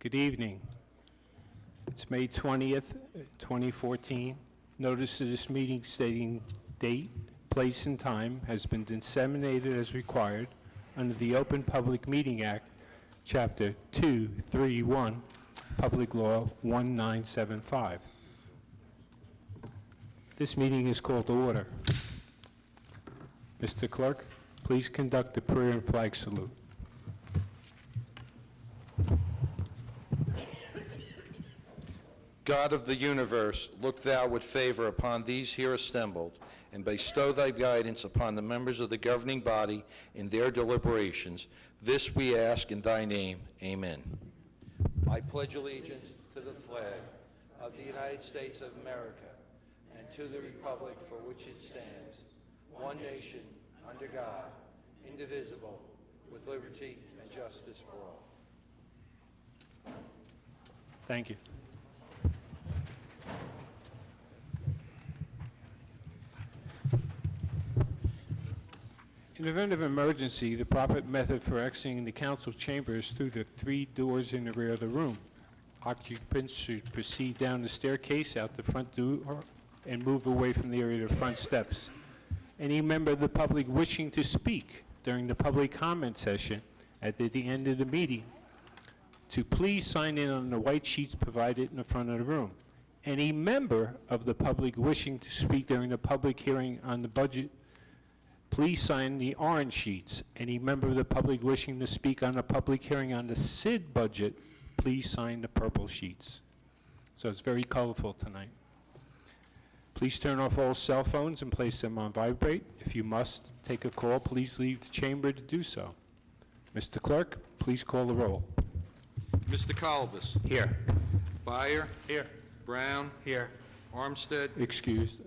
Good evening. It's May 20th, 2014. Notice of this meeting stating date, place, and time has been disseminated as required under the Open Public Meeting Act, Chapter 231, Public Law 1975. This meeting is called to order. Mr. Clerk, please conduct the prayer and flag salute. God of the universe, look thou with favor upon these here assembled, and bestow thy guidance upon the members of the governing body in their deliberations. This we ask in thy name. Amen. I pledge allegiance to the flag of the United States of America and to the republic for which it stands, one nation, under God, indivisible, with liberty and justice for all. Thank you. In the event of emergency, the proper method for exiting the council chamber is through the 3 doors in the rear of the room. Occupants should proceed down the staircase out the front door and move away from the area of the front steps. Any member of the public wishing to speak during the public comment session at the end of the meeting to please sign in on the white sheets provided in the front of the room. Any member of the public wishing to speak during the public hearing on the budget, please sign the orange sheets. Any member of the public wishing to speak on a public hearing on the SID budget, please sign the purple sheets. So it's very colorful tonight. Please turn off all cell phones and place them on vibrate. If you must take a call, please leave the chamber to do so. Mr. Clerk, please call the roll. Mr. Colbus. Here. Byer. Here. Brown. Here. Armstead. Excused.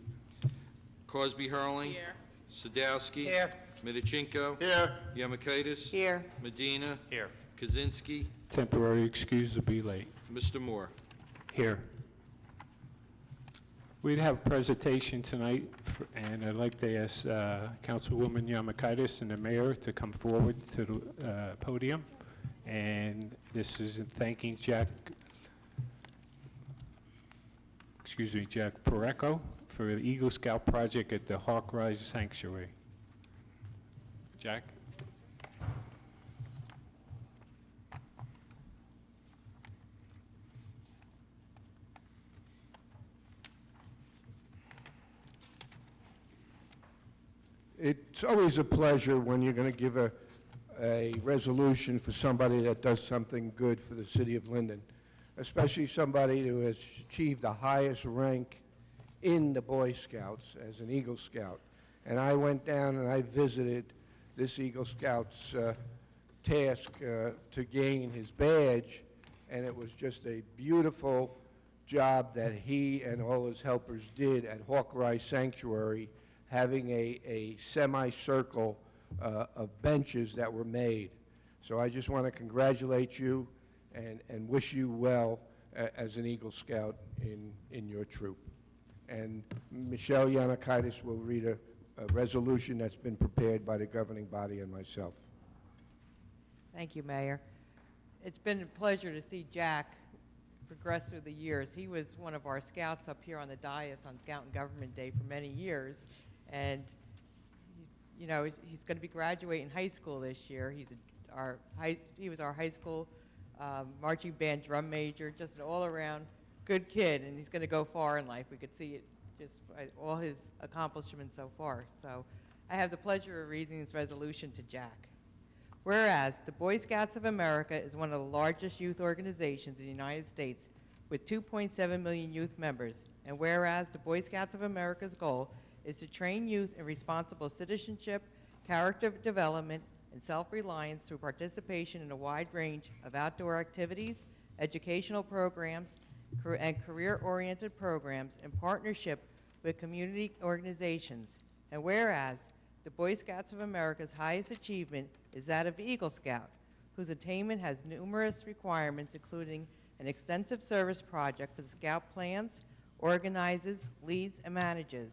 Cosby Hurling. Here. Sadowski. Here. Midachinko. Here. Yamakaitis. Here. Medina. Here. Kaczynski. Temporary excuse to be late. Mr. Moore. Here. We'd have a presentation tonight, and I'd like to ask Councilwoman Yamakaitis and the mayor to come forward to the podium. And this is in thanking Jack Pareco for the Eagle Scout project at the Hawk Rise Sanctuary. Jack? It's always a pleasure when you're going to give a resolution for somebody that does something good for the city of Linden, especially somebody who has achieved the highest rank in the Boy Scouts as an Eagle Scout. And I went down and I visited this Eagle Scout's task to gain his badge, and it was just a beautiful job that he and all his helpers did at Hawk Rise Sanctuary, having a semicircle of benches that were made. So I just want to congratulate you and wish you well as an Eagle Scout in your troop. And Michelle Yamakaitis will read a resolution that's been prepared by the governing body and myself. Thank you, Mayor. It's been a pleasure to see Jack progress through the years. He was one of our scouts up here on the dais on Scout and Government Day for many years. And, you know, he's going to be graduating high school this year. He was our high school marching band drum major, just an all-around good kid, and he's going to go far in life. We could see it just by all his accomplishments so far. So I have the pleasure of reading this resolution to Jack. Whereas the Boy Scouts of America is one of the largest youth organizations in the United States with 2.7 million youth members, and whereas the Boy Scouts of America's goal is to train youth in responsible citizenship, character development, and self-reliance through participation in a wide range of outdoor activities, educational programs, and career-oriented programs in partnership with community organizations. And whereas the Boy Scouts of America's highest achievement is that of Eagle Scout, whose attainment has numerous requirements, including an extensive service project for the Scout plans, organizes, leads, and manages.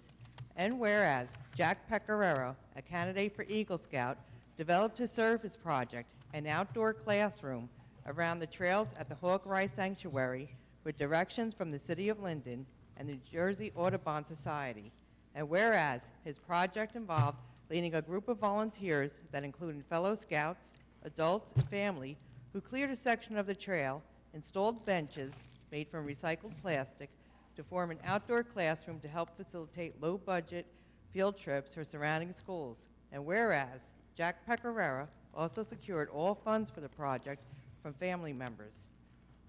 And whereas Jack Pecoraro, a candidate for Eagle Scout, developed his service project, an outdoor classroom around the trails at the Hawkeye Sanctuary with directions from the City of Linden and the New Jersey Audubon Society. And whereas his project involved leading a group of volunteers that included fellow scouts, adults, and family who cleared a section of the trail, installed benches made from recycled plastic to form an outdoor classroom to help facilitate low-budget field trips for surrounding schools. And whereas Jack Pecoraro also secured all funds for the project from family members.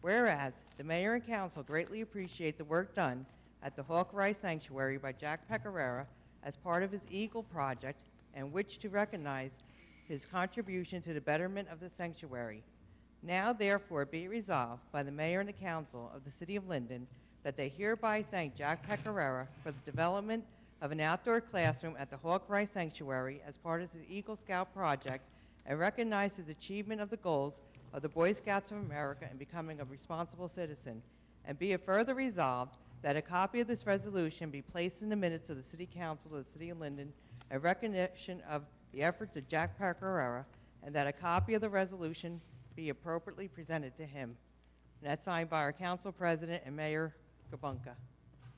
Whereas the mayor and council greatly appreciate the work done at the Hawkeye Sanctuary by Jack Pecoraro as part of his Eagle project, and which to recognize his contribution to the betterment of the sanctuary. Now therefore be resolved by the mayor and the council of the city of Linden that they hereby thank Jack Pecoraro for the development of an outdoor classroom at the Hawkeye Sanctuary as part of the Eagle Scout project, and recognize his achievement of the goals of the Boy Scouts of America in becoming a responsible citizen. And be it further resolved that a copy of this resolution be placed in the minutes of the City Council of the City of Linden in recognition of the efforts of Jack Pecoraro, and that a copy of the resolution be appropriately presented to him. And that's signed by our Council President and Mayor Gabunka.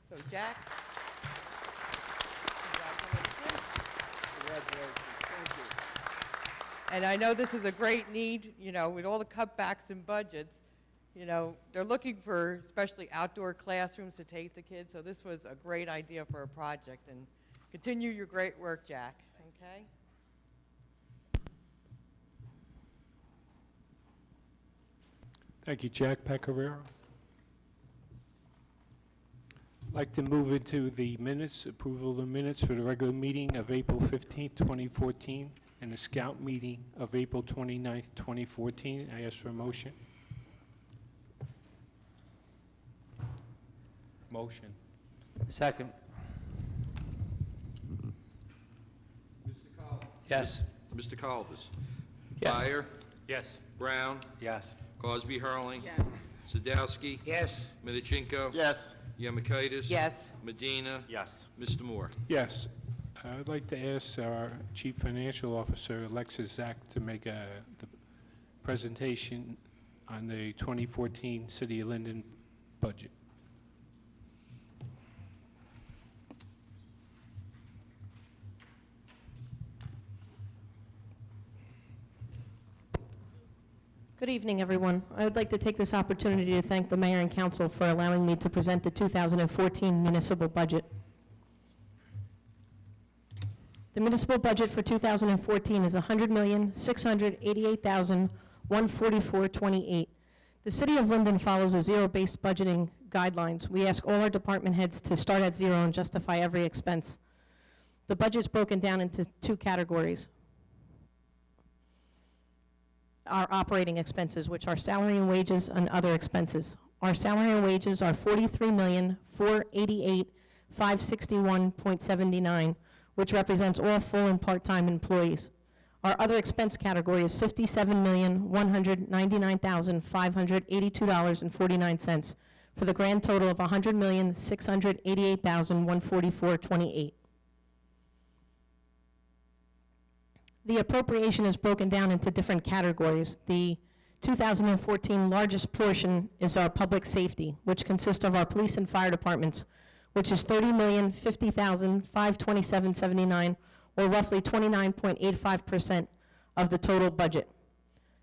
So Jack. Congratulations. Thank you. And I know this is a great need, you know, with all the cutbacks in budgets. You know, they're looking for especially outdoor classrooms to take the kids, so this was a great idea for a project. And continue your great work, Jack, okay? Thank you, Jack Pecoraro. I'd like to move into the minutes, approval of the minutes for the regular meeting of April 15th, 2014, and the scout meeting of April 29th, 2014. I ask for a motion. Motion. Second. Yes. Mr. Colbus? Yes. Byer? Yes. Brown? Yes. Cosby Hurling? Yes. Sadowski? Yes. Midachinko? Yes. Yemakaitis? Yes. Medina? Yes. Mr. Moore? Yes. I'd like to ask our Chief Financial Officer, Alexis Zak, to make the presentation on the 2014 City of Linden budget. Good evening, everyone. I would like to take this opportunity to thank the Mayor and Council for allowing me to present the 2014 municipal budget. The municipal budget for 2014 is $100,688,144.28. The City of Linden follows a zero-based budgeting guidelines. We ask all our department heads to start at zero and justify every expense. The budget is broken down into two categories. Our operating expenses, which are salary and wages and other expenses. Our salary and wages are $43,488,561.79, which represents all full and part-time employees. Our other expense category is $57,199,582.49 for the grand total of $100,688,144.28. The appropriation is broken down into different categories. The 2014 largest portion is our public safety, which consists of our police and fire departments, which is $30,050,527.79, or roughly 29.85% of the total budget.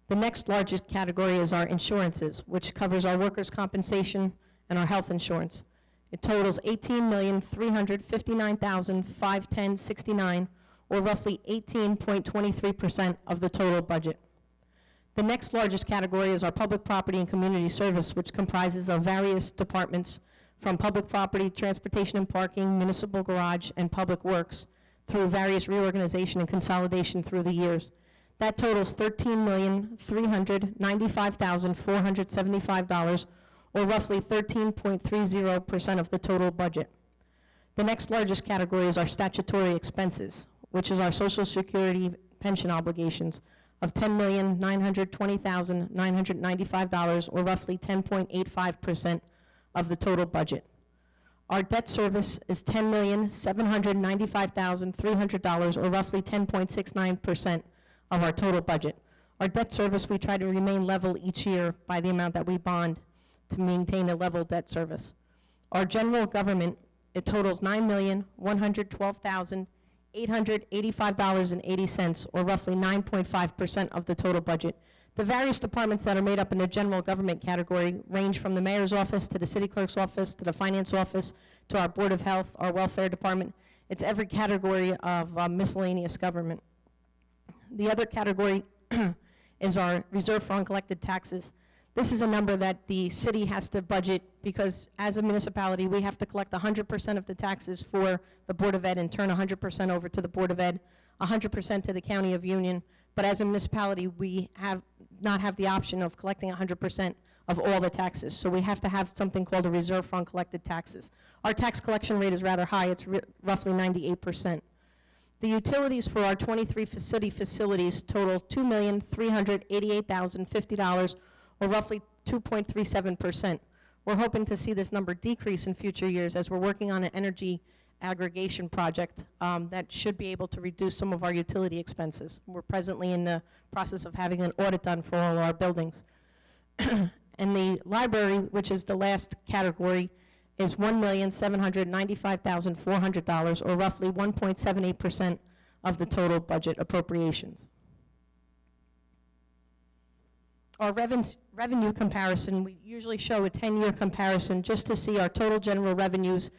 The next largest category is our insurances, which covers our workers' compensation and our health insurance. It totals $18,359,510.69, or roughly 18.23% of the total budget. The next largest category is our public property and community service, which comprises of various departments from public property, transportation and parking, municipal garage, and public works through various reorganization and consolidation through the years. That totals $13,395,475, or roughly 13.30% of the total budget. The next largest category is our statutory expenses, which is our Social Security pension obligations of $10,920,995, or roughly 10.85% of the total budget. Our debt service is $10,795,300, or roughly 10.69% of our total budget. Our debt service, we try to remain level each year by the amount that we bond to maintain a level debt service. Our general government, it totals $9,112,885.80, or roughly 9.5% of the total budget. The various departments that are made up in the general government category range from the mayor's office to the city clerk's office to the finance office to our board of health, our welfare department. It's every category of miscellaneous government. The other category is our reserve for uncollected taxes. This is a number that the city has to budget because as a municipality, we have to collect 100% of the taxes for the Board of Ed and turn 100% over to the Board of Ed, 100% to the County of Union. But as a municipality, we not have the option of collecting 100% of all the taxes. So we have to have something called a reserve for uncollected taxes. Our tax collection rate is rather high. It's roughly 98%. The utilities for our 23 city facilities total $2,388,050, or roughly 2.37%. We're hoping to see this number decrease in future years as we're working on an energy aggregation project that should be able to reduce some of our utility expenses. We're presently in the process of having an audit done for all our buildings. And the library, which is the last category, is $1,795,400, or roughly 1.78% of the total budget appropriations. Our revenue comparison, we usually show a 10-year comparison just to see our total general revenues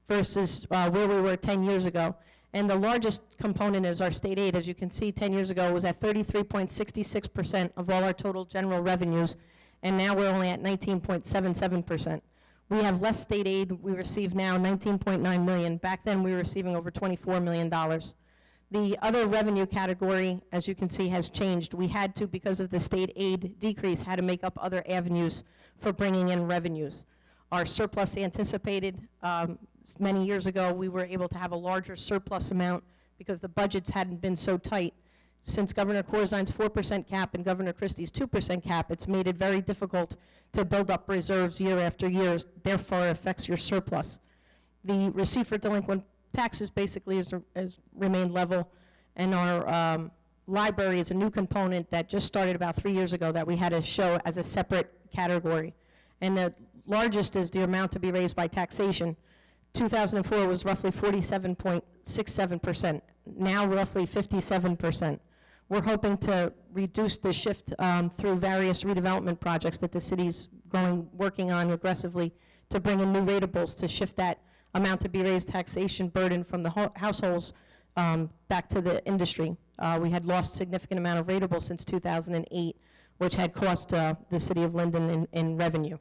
versus where we were 10 years ago. And the largest component is our state aid. As you can see, 10 years ago, it was at 33.66% of all our total general revenues, and now we're only at 19.77%. We have less state aid. We receive now $19.9 million. Back then, we were receiving over $24 million. The other revenue category, as you can see, has changed. We had to, because of the state aid decrease, had to make up other avenues for bringing in revenues. Our surplus anticipated, many years ago, we were able to have a larger surplus amount because the budgets hadn't been so tight. Since Governor Corzine's 4% cap and Governor Christie's 2% cap, it's made it very difficult to build up reserves year after year, therefore it affects your surplus. The receipt for delinquent taxes basically has remained level, and our library is a new component that just started about 3 years ago that we had to show as a separate category. And the largest is the amount to be raised by taxation. 2004 was roughly 47.67%, now roughly 57%. We're hoping to reduce the shift through various redevelopment projects that the city's working on aggressively to bring in new ratables to shift that amount to be raised taxation burden from the households back to the industry. We had lost a significant amount of ratables since 2008, which had cost the city of Linden in revenue.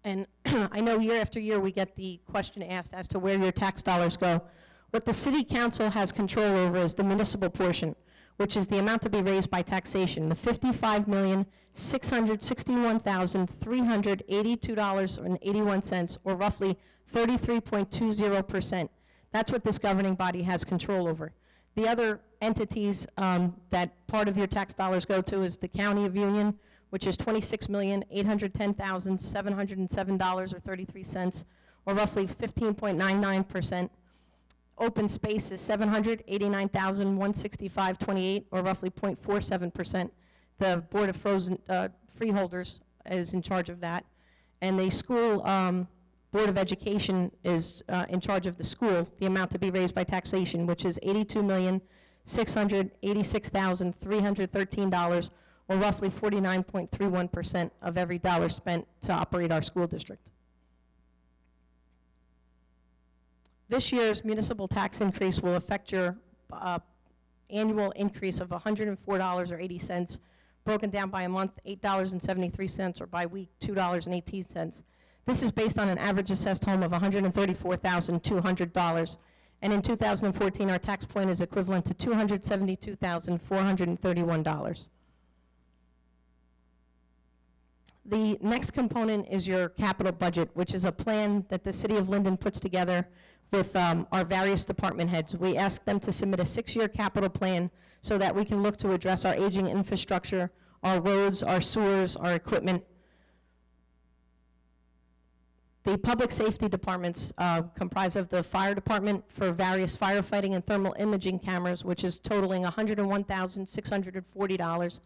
And I know year after year we get the question asked as to where your tax dollars go. What the city council has control over is the municipal portion, which is the amount to be raised by taxation, the $55,661,382.81, or roughly 33.20%. That's what this governing body has control over. The other entities that part of your tax dollars go to is the County of Union, which is $26,810,707 or 33 cents, or roughly 15.99%. Open space is $789,165.28, or roughly 0.47%. The Board of Freeholders is in charge of that. And the school Board of Education is in charge of the school, the amount to be raised by taxation, which is $82,686,313, or roughly 49.31% of every dollar spent to operate our school district. This year's municipal tax increase will affect your annual increase of $104.80, broken down by a month, $8.73, or by week, $2.18. This is based on an average assessed home of $134,200. And in 2014, our tax point is equivalent to $272,431. The next component is your capital budget, which is a plan that the City of Linden puts together with our various department heads. We ask them to submit a 6-year capital plan so that we can look to address our aging infrastructure, our roads, our sewers, our equipment. The public safety departments comprise of the fire department for various firefighting and thermal imaging cameras, which is totaling $101,640,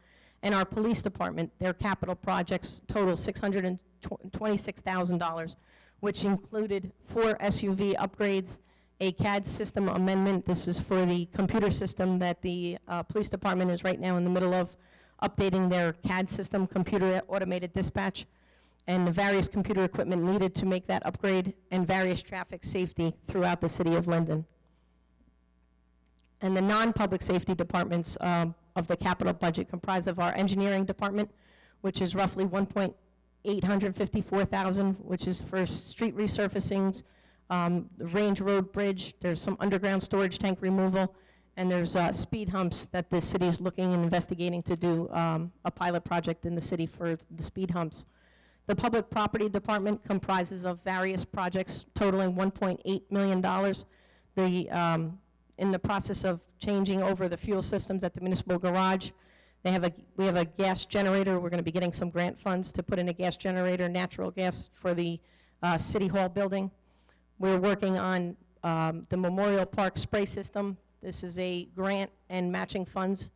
and our police department, their capital projects total $626,000, which included 4 SUV upgrades, a CAD system amendment. This is for the computer system that the police department is right now in the middle of updating their CAD system, computer automated dispatch, and the various computer equipment needed to make that upgrade, and various traffic safety throughout the city of Linden. And the non-public safety departments of the capital budget comprise of our engineering department, which is roughly $1,854,000, which is for street resurfacings, the Range Road Bridge, there's some underground storage tank removal, and there's speed humps that the city is looking and investigating to do a pilot project in the city for the speed humps. The public property department comprises of various projects totaling $1.8 million. In the process of changing over the fuel systems at the municipal garage, we have a gas generator. We're going to be getting some grant funds to put in a gas generator, natural gas, for the City Hall building. We're working on the Memorial Park spray system. This is a grant and matching funds.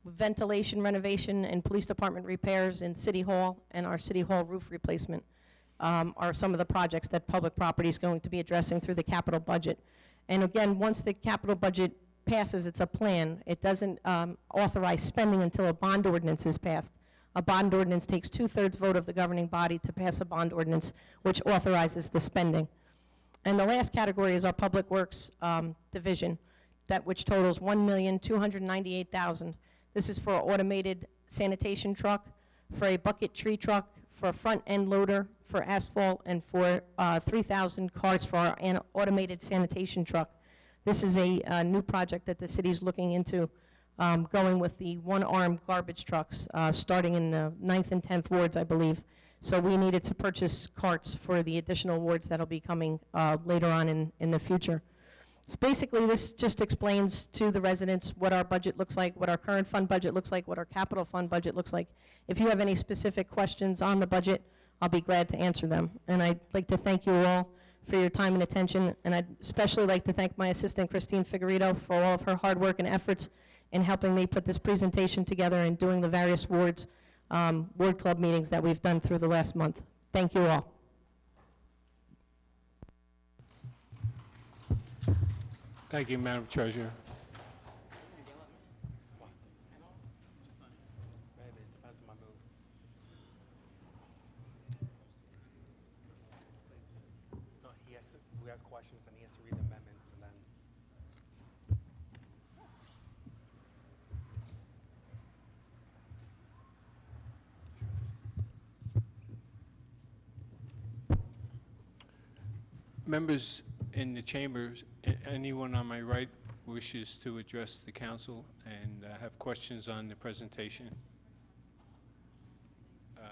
Ventilation renovation and police department repairs in City Hall, and our City Hall roof replacement are some of the projects that public property is going to be addressing through the capital budget. And again, once the capital budget passes, it's a plan. It doesn't authorize spending until a bond ordinance is passed. A bond ordinance takes 2/3 vote of the governing body to pass a bond ordinance, which authorizes the spending. And the last category is our Public Works division, which totals $1,298,000. This is for an automated sanitation truck, for a bucket tree truck, for a front end loader, for asphalt, and for 3,000 carts for our automated sanitation truck. This is a new project that the city is looking into, going with the one-arm garbage trucks, starting in the 9th and 10th wards, I believe. So we needed to purchase carts for the additional wards that'll be coming later on in the future. So basically, this just explains to the residents what our budget looks like, what our current fund budget looks like, what our capital fund budget looks like. If you have any specific questions on the budget, I'll be glad to answer them. And I'd like to thank you all for your time and attention, and I'd especially like to thank my assistant, Christine Figueredo, for all of her hard work and efforts in helping me put this presentation together and doing the various ward club meetings that we've done through the last month. Thank you all. Thank you, Madam Treasurer. No, we have questions and he has to read the amendments and then. Members in the chambers, anyone on my right wishes to address the council and have questions on the presentation? All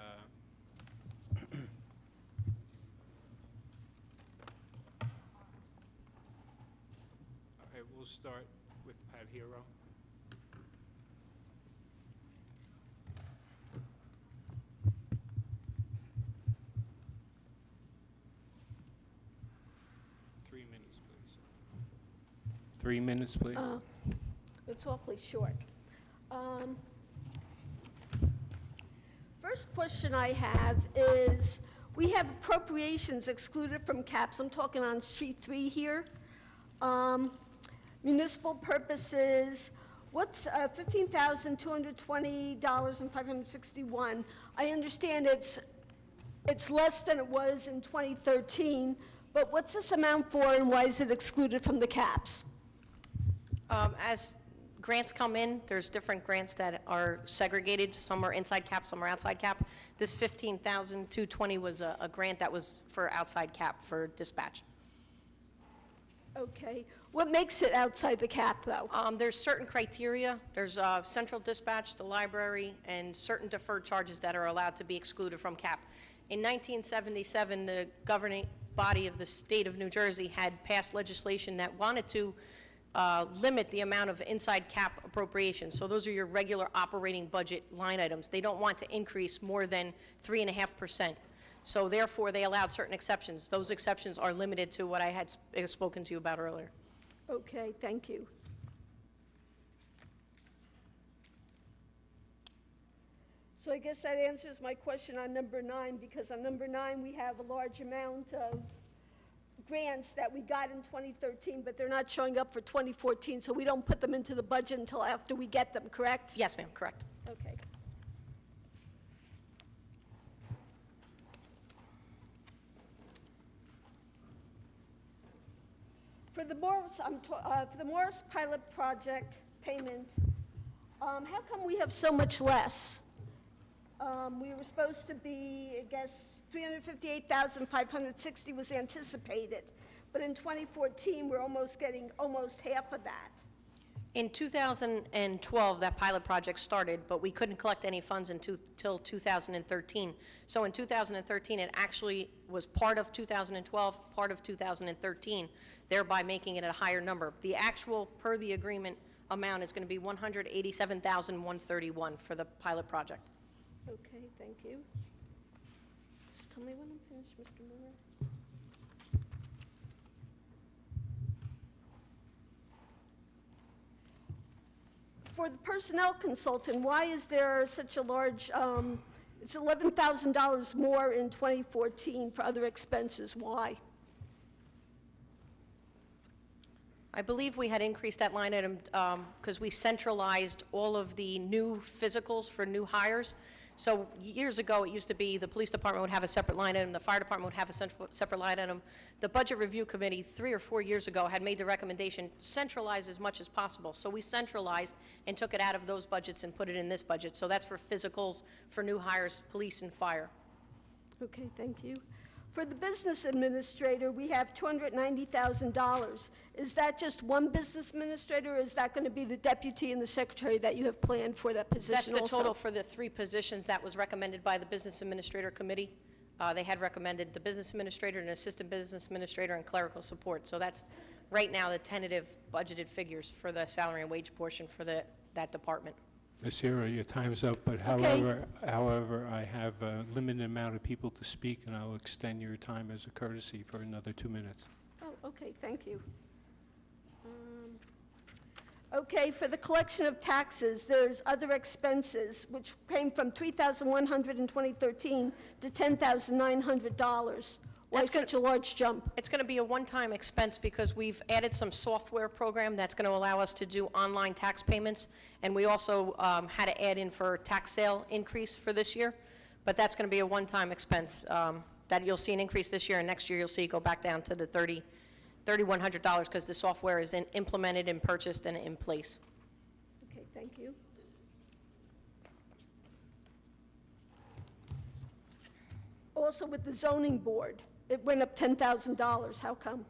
right, we'll start with Pat Hero. Three minutes, please. It's awfully short. First question I have is, we have appropriations excluded from caps. I'm talking on sheet 3 here. Municipal purposes, what's $15,220.561? I understand it's less than it was in 2013, but what's this amount for and why is it excluded from the caps? As grants come in, there's different grants that are segregated. Some are inside cap, some are outside cap. This $15,220 was a grant that was for outside cap for dispatch. Okay. What makes it outside the cap, though? There's certain criteria. There's central dispatch, the library, and certain deferred charges that are allowed to be excluded from cap. In 1977, the governing body of the state of New Jersey had passed legislation that wanted to limit the amount of inside cap appropriations. So those are your regular operating budget line items. They don't want to increase more than 3.5%. So therefore, they allowed certain exceptions. Those exceptions are limited to what I had spoken to you about earlier. Okay, thank you. So I guess that answers my question on number 9, because on number 9, we have a large amount of grants that we got in 2013, but they're not showing up for 2014, so we don't put them into the budget until after we get them, correct? Yes, ma'am, correct. Okay. For the Morris pilot project payment, how come we have so much less? We were supposed to be, I guess, $358,560 was anticipated, but in 2014, we're almost getting almost half of that. In 2012, that pilot project started, but we couldn't collect any funds until 2013. So in 2013, it actually was part of 2012, part of 2013, thereby making it a higher number. The actual, per the agreement, amount is going to be $187,131 for the pilot project. Okay, thank you. Just tell me when I'm finished, Mr. Miller. For the personnel consultant, why is there such a large, it's $11,000 more in 2014 for other expenses? Why? I believe we had increased that line item because we centralized all of the new physicals for new hires. So years ago, it used to be the police department would have a separate line item, the fire department would have a separate line item. The Budget Review Committee 3 or 4 years ago had made the recommendation, centralize as much as possible. So we centralized and took it out of those budgets and put it in this budget. So that's for physicals, for new hires, police and fire. Okay, thank you. For the business administrator, we have $290,000. Is that just one business administrator, or is that going to be the deputy and the secretary that you have planned for that position That's the also? total for the 3 positions that was recommended by the Business Administrator Committee. They had recommended the business administrator, an assistant business administrator, and clerical support. So that's right now the tentative budgeted figures for the salary and wage portion for that department. Ms. Sierra, your time's up, but Okay. however, I have a limited amount of people to speak, and I'll extend your time as a courtesy for another 2 minutes. Oh, okay, thank you. Okay, for the collection of taxes, there's other expenses, which came from $3,100 in 2013 to $10,900. Why That's such a large jump? It's going to be a one-time expense because we've added some software program that's going to allow us to do online tax payments, and we also had to add in for tax sale increase for this year, but that's going to be a one-time expense that you'll see an increase this year, and next year you'll see it go back down to the $3,100 because the software is implemented and purchased and in place. Okay, thank you. Also with the zoning board, it went up $10,000. How come?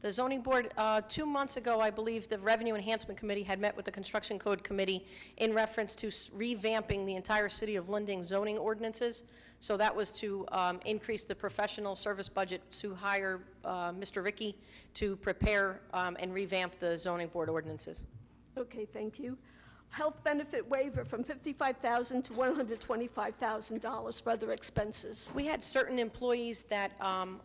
The zoning board, 2 months ago, I believe, the Revenue Enhancement Committee had met with the Construction Code Committee in reference to revamping the entire city of Linden zoning ordinances. So that was to increase the professional service budget to hire Mr. Ricky to prepare and revamp the zoning board ordinances. Okay, thank you. Health benefit waiver from $55,000 to $125,000 for other expenses. We had certain employees that,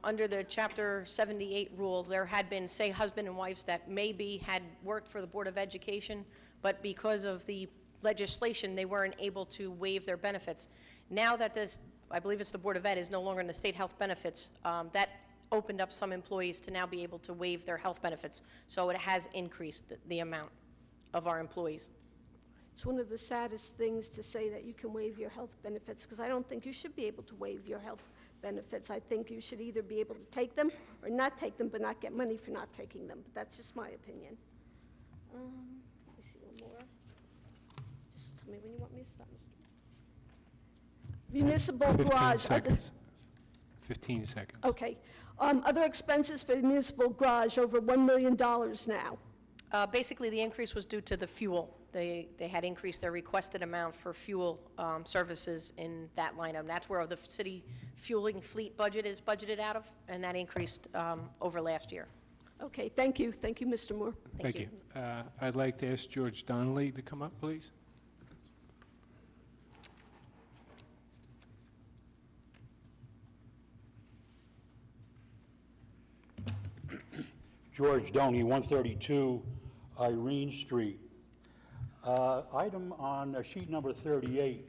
under the Chapter 78 rule, there had been, say, husband and wives that maybe had worked for the Board of Education, but because of the legislation, they weren't able to waive their benefits. Now that this, I believe it's the Board of Ed, is no longer in the state health benefits, that opened up some employees to now be able to waive their health benefits. So it has increased the amount of our employees. It's one of the saddest things to say that you can waive your health benefits, because I don't think you should be able to waive your health benefits. I think you should either be able to take them or not take them, but not get money for not taking them. But that's just my opinion. Let me see one more. Just tell me when you want me to stop, Mr. Municipal 15 garage. seconds. 15 seconds. Okay. Other expenses for the municipal garage, over $1 million now. Basically, the increase was due to the fuel. They had increased their requested amount for fuel services in that line item. That's where the city fueling fleet budget is budgeted out of, and that increased over last year. Okay, thank you. Thank you, Mr. Moore. Thank you. I'd like to ask George Donnelly to come up, please. George Doney, 132 Irene Street. Item on sheet number 38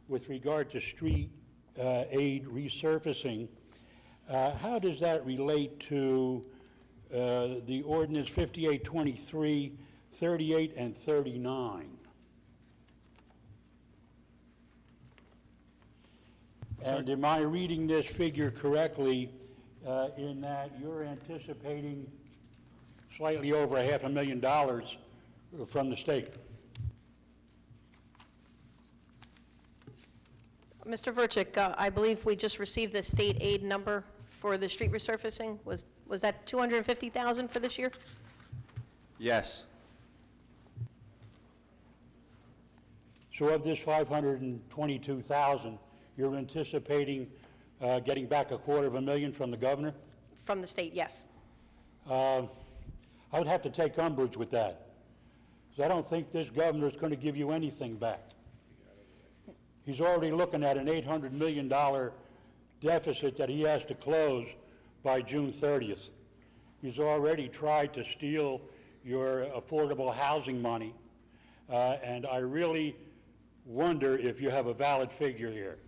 with regard to street aid resurfacing, how does that relate to the ordinance 5823, 38, and 39? And am I reading this figure correctly in that you're anticipating slightly over $500,000 from the state? Mr. Verchik, I believe we just received the state aid number for the street resurfacing. Was that $250,000 for this year? Yes. So of this $522,000, you're anticipating getting back $250,000 from the governor? From the state, yes. I would have to take umbrage with that, because I don't think this governor's going to give you anything back. He's already looking at an $800 million deficit that he has to close by June 30th. He's already tried to steal your affordable housing money, and I really wonder if you have a valid figure here.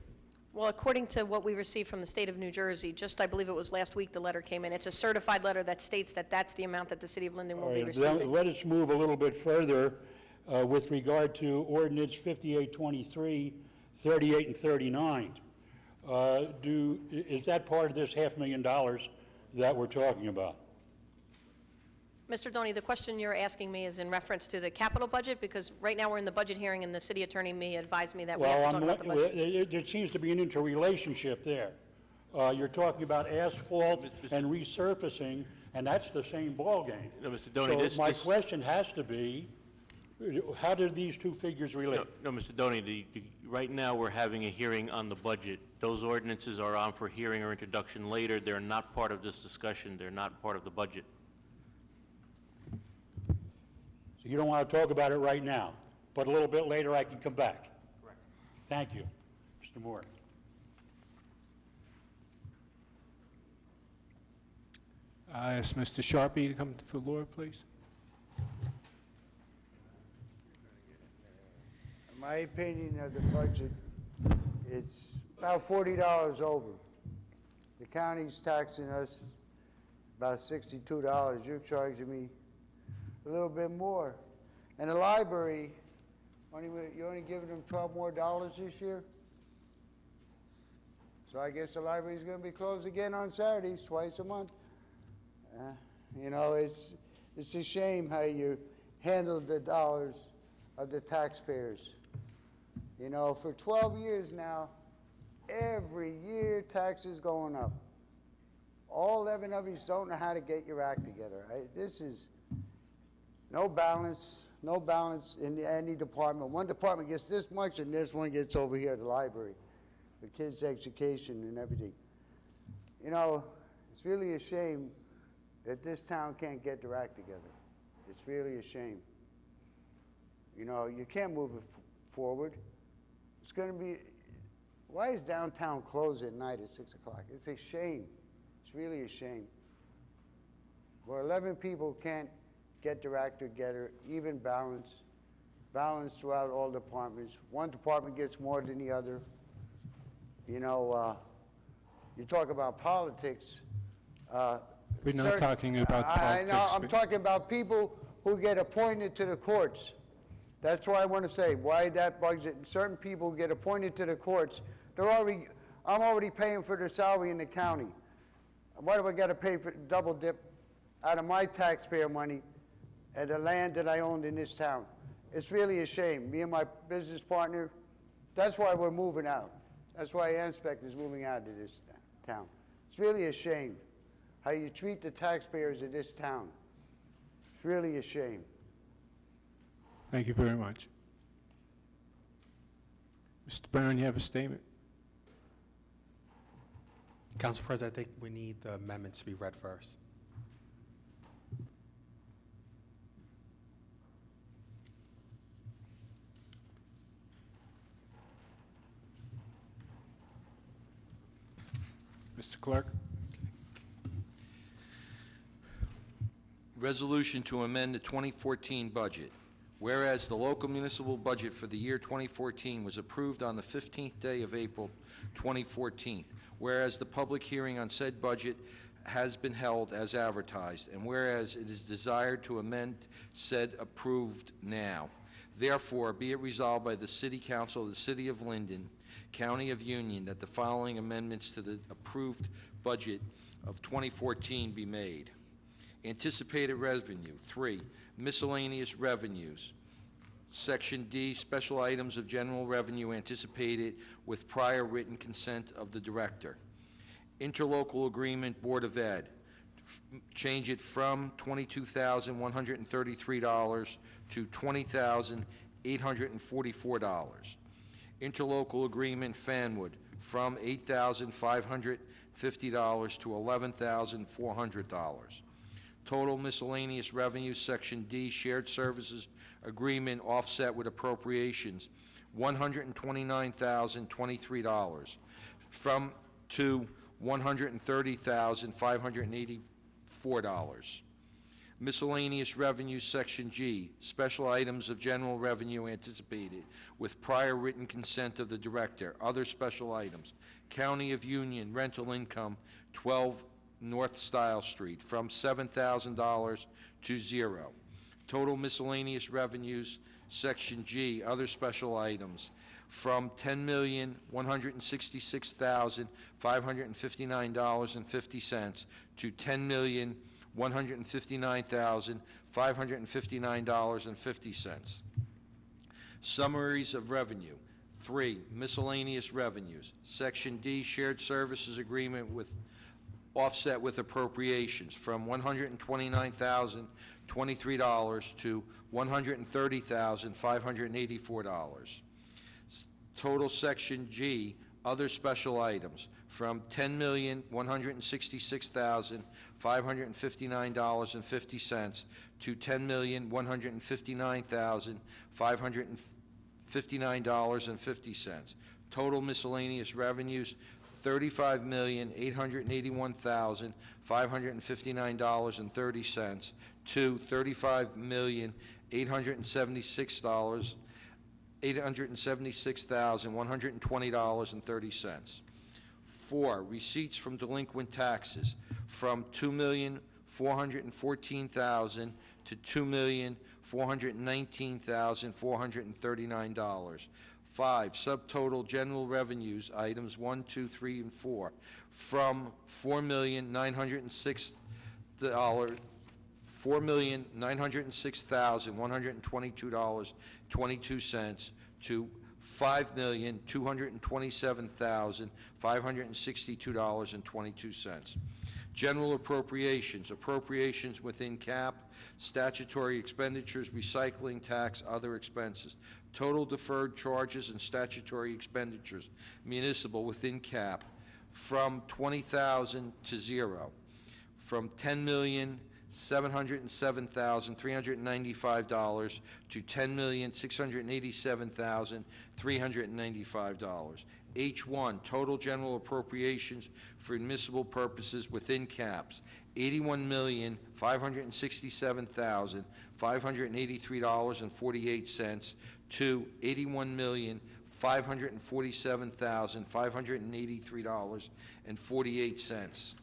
Well, according to what we received from the state of New Jersey, just I believe it was last week the letter came in. It's a certified letter that states that that's the amount that the city of Linden will be All right, receiving. let us move a little bit further with regard to ordinance 5823, 38, and 39. Is that part of this $500,000 that we're talking about? Mr. Doney, the question you're asking me is in reference to the capital budget, because right now we're in the budget hearing and the city attorney advised me that we have to talk about the budget. There seems to be an interrelationship there. You're talking about asphalt and resurfacing, and that's the same ballgame. No, Mr. Doney, So my question has to be, how do these two figures relate? No, Mr. Doney, right now, we're having a hearing on the budget. Those ordinances are on for hearing or introduction later. They're not part of this discussion. They're not part of the budget. So you don't want to talk about it right now, but a little bit later I can come back? Correct. Thank you. Mr. Moore. I ask Mr. Sharpie to come to the floor, please. In my opinion of the budget, it's about $40 over. The county's taxing us about $62. You're charging me a little bit more. And the library, you're only giving them $12 more this year? So I guess the library's going to be closed again on Saturdays, twice a month. You know, it's a shame how you handle the dollars of the taxpayers. You know, for 12 years now, every year taxes going up. All 11 of you don't know how to get your act together. This is no balance in any department. One department gets this much and this one gets over here, the library, the kids' education and everything. You know, it's really a shame that this town can't get their act together. It's really a shame. You know, you can't move it forward. It's going to be, why is downtown closed at night at 6 o'clock? It's a shame. It's really a shame. Where 11 people can't get their act together, even balance throughout all departments. One department gets more than the other. You know, you talk about politics. We're not talking about politics. I know, I'm talking about people who get appointed to the courts. That's why I want to say why that budget. Certain people get appointed to the courts. I'm already paying for their salary in the county. Why do I got to pay for double dip out of my taxpayer money and the land that I owned in this town? It's really a shame. Me and my business partner, that's why we're moving out. That's why Anspect is moving out of this town. It's really a shame how you treat the taxpayers of this town. It's really a shame. Thank you very much. Mr. Brown, you have a statement? Council President, I think we need the amendment to be read first. Mr. Clerk? Resolution to amend the 2014 budget. Whereas the local municipal budget for the year 2014 was approved on the 15th day of April 2014, whereas the public hearing on said budget has been held as advertised, and whereas it is desired to amend said approved now. Therefore, be it resolved by the City Council of the City of Linden, County of Union, that the following amendments to the approved budget of 2014 be made. Anticipated revenue, 3. Miscellaneous revenues. Section D, special items of general revenue anticipated with prior written consent of the director. Interlocal agreement, Board of Ed, change it from $22,133 to $20,844. Interlocal agreement, Fanwood, from $8,550 to $11,400. Total miscellaneous revenue, Section D, shared services agreement offset with appropriations, $129,023, from to $130,584. Miscellaneous revenue, Section G, special items of general revenue anticipated with prior written consent of the director. Other special items, County of Union, rental income, 12 North Style Street, from $7,000 to $0. Total miscellaneous revenues, Section G, other special items, from $10,166,559.50 to $10,159,559.50. Summaries of revenue. 3. Miscellaneous revenues. Section D, shared services agreement with offset with appropriations, from $129,023 to $130,584. Total Section G, other special items, from $10,166,559.50 to $10,159,559.50. Total miscellaneous revenues, $35,881,559.30 to $35,876,120.30. 4. Receipts from delinquent taxes, from $2,414,000 to $2,419,439. 5. Subtotal general revenues, items 1, 2, 3, and 4, from $4,906,122.22 to $5,227,562.22. General appropriations, appropriations within cap, statutory expenditures, recycling tax, other expenses. Total deferred charges and statutory expenditures, municipal within cap, from $20,000 to $0, from $10,707,395 to $10,687,395. H1, total general appropriations for admissible purposes within caps, $81,567,583.48 to $81,547,583.48.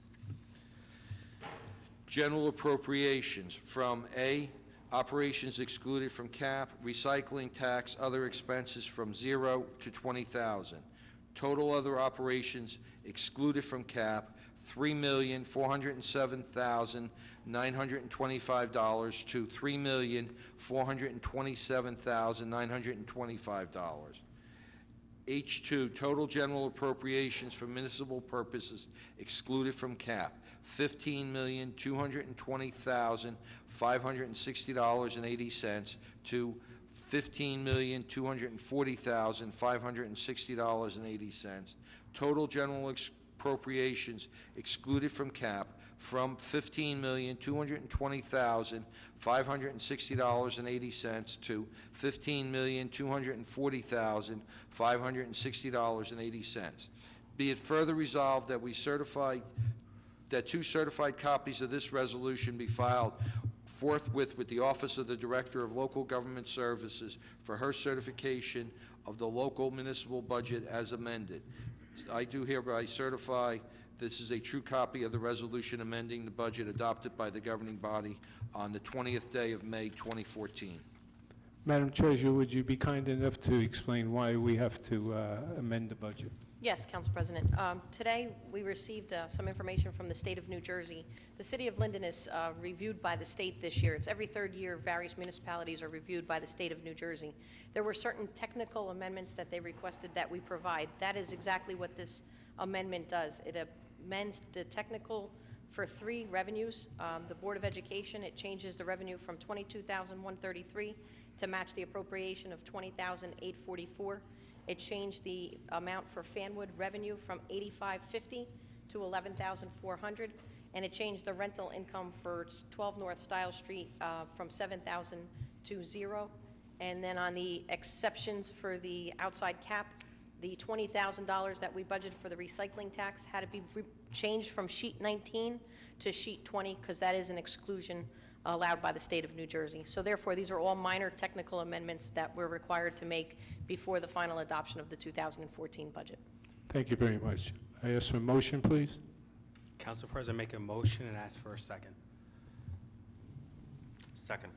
General appropriations, from A, operations excluded from cap, recycling tax, other expenses, from $0 to $20,000. Total other operations excluded from cap, $3,407,925 to $3,427,925. H2, total general appropriations for municipal purposes excluded from cap, $15,220,560.80 to $15,240,560.80. Total general appropriations excluded from cap, from $15,220,560.80 to $15,240,560.80. Be it further resolved that two certified copies of this resolution be filed forthwith with the Office of the Director of Local Government Services for her certification of the local municipal budget as amended. I do hereby certify this is a true copy of the resolution amending the budget adopted by the governing body on the 20th day of May 2014. Madam Treasurer, would you be kind enough to explain why we have to amend the budget? Yes, Council President. Today, we received some information from the state of New Jersey. The city of Linden is reviewed by the state this year. It's every third year, various municipalities are reviewed by the state of New Jersey. There were certain technical amendments that they requested that we provide. That is exactly what this amendment does. It amends the technical for 3 revenues. The Board of Education, it changes the revenue from $22,133 to match the appropriation of $20,844. It changed the amount for Fanwood revenue from $8,550 to $11,400, and it changed the rental income for 12 North Style Street from $7,000 to 0. And then on the exceptions for the outside cap, the $20,000 that we budgeted for the recycling tax had to be changed from sheet 19 to sheet 20 because that is an exclusion allowed by the state of New Jersey. So therefore, these are all minor technical amendments that we're required to make before the final adoption of the 2014 budget. Thank you very much. I ask for a motion, please. Council President, make a motion and ask for a second. Second.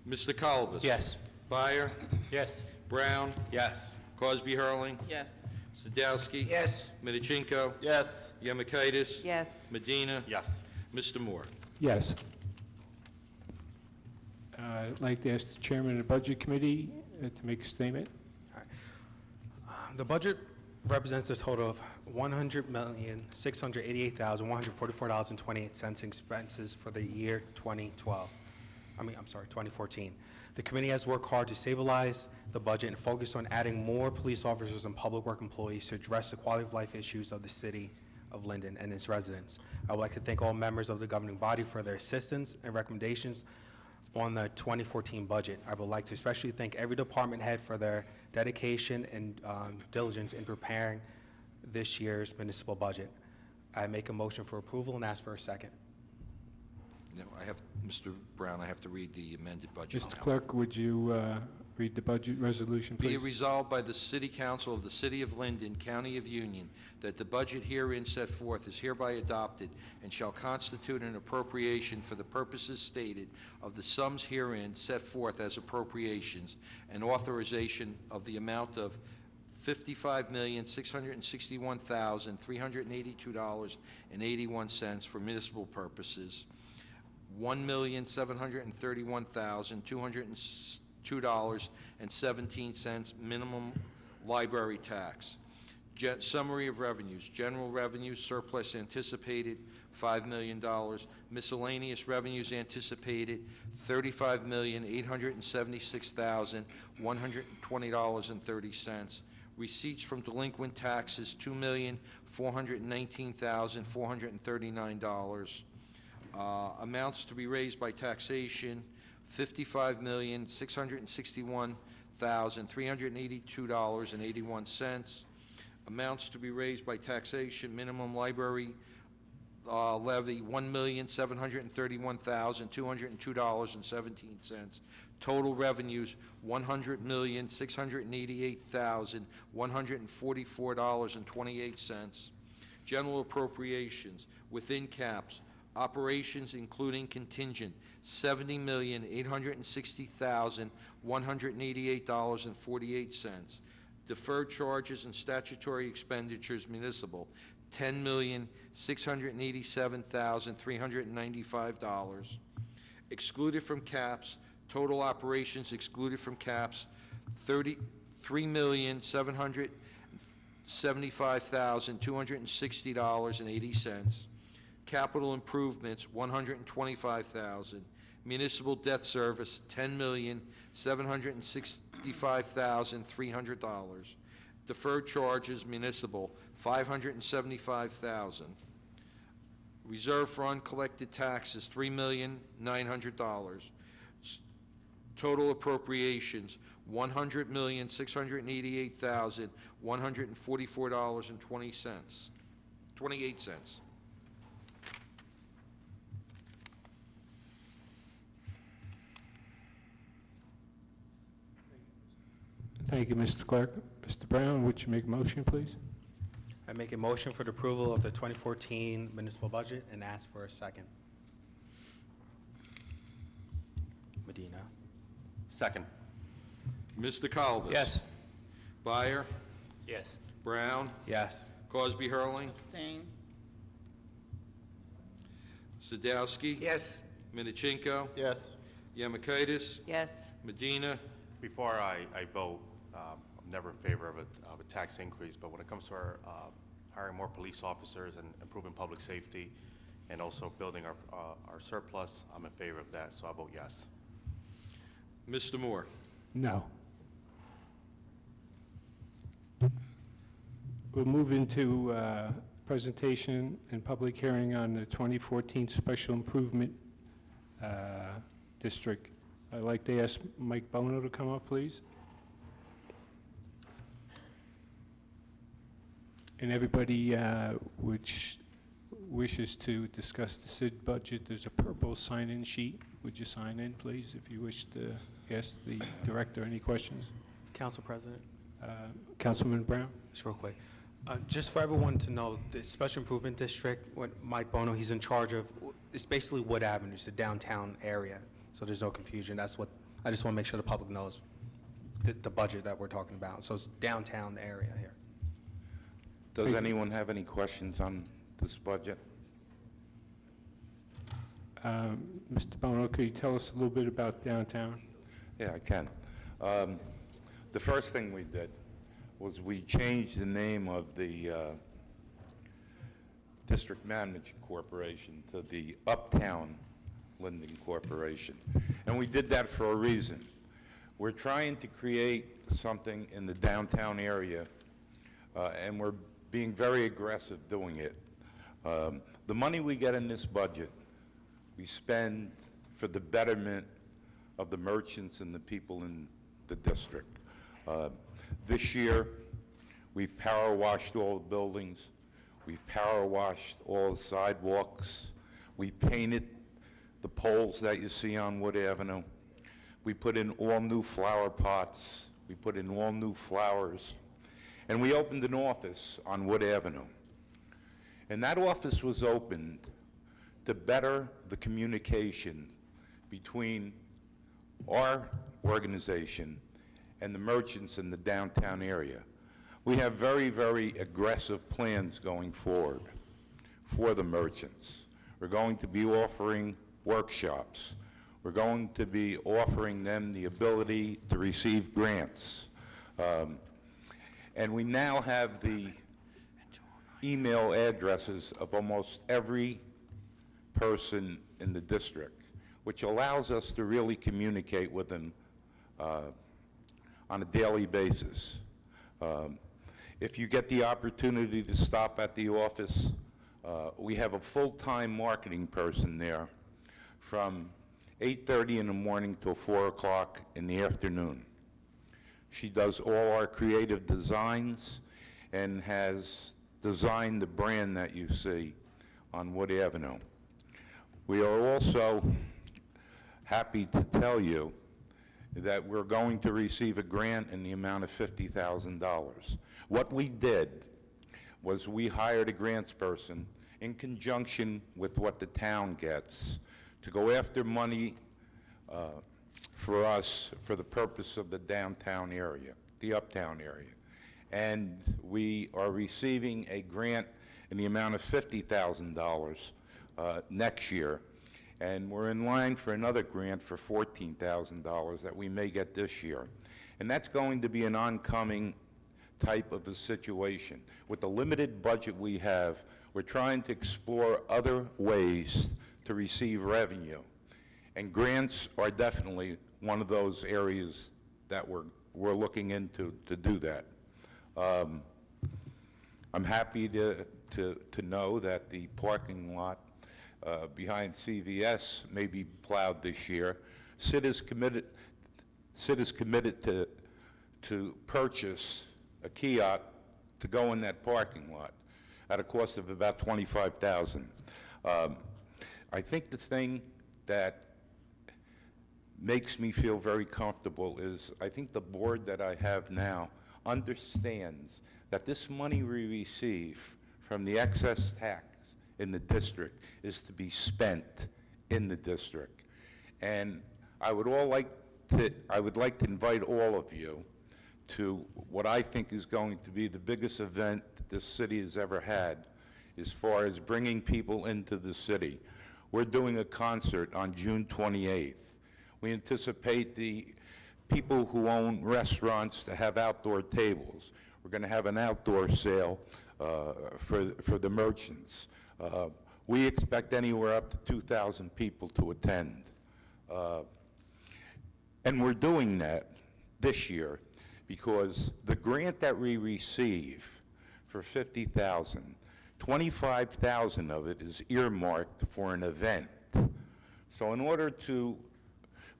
Mr. Colbus? Yes. Byer? Yes. Brown? Yes. Cosby Hurling? Yes. Sadowski? Yes. Midachinko? Yes. Yemakaitis? Yes. Medina? Yes. Mr. Moore? Yes. I'd like to ask the chairman of the Budget Committee to make a statement. The budget represents a total of $100,688,144.28 expenses for the year 2014. The committee has worked hard to stabilize the budget and focus on adding more police officers and public work employees to address the quality of life issues of the city of Linden and its residents. I would like to thank all members of the governing body for their assistance and recommendations on the 2014 budget. I would like to especially thank every department head for their dedication and diligence in preparing this year's municipal budget. I make a motion for approval and ask for a second. No, Mr. Brown, I have to read the amended budget Mr. now. Clerk, would you read the budget resolution, Be it please? resolved by the City Council of the City of Linden, County of Union, that the budget herein set forth is hereby adopted and shall constitute an appropriation for the purposes stated of the sums herein set forth as appropriations and authorization of the amount of $55,661,382.81 for municipal purposes, $1,731,202.17 minimum library tax. Summary of revenues. General revenues surplus anticipated, $5 million. Miscellaneous revenues anticipated, $35,876,120.30. Receipts from delinquent taxes, $2,419,439. Amounts to be raised by taxation, $55,661,382.81. Amounts to be raised by taxation, minimum library levy, $1,731,202.17. Total revenues, $100,688,144.28. General appropriations, within caps, operations including contingent, $70,860,188.48. Deferred charges and statutory expenditures municipal, $10,687,395. Excluded from caps, total operations excluded from caps, $3,775,260.80. Capital improvements, $125,000. Municipal debt service, $10,765,300. Deferred charges municipal, $575,000. Reserve for uncollected taxes, $3,900,000. Total appropriations, $100,688,144.28. Thank you, Mr. Clerk. Mr. Brown, would you make a motion, please? I make a motion for the approval of the 2014 municipal budget and ask for a second. Medina. Second. Mr. Colbus? Yes. Byer? Yes. Brown? Yes. Cosby Hurling? Abstain. Sadowski? Yes. Minichinko? Yes. Yemakaitis? Yes. Medina? Before I vote, I'm never in favor of a tax increase, but when it comes to our hiring more police officers and improving public safety and also building our surplus, I'm in favor of that, so I vote yes. Mr. Moore? No. We'll move into presentation and public hearing on the 2014 Special Improvement District. I'd like to ask Mike Bono to come up, please. And everybody which wishes to discuss the CID budget, there's a purple sign-in sheet. Would you sign in, please, if you wish to ask the director any questions? Council President, Councilman Brown? just real quick. Just for everyone to know, the Special Improvement District, what Mike Bono, he's in charge of, it's basically Wood Avenue, it's the downtown area, so there's no confusion. That's what, I just want to make sure the public knows the budget that we're talking about. So it's downtown area here. Does anyone have any questions on this budget? Mr. Bono, could you tell us a little bit about downtown? Yeah, I can. The first thing we did was we changed the name of the District Management Corporation to the Uptown Linden Corporation. And we did that for a reason. We're trying to create something in the downtown area, and we're being very aggressive doing it. The money we get in this budget, we spend for the betterment of the merchants and the people in the district. This year, we've power washed all the buildings, we've power washed all the sidewalks, we painted the poles that you see on Wood Avenue, we put in all new flower pots, we put in all new flowers, and we opened an office on Wood Avenue. And that office was opened to better the communication between our organization and the merchants in the downtown area. We have very, very aggressive plans going forward for the merchants. We're going to be offering workshops. We're going to be offering them the ability to receive grants. And we now have the email addresses of almost every person in the district, which allows us to really communicate with them on a daily basis. If you get the opportunity to stop at the office, we have a full-time marketing person there from 8:30 in the morning till 4 o'clock in the afternoon. She does all our creative designs and has designed the brand that you see on Wood Avenue. We are also happy to tell you that we're going to receive a grant in the amount of $50,000. What we did was we hired a grants person in conjunction with what the town gets to go after money for us for the purpose of the downtown area, the uptown area. And we are receiving a grant in the amount of $50,000 next year. And we're in line for another grant for $14,000 that we may get this year. And that's going to be an oncoming type of a situation. With the limited budget we have, we're trying to explore other ways to receive revenue. And grants are definitely one of those areas that we're looking into to do that. I'm happy to know that the parking lot behind CVS may be plowed this year. Sid is committed to purchase a kiosk to go in that parking lot at a cost of about $25,000. I think the thing that makes me feel very comfortable is I think the board that I have now understands that this money we receive from the excess tax in the district is to be spent in the district. And I would like to invite all of you to what I think is going to be the biggest event that this city has ever had as far as bringing people into the city. We're doing a concert on June 28th. We anticipate the people who own restaurants to have outdoor tables. We're going to have an outdoor sale for the merchants. We expect anywhere up to 2,000 people to attend. And we're doing that this year because the grant that we receive for $50,000, $25,000 of it is earmarked for an event. So in order to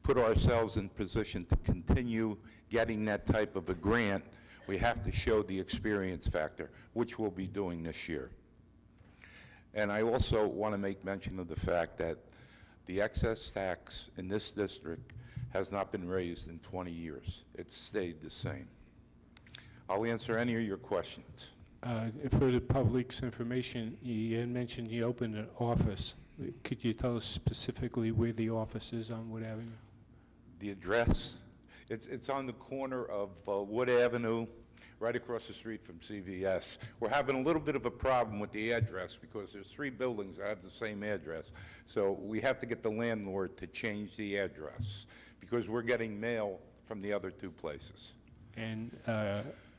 put ourselves in position to continue getting that type of a grant, we have to show the experience factor, which we'll be doing this year. And I also want to make mention of the fact that the excess tax in this district has not been raised in 20 years. It's stayed the same. I'll answer any of your questions. For the public's information, you had mentioned you opened an office. Could you tell us specifically where the office is on Wood Avenue? The address, it's on the corner of Wood Avenue, right across the street from CVS. We're having a little bit of a problem with the address because there's 3 buildings that have the same address. So we have to get the landlord to change the address because we're getting mail from the other 2 places. And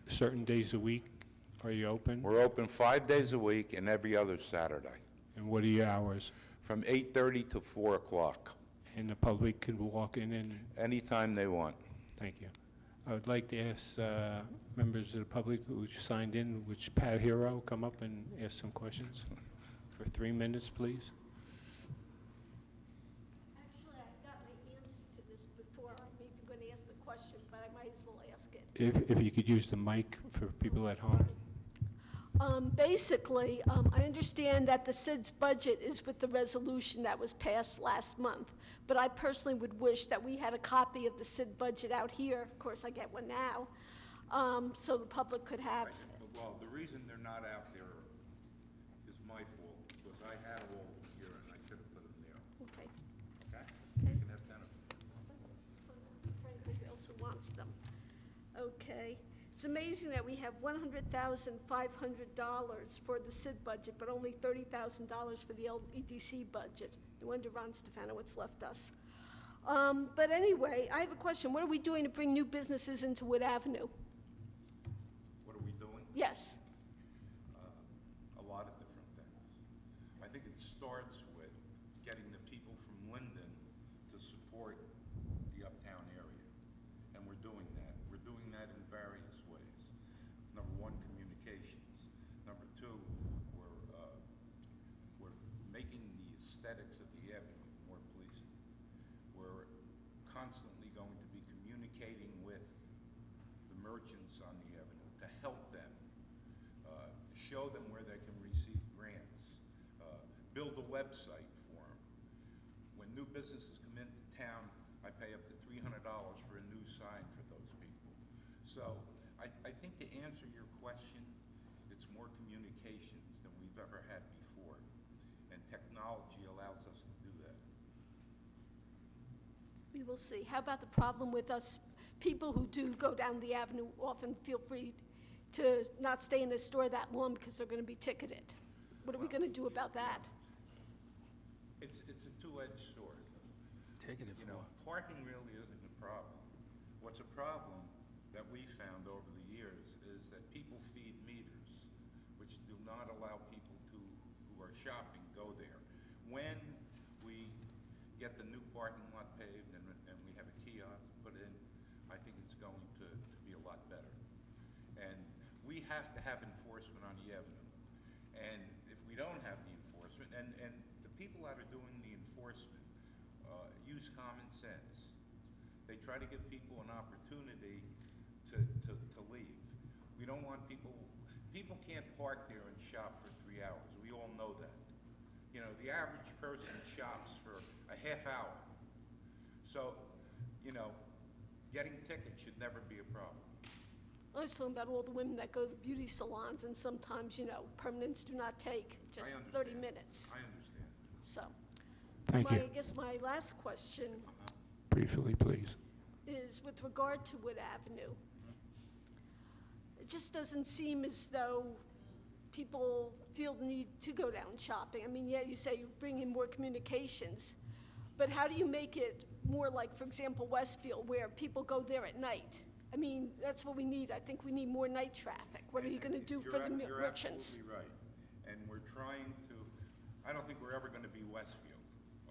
certain days a week, are you open? We're open 5 days a week and every other Saturday, And what are your hours? from 8:30 to 4 o'clock, And the public can walk in and, anytime they want. thank you. I would like to ask members of the public who signed in, which Pat Hero, come up and ask some questions for 3 minutes, please. Actually, I got my answer to this before. I'm even going to ask the question, but I might as well ask it. If you could use the mic for people at home. Basically, I understand that the SID's budget is with the resolution that was passed last month, but I personally would wish that we had a copy of the SID budget out here. Of course, I get one now, so the public could have it. Well, the reason they're not out there is my fault, because I had them all here and I should have put them there. Okay. Okay? Okay. You can have 10 of them. For anybody else who wants them. Okay. It's amazing that we have $100,500 for the SID budget, but only $30,000 for the LEDC budget. No wonder Ron Stefanowitz left us. But anyway, I have a question. What are we doing to bring new businesses into Wood Avenue? What are we doing? Yes. A lot of different things. I think it starts with getting the people from Linden to support the uptown area. And we're doing that. We're doing that in various ways. Number 1, communications. Number 2, we're making the aesthetics of the avenue more pleasing. We're constantly going to be communicating with the merchants on the avenue to help them, show them where they can receive grants, build a website for them. When new businesses come into town, I pay up to $300 for a new sign for those people. So I think to answer your question, it's more communications than we've ever had before, and technology allows us to do that. We will see. How about the problem with us, people who do go down the avenue often feel free to not stay in the store that long because they're going to be ticketed? What are we going to do about that? It's a two-edged sword. Ticketed You know, parking really isn't a problem. What's a problem that we found over the years is that people feed meters, which do not allow people who are shopping go there. When we get the new parking lot paved and we have a kiosk put in, I think it's going to be a lot better. And we have to have enforcement on the avenue. And if we don't have the enforcement, and the people that are doing the enforcement use common sense. They try to give people an opportunity to leave. We don't want people can't park there and shop for 3 hours. We all know that. You know, the average person shops for a half hour. So you know, getting tickets should never be a problem. I was talking about all the women that go to beauty salons, and sometimes, you know, permanents do not take just 30 minutes. I understand. So, Thank you. I guess my last question Briefly, please. is with regard to Wood Avenue. It just doesn't seem as though people feel the need to go down shopping. I mean, yeah, you say you bring in more communications, but how do you make it more like, for example, Westfield, where people go there at night? I mean, that's what we need. I think we need more night traffic. What are you going to do for the merchants? You're absolutely right. And we're trying to, I don't think we're ever going to be Westfield,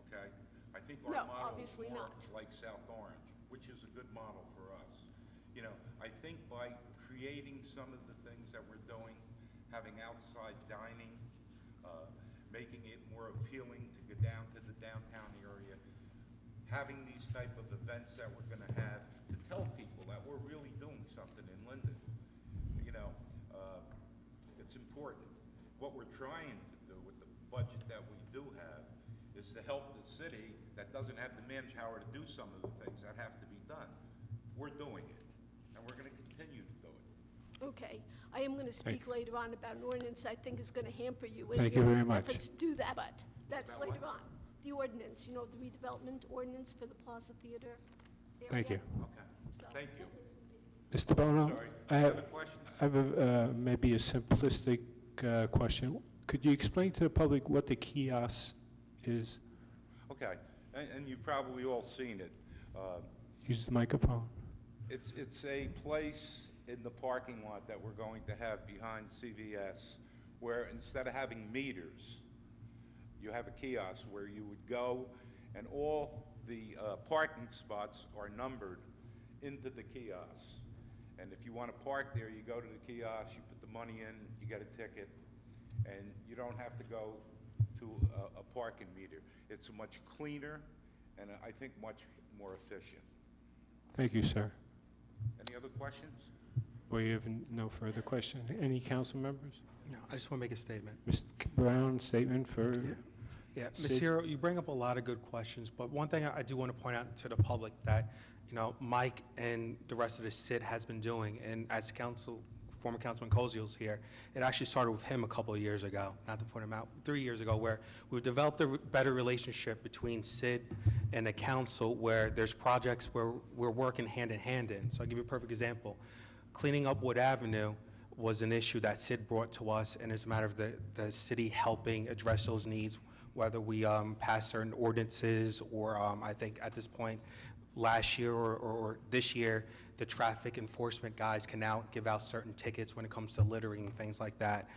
okay? I think our No, model is obviously more not. like South Orange, which is a good model for us. You know, I think by creating some of the things that we're doing, having outside dining, making it more appealing to go down to the downtown area, having these type of events that we're going to have to tell people that we're really doing something in Linden. You know, it's important. What we're trying to do with the budget that we do have is to help the city that doesn't have the manpower to do some of the things that have to be done. We're doing it, and we're going to continue to do it. Okay. I am going to speak later on about an ordinance I think is going to hamper you in Thank you your very much. efforts to do that, but that's later on. The ordinance, you know, the redevelopment ordinance for the Plaza Theater area. Thank you. Okay, So, thank you. Mr. Bono? Sorry. I Any have, other questions? I have maybe a simplistic question. Could you explain to the public what the kiosk is? Okay, and you've probably all seen it. Use the microphone. It's a place in the parking lot that we're going to have behind CVS, where instead of having meters, you have a kiosk where you would go and all the parking spots are numbered into the kiosk. And if you want to park there, you go to the kiosk, you put the money in, you get a ticket, and you don't have to go to a parking meter. It's much cleaner and I think much more efficient. Thank you, sir. Any other questions? We have no further questions. Any council members? No, I just want to make a statement. Mr. Brown, statement for? Yeah, Ms. Sid? Hero, you bring up a lot of good questions, but one thing I do want to point out to the public that, you know, Mike and the rest of the CID has been doing, and as former Councilman Koziel's here, it actually started with him a couple of years ago, not to point him out, 3 years ago, where we've developed a better relationship between CID and the council, where there's projects where we're working hand in hand in. So I'll give you a perfect example. Cleaning up Wood Avenue was an issue that CID brought to us, and it's a matter of the city helping address those needs, whether we pass certain ordinances or I think at this point, last year or this year, the traffic enforcement guys can now give out certain tickets when it comes to littering and things like that.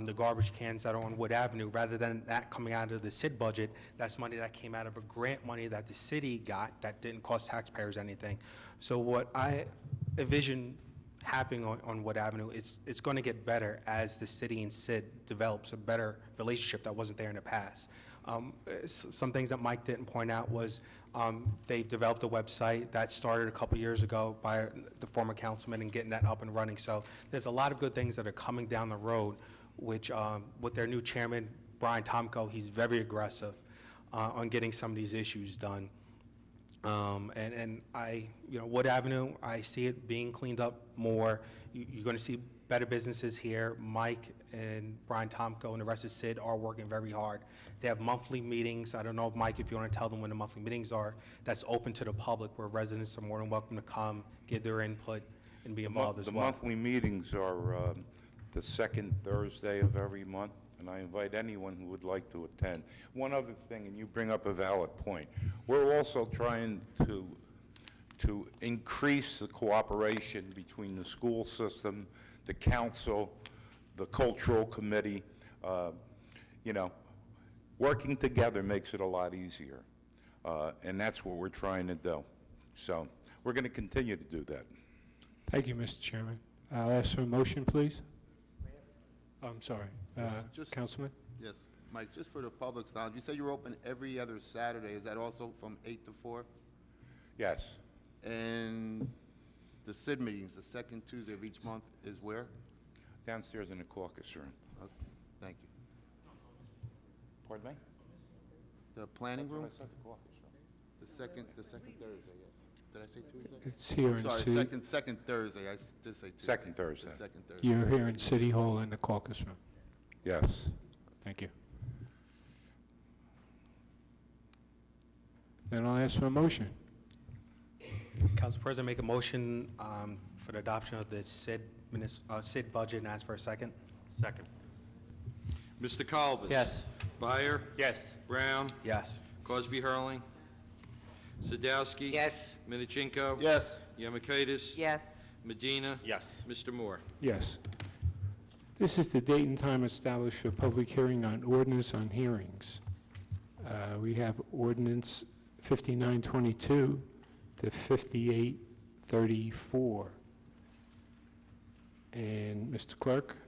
The garbage cans that are on Wood Avenue, rather than that coming out of the CID budget, that's money that came out of a grant money that the city got that didn't cost taxpayers anything. So what I envision happening on Wood Avenue, it's going to get better as the city and CID develops a better relationship that wasn't there in the past. Some things that Mike didn't point out was they've developed a website that started a couple years ago by the former councilman and getting that up and running. So there's a lot of good things that are coming down the road, which with their new chairman, Brian Tomko, he's very aggressive on getting some of these issues done. And Wood Avenue, I see it being cleaned up more. You're going to see better businesses here. Mike and Brian Tomko and the rest of CID are working very hard. They have monthly meetings. I don't know, Mike, if you want to tell them when the monthly meetings are. That's open to the public, where residents are more than welcome to come, give their input, and be involved as well. The monthly meetings are the second Thursday of every month, and I invite anyone who would like to attend. One other thing, and you bring up a valid point, we're also trying to increase the cooperation between the school system, the council, the cultural committee. Working together makes it a lot easier, and that's what we're trying to do. So we're going to continue to do that. Thank you, Mr. Chairman. I'll ask for a motion, please. I'm sorry, Councilman? Yes, Mike, just for the public's knowledge, you said you're open every other Saturday. Is that also from 8 to 4? Yes. And the CID meetings, the second Tuesday of each month, is where? Downstairs in the caucus room. Okay, thank you. Pardon me? The planning room? That's what I said, the caucus room. The second Thursday, yes. Did I say Tuesday? It's here in Sorry, City, second Thursday, I did say Tuesday. Second Thursday. The second Thursday. you're here in City Hall in the caucus room. Yes. Thank you. Then I'll ask for a motion. Council President, make a motion for the adoption of the SID budget and ask for a second. Second. Mr. Kalbas? Yes. Byer? Yes. Brown? Yes. Cosby Hurling? Sadowski? Yes. Minichinko? Yes. Yemakaitis? Yes. Medina? Yes. Mr. Moore? Yes. This is the date and time established for public hearing on ordinance on hearings. We have ordinance 5922 to 5834. And Mr. Clerk,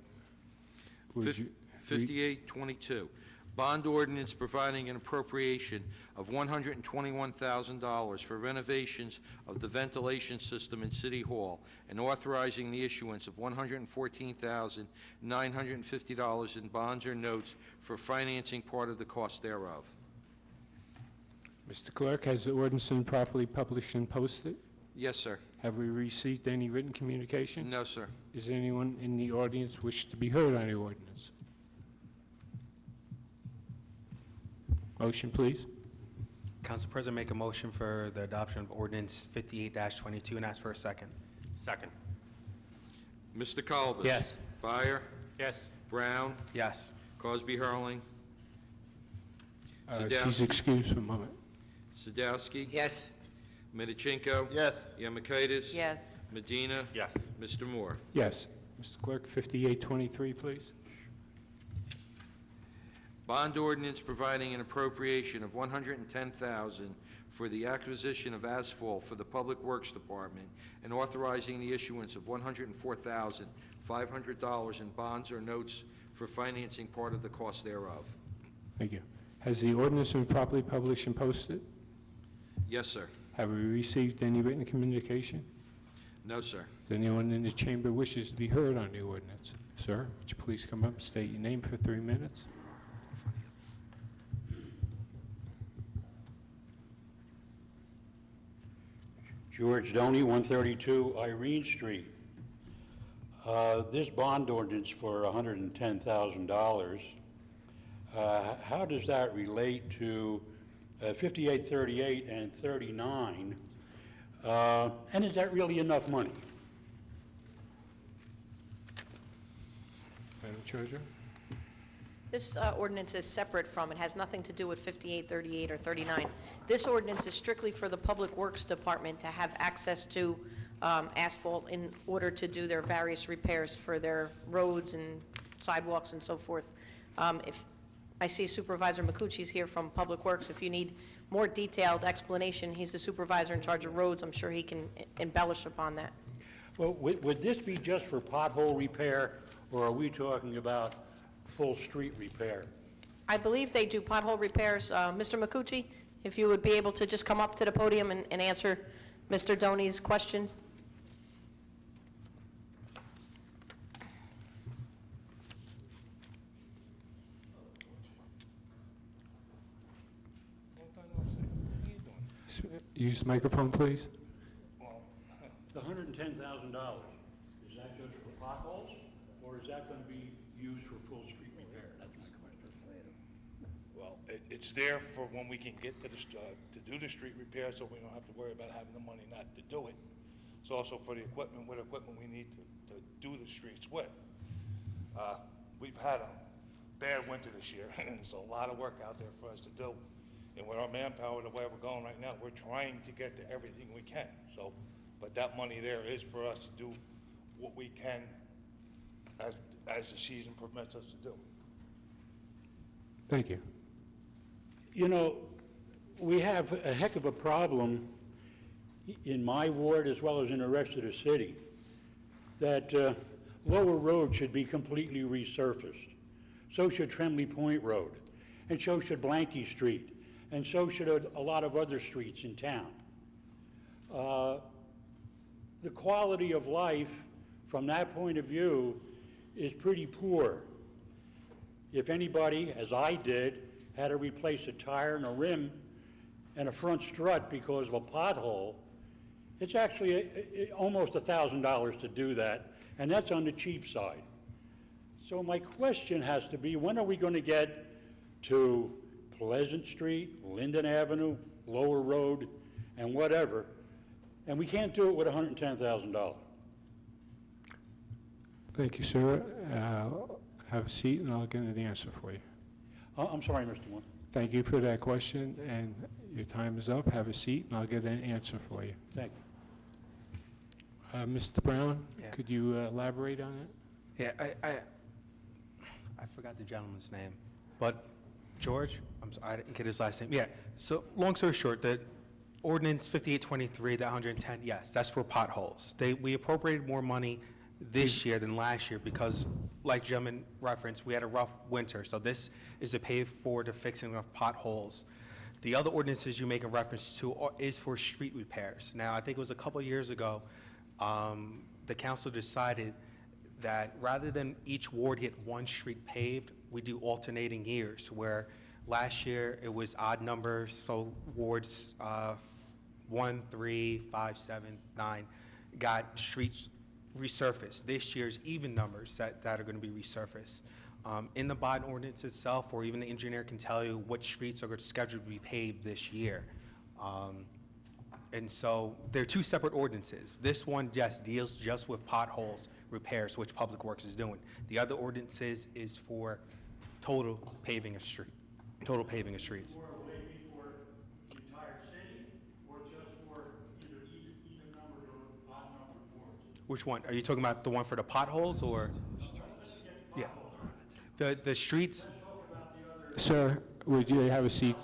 would you? 5822, bond ordinance providing an appropriation of $121,000 for renovations of the ventilation system in City Hall and authorizing the issuance of $114,950 in bonds or notes for financing part of the cost thereof. Mr. Clerk, has the ordinance been properly published and posted? Yes, sir. Have we received any written communication? No, sir. Is anyone in the audience wish to be heard on the ordinance? Motion, please. Council President, make a motion for the adoption of ordinance 58-22 and ask for a second. Second. Mr. Kalbas? Yes. Byer? Yes. Brown? Yes. Cosby Hurling? She's Sadowski? excused for a moment. Sadowski? Yes. Minichinko? Yes. Yemakaitis? Yes. Medina? Yes. Mr. Moore? Yes. Mr. Clerk, 5823, please. Bond ordinance providing an appropriation of $110,000 for the acquisition of asphalt for the Public Works Department and authorizing the issuance of $104,500 in bonds or notes for financing part of the cost thereof. Thank you. Has the ordinance been properly published and posted? Yes, sir. Have we received any written communication? No, sir. Does anyone in the chamber wishes to be heard on the ordinance? Sir, would you please come up, state your name for 3 minutes? George Doney, 132 Irene Street. This bond ordinance for $110,000, how does that relate to 5838 and 39? And is that really enough money? Madam Treasurer? This ordinance is separate from, it has nothing to do with 58, 38, or 39. This ordinance is strictly for the Public Works Department to have access to asphalt in order to do their various repairs for their roads and sidewalks and so forth. If I see Supervisor Makuchi's here from Public Works, if you need more detailed explanation, he's the supervisor in charge of roads. I'm sure he can embellish upon that. Well, would this be just for pothole repair, or are we talking about full street repair? I believe they do pothole repairs. Mr. Makuchi, if you would be able to just come up to the podium and answer Mr. Doney's questions. Use the microphone, please. The $110,000, is that just for potholes, or is that going to be used for full street repair? That's my question. Well, it's there for when we can get to the, to do the street repair, so we don't have to worry about having the money not to do it. It's also for the equipment, what equipment we need to do the streets with. We've had a bad winter this year, and there's a lot of work out there for us to do. And with our manpower, the way we're going right now, we're trying to get to everything we can. So, but that money there is for us to do what we can as the season permits us to do. Thank you. You know, we have a heck of a problem in my ward as well as in the rest of the city, that Lower Road should be completely resurfaced. So should Tremley Point Road, and so should Blanky Street, and so should a lot of other streets in town. The quality of life from that point of view is pretty poor. If anybody, as I did, had to replace a tire and a rim and a front strut because of a pothole, it's actually almost $1,000 to do that, and that's on the cheap side. So my question has to be, when are we going to get to Pleasant Street, Linden Avenue, Lower Road, and whatever? And we can't do it with $110,000. Thank you, sir. Have a seat, and I'll get an answer for you. I'm sorry, Mr. Moore. Thank you for that question, and your time is up. Have a seat, and I'll get an answer for you. Thank you. Mr. Brown, Yeah. could you elaborate on it? Yeah, I forgot the gentleman's name, but George, I'm sorry, I didn't get his last name. Yeah, so long story short, the ordinance 5823, the 110, yes, that's for potholes. We appropriated more money this year than last year because, like gentleman referenced, we had a rough winter, so this is to pay for the fixing of potholes. The other ordinances you make a reference to is for street repairs. Now, I think it was a couple of years ago, the council decided that rather than each ward get one street paved, we do alternating years, where last year it was odd numbers, so wards 1, 3, 5, 7, 9 got streets resurfaced. This year's even numbers that are going to be resurfaced. In the bond ordinance itself, or even the engineer can tell you what streets are scheduled to be paved this year. And so they're two separate ordinances. This one just deals just with potholes repairs, which Public Works is doing. The other ordinances is for total paving of streets. For a levy for the entire city, or just for either even numbered or odd numbered wards? Which one? Are you talking about the one for the potholes, or? Yeah. The streets, Sir, would you have a seat?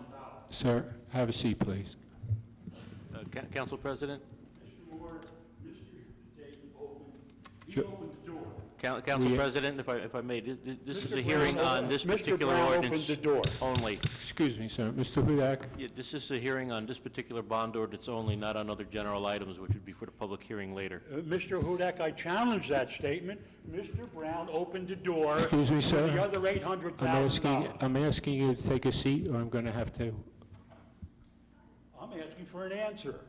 Sir, have a seat, please. Council President? Mr. Moore, Mr. Dayton opened, he opened the door. Council President, if I may, this is a hearing on this Mr. particular Brown ordinance opened the door. only. Excuse me, sir. Mr. Hudak? Yeah, this is a hearing on this particular bond ordinance only, not on other general items, which would be for the public hearing later. Mr. Hudak, I challenge that statement. Mr. Brown opened the door. Excuse me, sir. For the other $800,000. I'm asking you to take a seat, or I'm going to have to. I'm asking for an answer.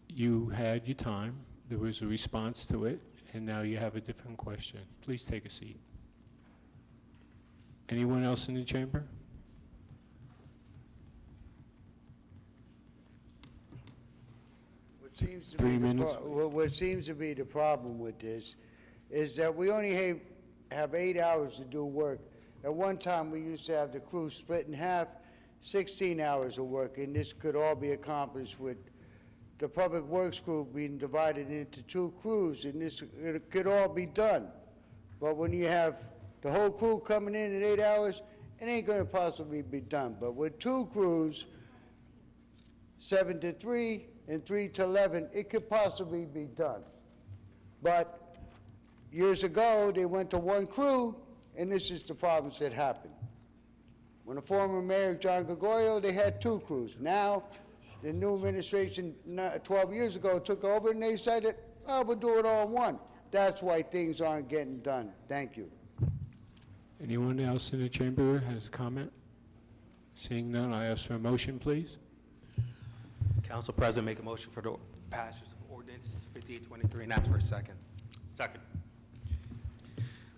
You had your time. There was a response to it, and now you have a different question. Please take a seat. Anyone else in the chamber? What seems to 3 be the minutes. what seems to be the problem with this is that we only have 8 hours to do work. At one time, we used to have the crew split in half, 16 hours of work, and this could all be accomplished with the Public Works crew being divided into 2 crews, and it could all be done. But when you have the whole crew coming in 8 hours, it ain't gonna possibly be done. But with 2 crews, 7 to 3 and 3 to 11, it could possibly be done. But years ago, they went to 1 crew, and this is the problems that happened. When the former mayor, John Gregorio, they had 2 crews. Now, the new administration 12 years ago took over, and they said that, oh, we'll do it all in 1. That's why things aren't getting done. Thank you. Anyone else in the chamber has a comment? Seeing none, I ask for a motion, please. Council President, make a motion for the passage of ordinance 5823, and ask for a second. Second.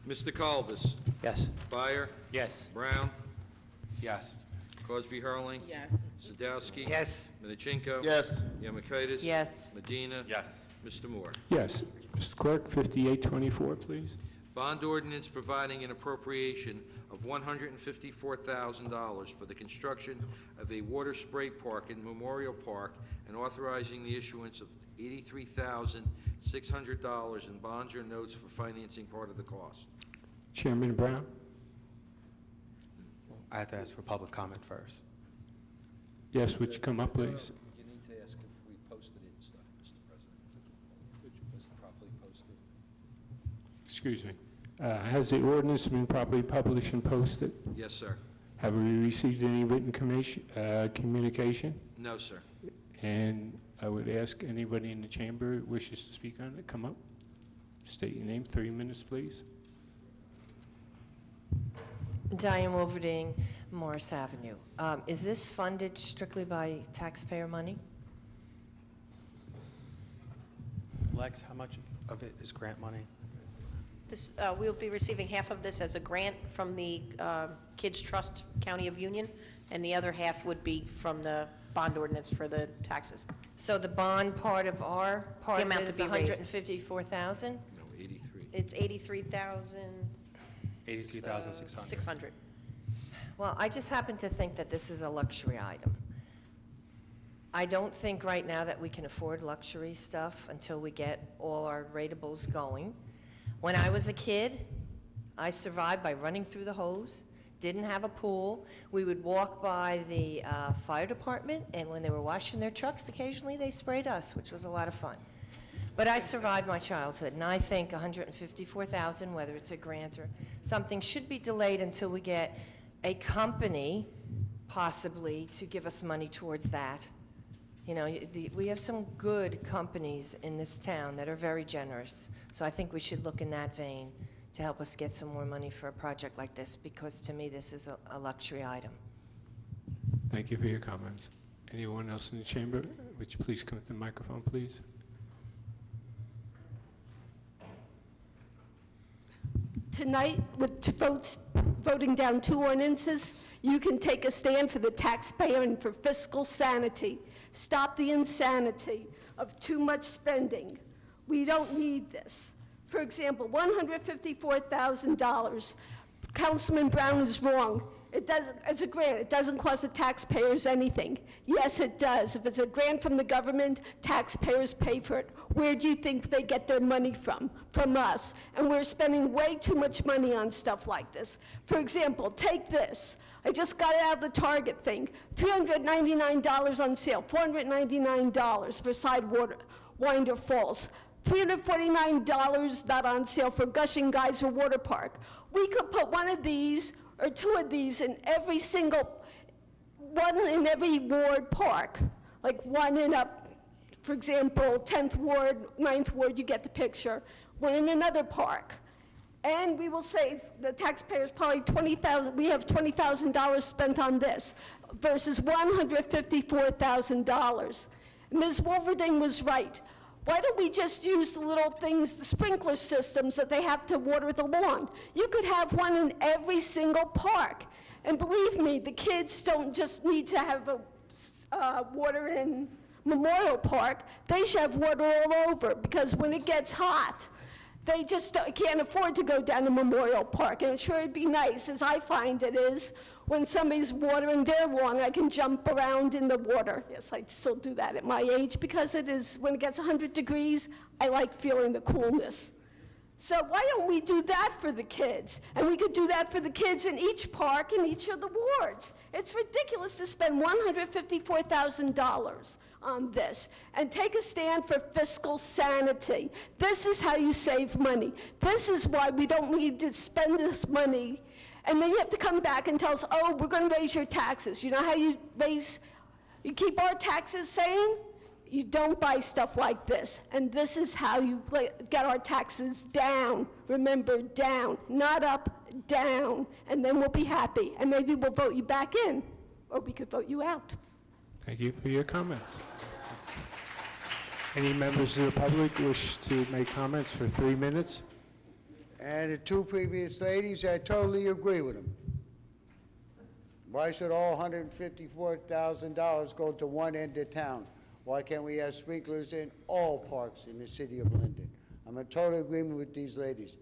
Mr. Colbus? Yes. Byer? Yes. Brown? Yes. Cosby Hurling? Yes. Sadowski? Yes. Minichinko? Yes. Yamakaitis? Yes. Medina? Yes. Mr. Moore? Yes. Mr. Clerk, 5824, please. Bond ordinance providing an appropriation of $154,000 for the construction of a water spray park in Memorial Park and authorizing the issuance of $83,600 in bonds or notes for financing part of the cost. Chairman Brown? I have to ask for public comment first. Yes, would you come up, please? You need to ask if we posted it and stuff, Mr. President. Was it properly posted? Excuse me. Has the ordinance been properly published and posted? Yes, sir. Have we received any written communication? No, sir. And I would ask anybody in the chamber who wishes to speak on it, come up. State your name, 3 minutes, please. Diane Wolverding. Morris Avenue. Is this funded strictly by taxpayer money? Lex, how much of it is grant money? This, we'll be receiving half of this as a grant from the Kids Trust County of Union, and the other half would be from the bond ordinance for the taxes. So the bond part of our part The of amount it to is be raised. 154,000? No, 83. It's 83,000. 83,600. 600. Well, I just happen to think that this is a luxury item. I don't think right now that we can afford luxury stuff until we get all our ratables going. When I was a kid, I survived by running through the hose, didn't have a pool. We would walk by the fire department, and when they were washing their trucks, occasionally they sprayed us, which was a lot of fun. But I survived my childhood, and I think 154,000, whether it's a grant or something, should be delayed until we get a company, possibly, to give us money towards that. You know, we have some good companies in this town that are very generous, so I think we should look in that vein to help us get some more money for a project like this, because to me, this is a luxury item. Thank you for your comments. Anyone else in the chamber? Would you please come to the microphone, please? Tonight, with voting down 2 ordinances, you can take a stand for the taxpayer and for fiscal sanity. Stop the insanity of too much spending. We don't need this. For example, $154,000. Councilman Brown is wrong. It's a grant. It doesn't cost the taxpayers anything. Yes, it does. If it's a grant from the government, taxpayers pay for it. Where do you think they get their money from? From us. And we're spending way too much money on stuff like this. For example, take this. I just got it out of the Target thing. $399 on sale, $499 for Sidewinder Falls. $349 not on sale for Gushing Geyser Water Park. We could put one of these or 2 of these in every one in every ward park. Like one in for example, 10th Ward, 9th Ward, you get the picture. One in another park. And we will save the taxpayers probably $20,000. We have $20,000 spent on this versus $154,000. Ms. Wolverding was right. Why don't we just use the little things, the sprinkler systems that they have to water the lawn? You could have one in every single park. And believe me, the kids don't just need to have water in Memorial Park. They should have water all over, because when it gets hot, they just can't afford to go down to Memorial Park. And sure, it'd be nice, as I find it is, when somebody's watering their lawn, I can jump around in the water. Yes, I still do that at my age, because it is, when it gets 100 degrees, I like feeling the coolness. So why don't we do that for the kids? And we could do that for the kids in each park in each of the wards. It's ridiculous to spend $154,000 on this and take a stand for fiscal sanity. This is how you save money. This is why we don't need to spend this money. And then you have to come back and tell us, oh, we're going to raise your taxes. You know how you keep our taxes sane? You don't buy stuff like this. And this is how you get our taxes down. Remember, down, not up, down. And then we'll be happy. And maybe we'll vote you back in, or we could vote you out. Thank you for your comments. Any members of the public wish to make comments for 3 minutes? And the 2 previous ladies, I totally agree with them. Why should all $154,000 go to one end of town? Why can't we have sprinklers in all parks in the city of Linden? I'm in total agreement with these ladies.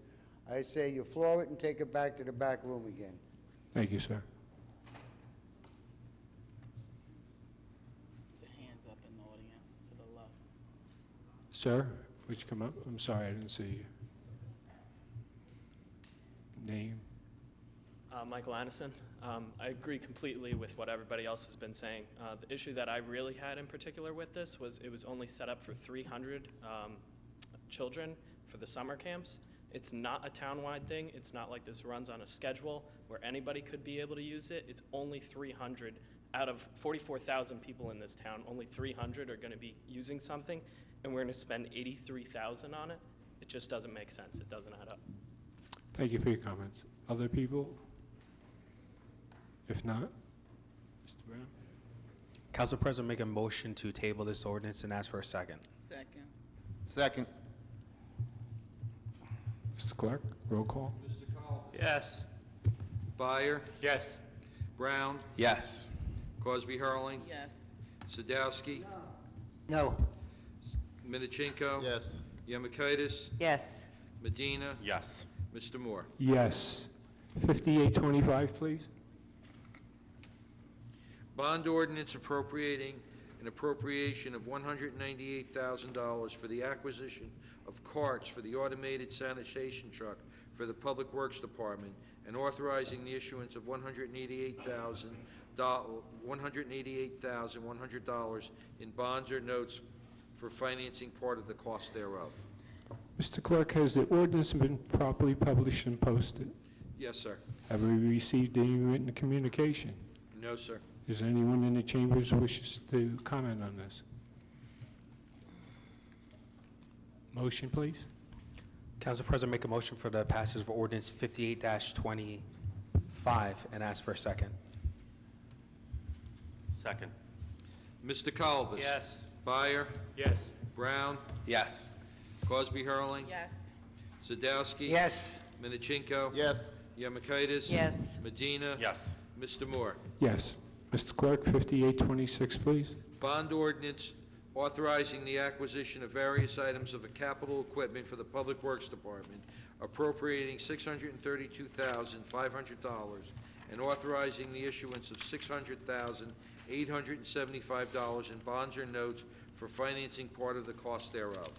I say you floor it and take it back to the back room again. Thank you, sir. The hands up in the audience to the left. Sir, would you come up? I'm sorry, I didn't see you. Name? Michael Anderson. I agree completely with what everybody else has been saying. The issue that I really had in particular with this was it was only set up for 300 children for the summer camps. It's not a town-wide thing. It's not like this runs on a schedule where anybody could be able to use it. It's only 300 out of 44,000 people in this town. Only 300 are going to be using something, and we're going to spend $83,000 on it. It just doesn't make sense. It doesn't add up. Thank you for your comments. Other people? If not, Mr. Brown? Council President, make a motion to table this ordinance and ask for a second. Second. Second. Mr. Clerk, roll call. Yes. Byer, Yes. Brown, Yes. Cosby Hurling, Yes. Sadowski, No. Minichinko. Yes. Yemakaitis, Yes. Medina, Yes. Mr. Moore. Yes. 5825, please. Bond ordinance appropriating an appropriation of $198,000 for the acquisition of carts for the automated sanitation truck for the Public Works Department and authorizing the issuance of $188,100 in bonds or notes for financing part of the cost thereof. Mr. Clerk, has the ordinance been properly published and posted? Yes, sir. Have we received any written communication? No, sir. Is there anyone in the chambers who wishes to comment on this? Motion, please. Council President, make a motion for the passage of ordinance 58-25 and ask for a second. Second. Mr. Colbus. Yes. Byer, Yes. Brown, Yes. Cosby Hurling, Yes. Sadowski. Yes. Minichinko. Yes. Yemakaitis. Yes. Medina. Yes. Mr. Moore. Yes. Mr. Clerk, 5826, please. Bond ordinance authorizing the acquisition of various items of capital equipment for the Public Works Department, appropriating $632,500, and authorizing the issuance of $600,875 in bonds or notes for financing part of the cost thereof.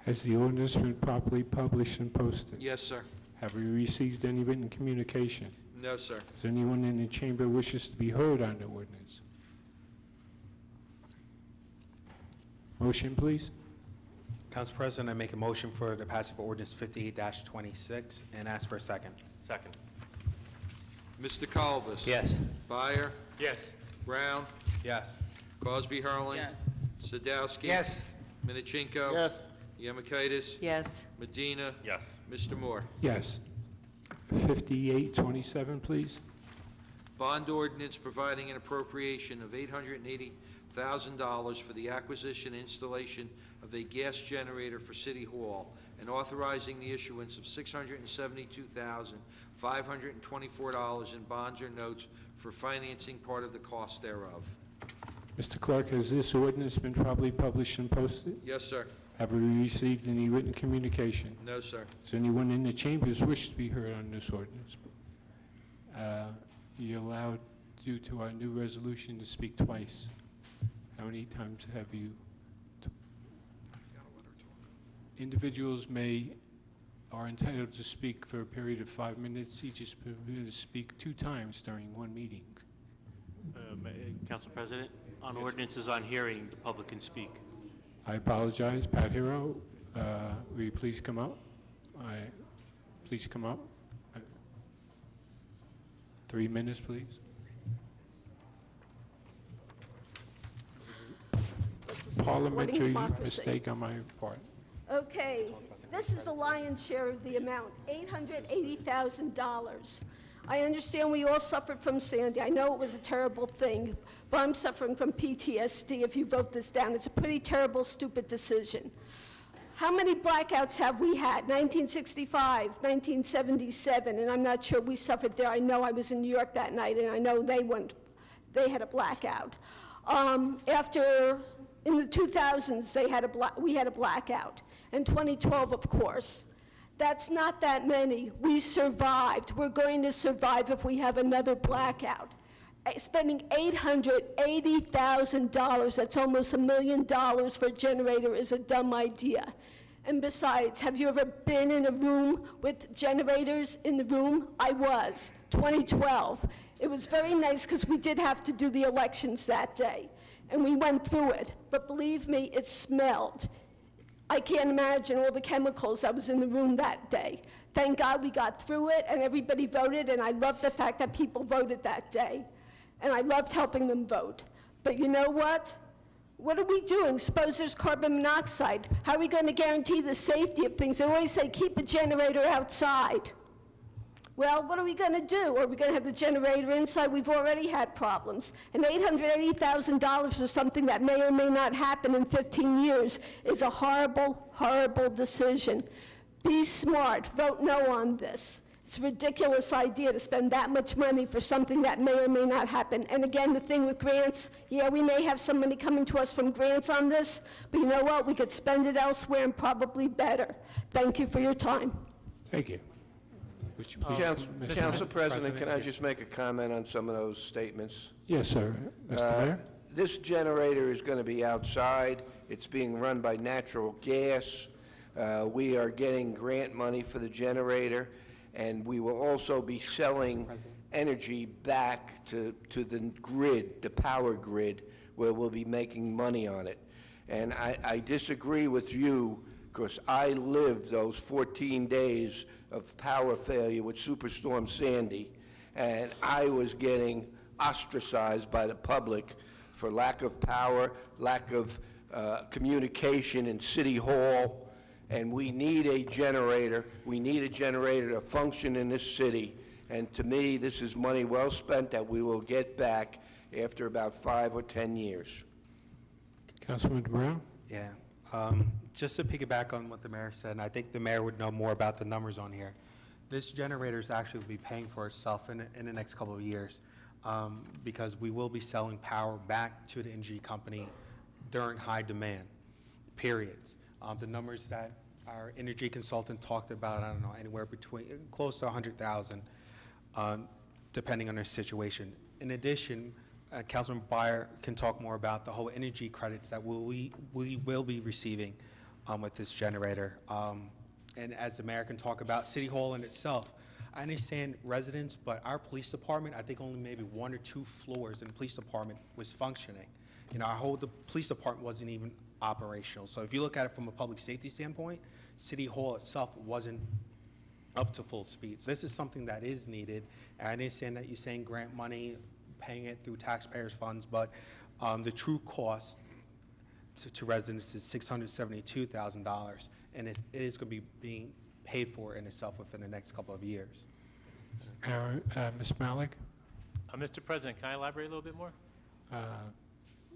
Has the ordinance been properly published and posted? Yes, sir. Have we received any written communication? No, sir. Is there anyone in the chamber wishes to be heard on the ordinance? Motion, please. Council President, I make a motion for the passage of ordinance 58-26 and ask for a second. Second. Mr. Colbus. Yes. Byer, Yes. Brown, Yes. Cosby Hurling. Yes. Sadowski. Yes. Minichinko. Yes. Yemakaitis. Yes. Medina. Yes. Mr. Moore. Yes. 5827, please. Bond ordinance providing an appropriation of $880,000 for the acquisition and installation of a gas generator for City Hall and authorizing the issuance of $672,524 in bonds or notes for financing part of the cost thereof. Mr. Clerk, has this ordinance been properly published and posted? Yes, sir. Have we received any written communication? No, sir. Does anyone in the chambers wish to be heard on this ordinance? You're allowed, due to our new resolution, to speak twice. How many times have you? Individuals are entitled to speak for a period of 5 minutes. Each is permitted to speak 2 times during one meeting. Council President, on ordinances on hearing, the public can speak. I apologize. Pat Hero, will you please come up? Please come up. 3 minutes, please. Parliamentary mistake on my part. Okay, this is the lion's share of the amount, $880,000. I understand we all suffered from Sandy. I know it was a terrible thing, but I'm suffering from PTSD if you vote this down. It's a pretty terrible, stupid decision. How many blackouts have we had? 1965, 1977, and I'm not sure we suffered there. I know I was in New York that night, and I know they had a blackout. In the 2000s, we had a blackout. In 2012, of course. That's not that many. We survived. We're going to survive if we have another blackout. Spending $880,000, that's almost $1 million for a generator, is a dumb idea. And besides, have you ever been in a room with generators in the room? I was, 2012. It was very nice because we did have to do the elections that day. And we went through it. But believe me, it smelled. I can't imagine all the chemicals that was in the room that day. Thank God we got through it and everybody voted, and I love the fact that people voted that day. And I loved helping them vote. But you know what? What are we doing? Suppose there's carbon monoxide. How are we going to guarantee the safety of things? They always say keep a generator outside. Well, what are we going to do? Are we going to have the generator inside? We've already had problems. And $880,000 for something that may or may not happen in 15 years is a horrible, horrible decision. Be smart. Vote no on this. It's a ridiculous idea to spend that much money for something that may or may not happen. And again, the thing with grants, yeah, we may have some money coming to us from grants on this, but you know what? We could spend it elsewhere and probably better. Thank you for your time. Thank you. Would you please- Mr. Council President, can I yeah. just make a comment on some of those statements? Yes, sir. Mr. Mayor? This generator is going to be outside. It's being run by natural gas. We are getting grant money for the generator, and we will also be selling energy back to the grid, the power grid, where we'll be making money on it. And I disagree with you, because I lived those 14 days of power failure with Superstorm Sandy, and I was getting ostracized by the public for lack of power, lack of communication in City Hall, and we need a generator. We need a generator to function in this city, and to me, this is money well spent that we will get back after about 5 or 10 years. Councilman Brown? Yeah. Just to piggyback on what the mayor said, and I think the mayor would know more about the numbers on here, this generator is actually will be paying for itself in the next couple of years, because we will be selling power back to the energy company during high demand periods. The numbers that our energy consultant talked about, I don't know, anywhere between close to 100,000, depending on their situation. In addition, Councilman Byer can talk more about the whole energy credits that we will be receiving with this generator. And as the mayor can talk about City Hall in itself, I understand residents, but our police department, I think only maybe 1 or 2 floors in the police department was functioning. You know, the police department wasn't even operational. So if you look at it from a public safety standpoint, City Hall itself wasn't up to full speed. So this is something that is needed. And I understand that you're saying grant money, paying it through taxpayers' funds, but the true cost to residents is $672,000, and it is going to be being paid for in itself within the next couple of years. Ms. Malik? Mr. President, can I elaborate a little bit more?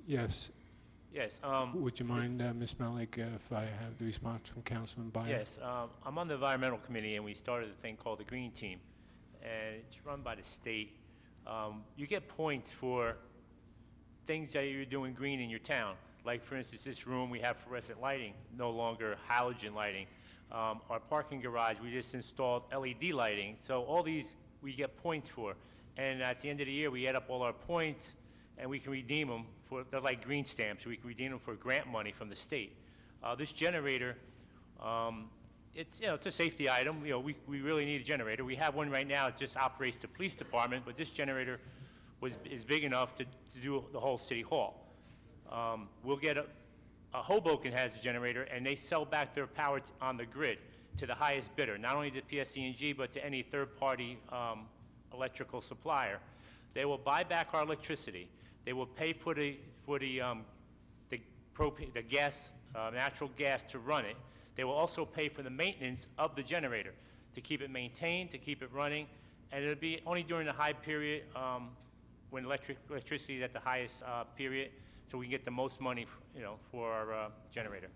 Yes. Yes. Would you mind, Ms. Malik, if I have the response from Councilman Byer? Yes. I'm on the environmental committee, and we started a thing called the Green Team, and it's run by the state. You get points for things that you're doing green in your town. Like, for instance, this room, we have fluorescent lighting, no longer halogen lighting. Our parking garage, we just installed LED lighting. So all these we get points for. And at the end of the year, we add up all our points, and we can redeem them for, they're like green stamps. We can redeem them for grant money from the state. This generator, it's a safety item. We really need a generator. We have one right now. It just operates the police department, but this generator is big enough to do the whole City Hall. We'll get a Hoboken has a generator, and they sell back their power on the grid to the highest bidder, not only to PSE&G, but to any third-party electrical supplier. They will buy back our electricity. They will pay for the gas, natural gas to run it. They will also pay for the maintenance of the generator to keep it maintained, to keep it running, and it'll be only during the high period when electricity is at the highest period, so we can get the most money, for our generator.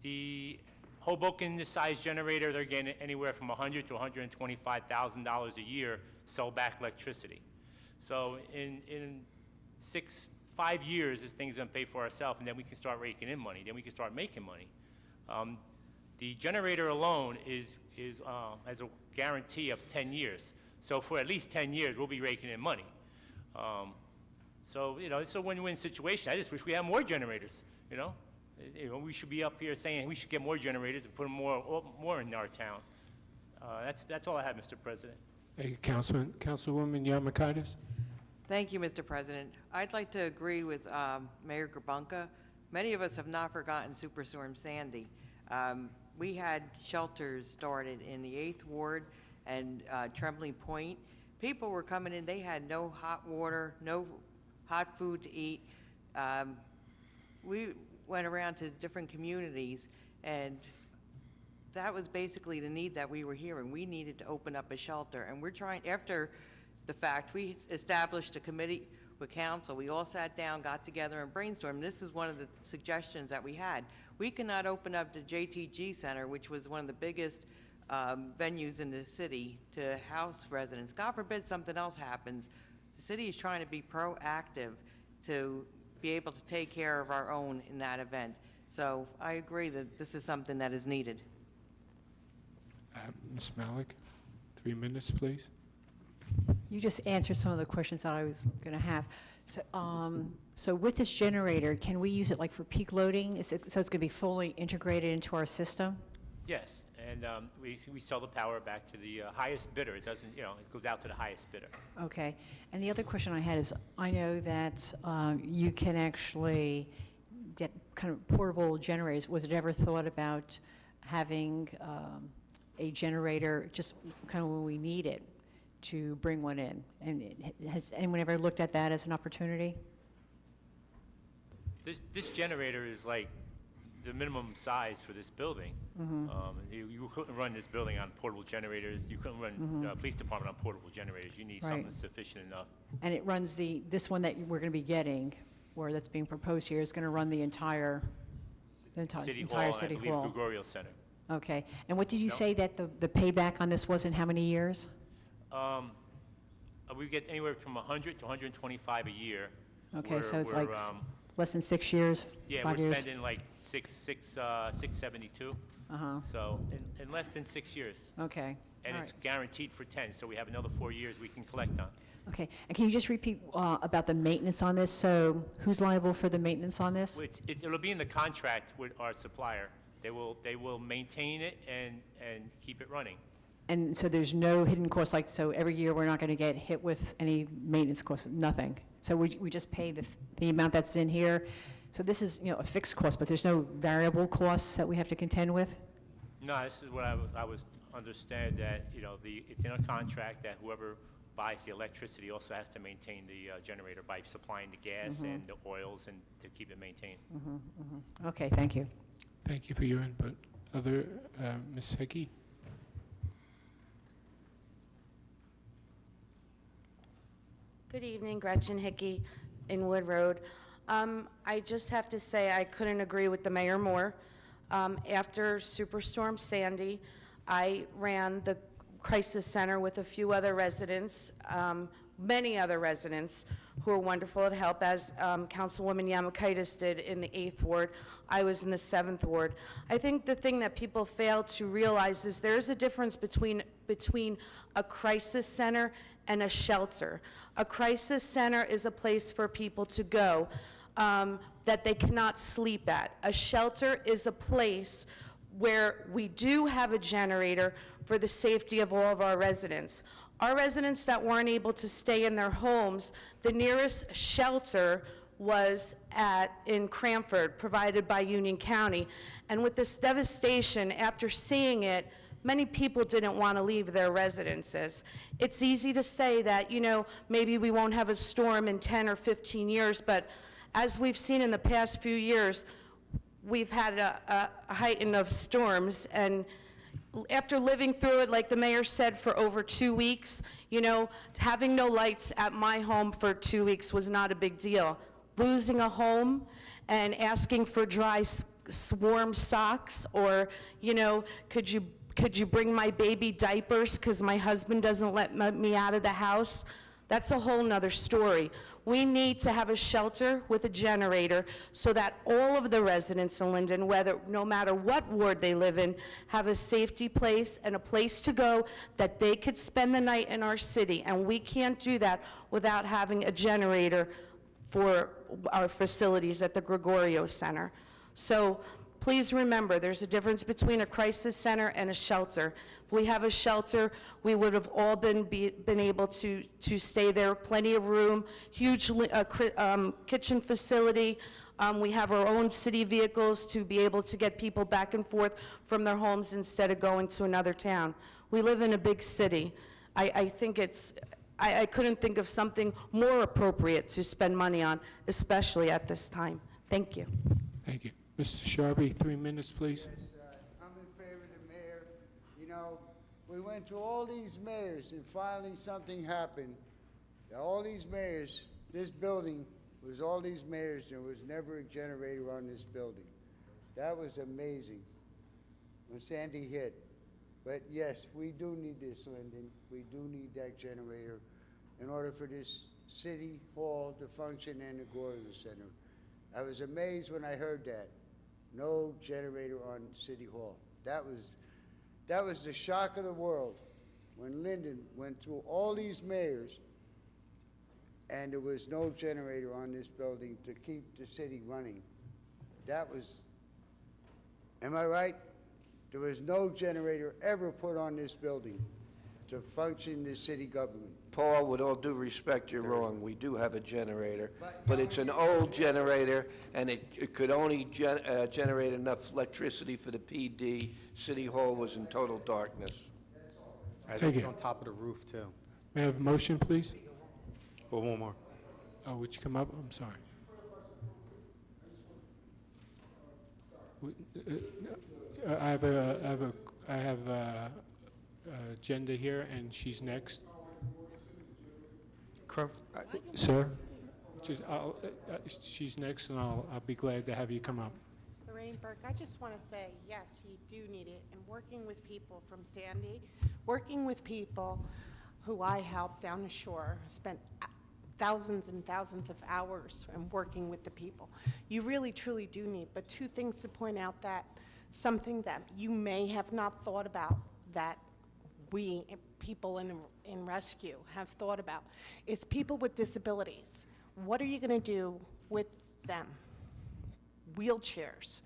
The Hoboken size generator, they're getting anywhere from $100,000 to $125,000 a year sell back electricity. So in 5 years, this thing's gonna pay for itself, and then we can start raking in money. Then we can start making money. The generator alone has a guarantee of 10 years. So for at least 10 years, we'll be raking in money. So it's a win-win situation. I just wish we had more generators. We should be up here saying we should get more generators and put them more in our town. That's all I have, Mr. President. Hey, Councilwoman Yarmakaitis? Thank you, Mr. President. I'd like to agree with Mayor Grabunka. Many of us have not forgotten Superstorm Sandy. We had shelters started in the 8th Ward and Trembling Point. People were coming in, they had no hot water, no hot food to eat. We went around to different communities, and that was basically the need that we were hearing. We needed to open up a shelter, and we're trying, after the fact, we established a committee with council. We all sat down, got together, and brainstormed. This is one of the suggestions that we had. We cannot open up the JTG Center, which was one of the biggest venues in the city, to house residents. God forbid something else happens. The city is trying to be proactive to be able to take care of our own in that event. So I agree that this is something that is needed. Ms. Malik, 3 minutes, please. You just answered some of the questions that I was going to have. So with this generator, can we use it like for peak loading? So it's going to be fully integrated into our system? Yes, and we sell the power back to the highest bidder. It doesn't, it goes out to the highest bidder. Okay. And the other question I had is, I know that you can actually get kind of portable generators. Was it ever thought about having a generator just kind of when we need it to bring one in? And has anyone ever looked at that as an opportunity? This generator is like the minimum size for this building. You couldn't run this building on portable generators. You couldn't run police department on portable generators. You need something that's sufficient enough. And it runs this one that we're going to be getting, or that's being proposed here, is going to run the entire City entire Hall, City and I Hall. believe Gregorio Center. Okay. And what did you say that the payback on this was in how many years? We get anywhere from 100 to 125 a year. Okay, so it's like less than 6 years, Yeah, 5 we're years? spending like 672. So in less than 6 years. Okay. And all it's guaranteed for 10, so we have another 4 years we can collect on. Okay. And can you just repeat about the maintenance on this? So who's liable for the maintenance on this? It'll be in the contract with our supplier. They will maintain it and keep it running. And so there's no hidden costs, like, so every year we're not going to get hit with any maintenance costs, nothing? So we just pay the amount that's in here? So this is, a fixed cost, but there's no variable costs that we have to contend with? No, this is what I was understand that, it's in a contract that whoever buys the electricity also has to maintain the generator by supplying the gas and the oils and to keep it maintained. Okay, thank you. Thank you for your input. Other, Ms. Hickey? Good evening, Gretchen Hickey in Wood Road. I just have to say I couldn't agree with the mayor more. After Superstorm Sandy, I ran the crisis center with a few other residents, many other residents who are wonderful to help, as Councilwoman Yamakaitis did in the 8th Ward. I was in the 7th Ward. I think the thing that people fail to realize is there's a difference between a crisis center and a shelter. A crisis center is a place for people to go that they cannot sleep at. A shelter is a place where we do have a generator for the safety of all of our residents. Our residents that weren't able to stay in their homes, the nearest shelter was in Cranford, provided by Union County. And with this devastation, after seeing it, many people didn't want to leave their residences. It's easy to say that, maybe we won't have a storm in 10 or 15 years, but as we've seen in the past few years, we've had a heighten of storms, and after living through it, like the mayor said, for over 2 weeks, having no lights at my home for 2 weeks was not a big deal. Losing a home and asking for dry, warm socks, or, could you bring my baby diapers because my husband doesn't let me out of the house? That's a whole nother story. We need to have a shelter with a generator so that all of the residents in Linden, no matter what ward they live in, have a safety place and a place to go that they could spend the night in our city. And we can't do that without having a generator for our facilities at the Gregorio Center. So please remember, there's a difference between a crisis center and a shelter. If we have a shelter, we would have all been able to stay there, plenty of room, huge kitchen facility. We have our own city vehicles to be able to get people back and forth from their homes instead of going to another town. We live in a big city. I think I couldn't think of something more appropriate to spend money on, especially at this time. Thank you. Thank you. Mr. Sharby, 3 minutes, please. I'm in favor of the mayor We went to all these mayors, and finally something happened. All these mayors, this building was all these mayors, there was never a generator on this building. That was amazing when Sandy hit. But yes, we do need this, Linden. We do need that generator in order for this city hall to function and the Gorilla Center. I was amazed when I heard that. No generator on City Hall. That was the shock of the world when Linden went through all these mayors and there was no generator on this building to keep the city running. That was, am I right? There was no generator ever put on this building to function the city government. Paul, with all due respect, you're wrong. We do have a generator, but it's an old generator, and it could only generate enough electricity for the PD. City Hall was in total darkness. I Thank think it's you. on top of the roof, too. May I have a motion, please? But one more. Oh, would you come up? I'm sorry. I have a agenda here, and she's next. Sir, she's next, and I'll be glad to have you come up. Lorraine Burke, I just want to say, yes, you do need it. And working with people from Sandy, working with people who I helped down the shore, spent thousands and thousands of hours and working with the people. You really, truly do need, but two things to point out, that something that you may have not thought about that we, people in rescue, have thought about, is people with disabilities. What are you going to do with them? Wheelchairs.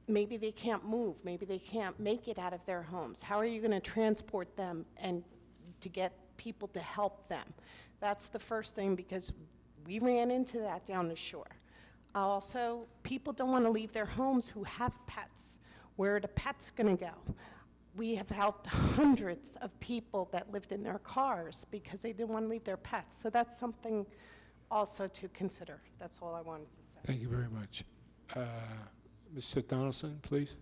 Maybe they can't move. Maybe they can't make it out of their homes. How are you going to transport them and to get people to help them? That's the first thing, because we ran into that down the shore. Also, people don't want to leave their homes who have pets. Where are the pets going to go? We have helped hundreds of people that lived in their cars because they didn't want to leave their pets. So that's something also to consider. That's all I wanted to say. Thank you very much. Mr. Donaldson, please.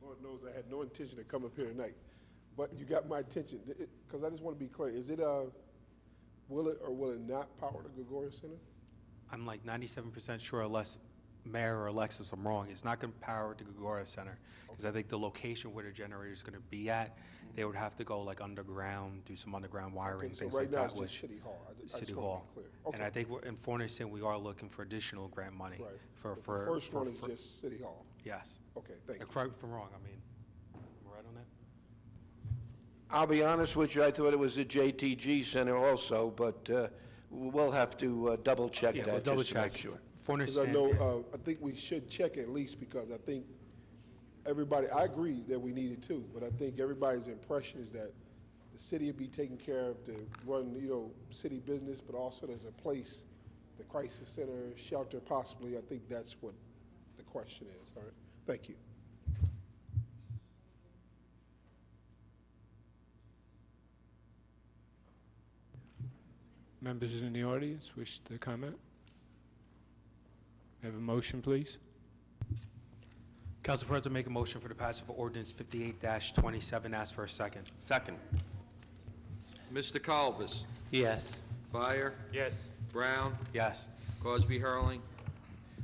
Lord knows I had no intention to come up here tonight, but you got my attention, because I just want to be clear. Is it, will it or will it not power the Gregorian Center? I'm like 97% sure, unless Mayor or Alexis, I'm wrong. It's not going to power the Gregorian Center, because I think the location where the generator is going to be at, they would have to go like underground, do some underground wiring, So things right like now that. it's just with City Hall. I just City wanna be Hall. clear. And Okay. I think in fairness, we are looking for additional grant money. Right. For But the first one is for- just City Hall. Yes. Okay, thank you. Correct me if I'm wrong, I mean, am I right on that? I'll be honest with you, I thought it was the JTG Center also, but we'll have to double-check Yeah, we'll that just to double-check. make sure. Because I know, I think we should check at least, because I think everybody, I agree that we need it too, but I think everybody's impression is that the city will be taken care of to run, city business, but also there's a place, the crisis center, shelter possibly. I think that's what the question is. All right, thank you. Members in the audience wish to comment? Have a motion, please? Council President, make a motion for the passage of ordinance 58-27. Ask for a second. Second. Mr. Kalbus? Yes. Byer? Yes. Brown? Yes. Cosby Hurling?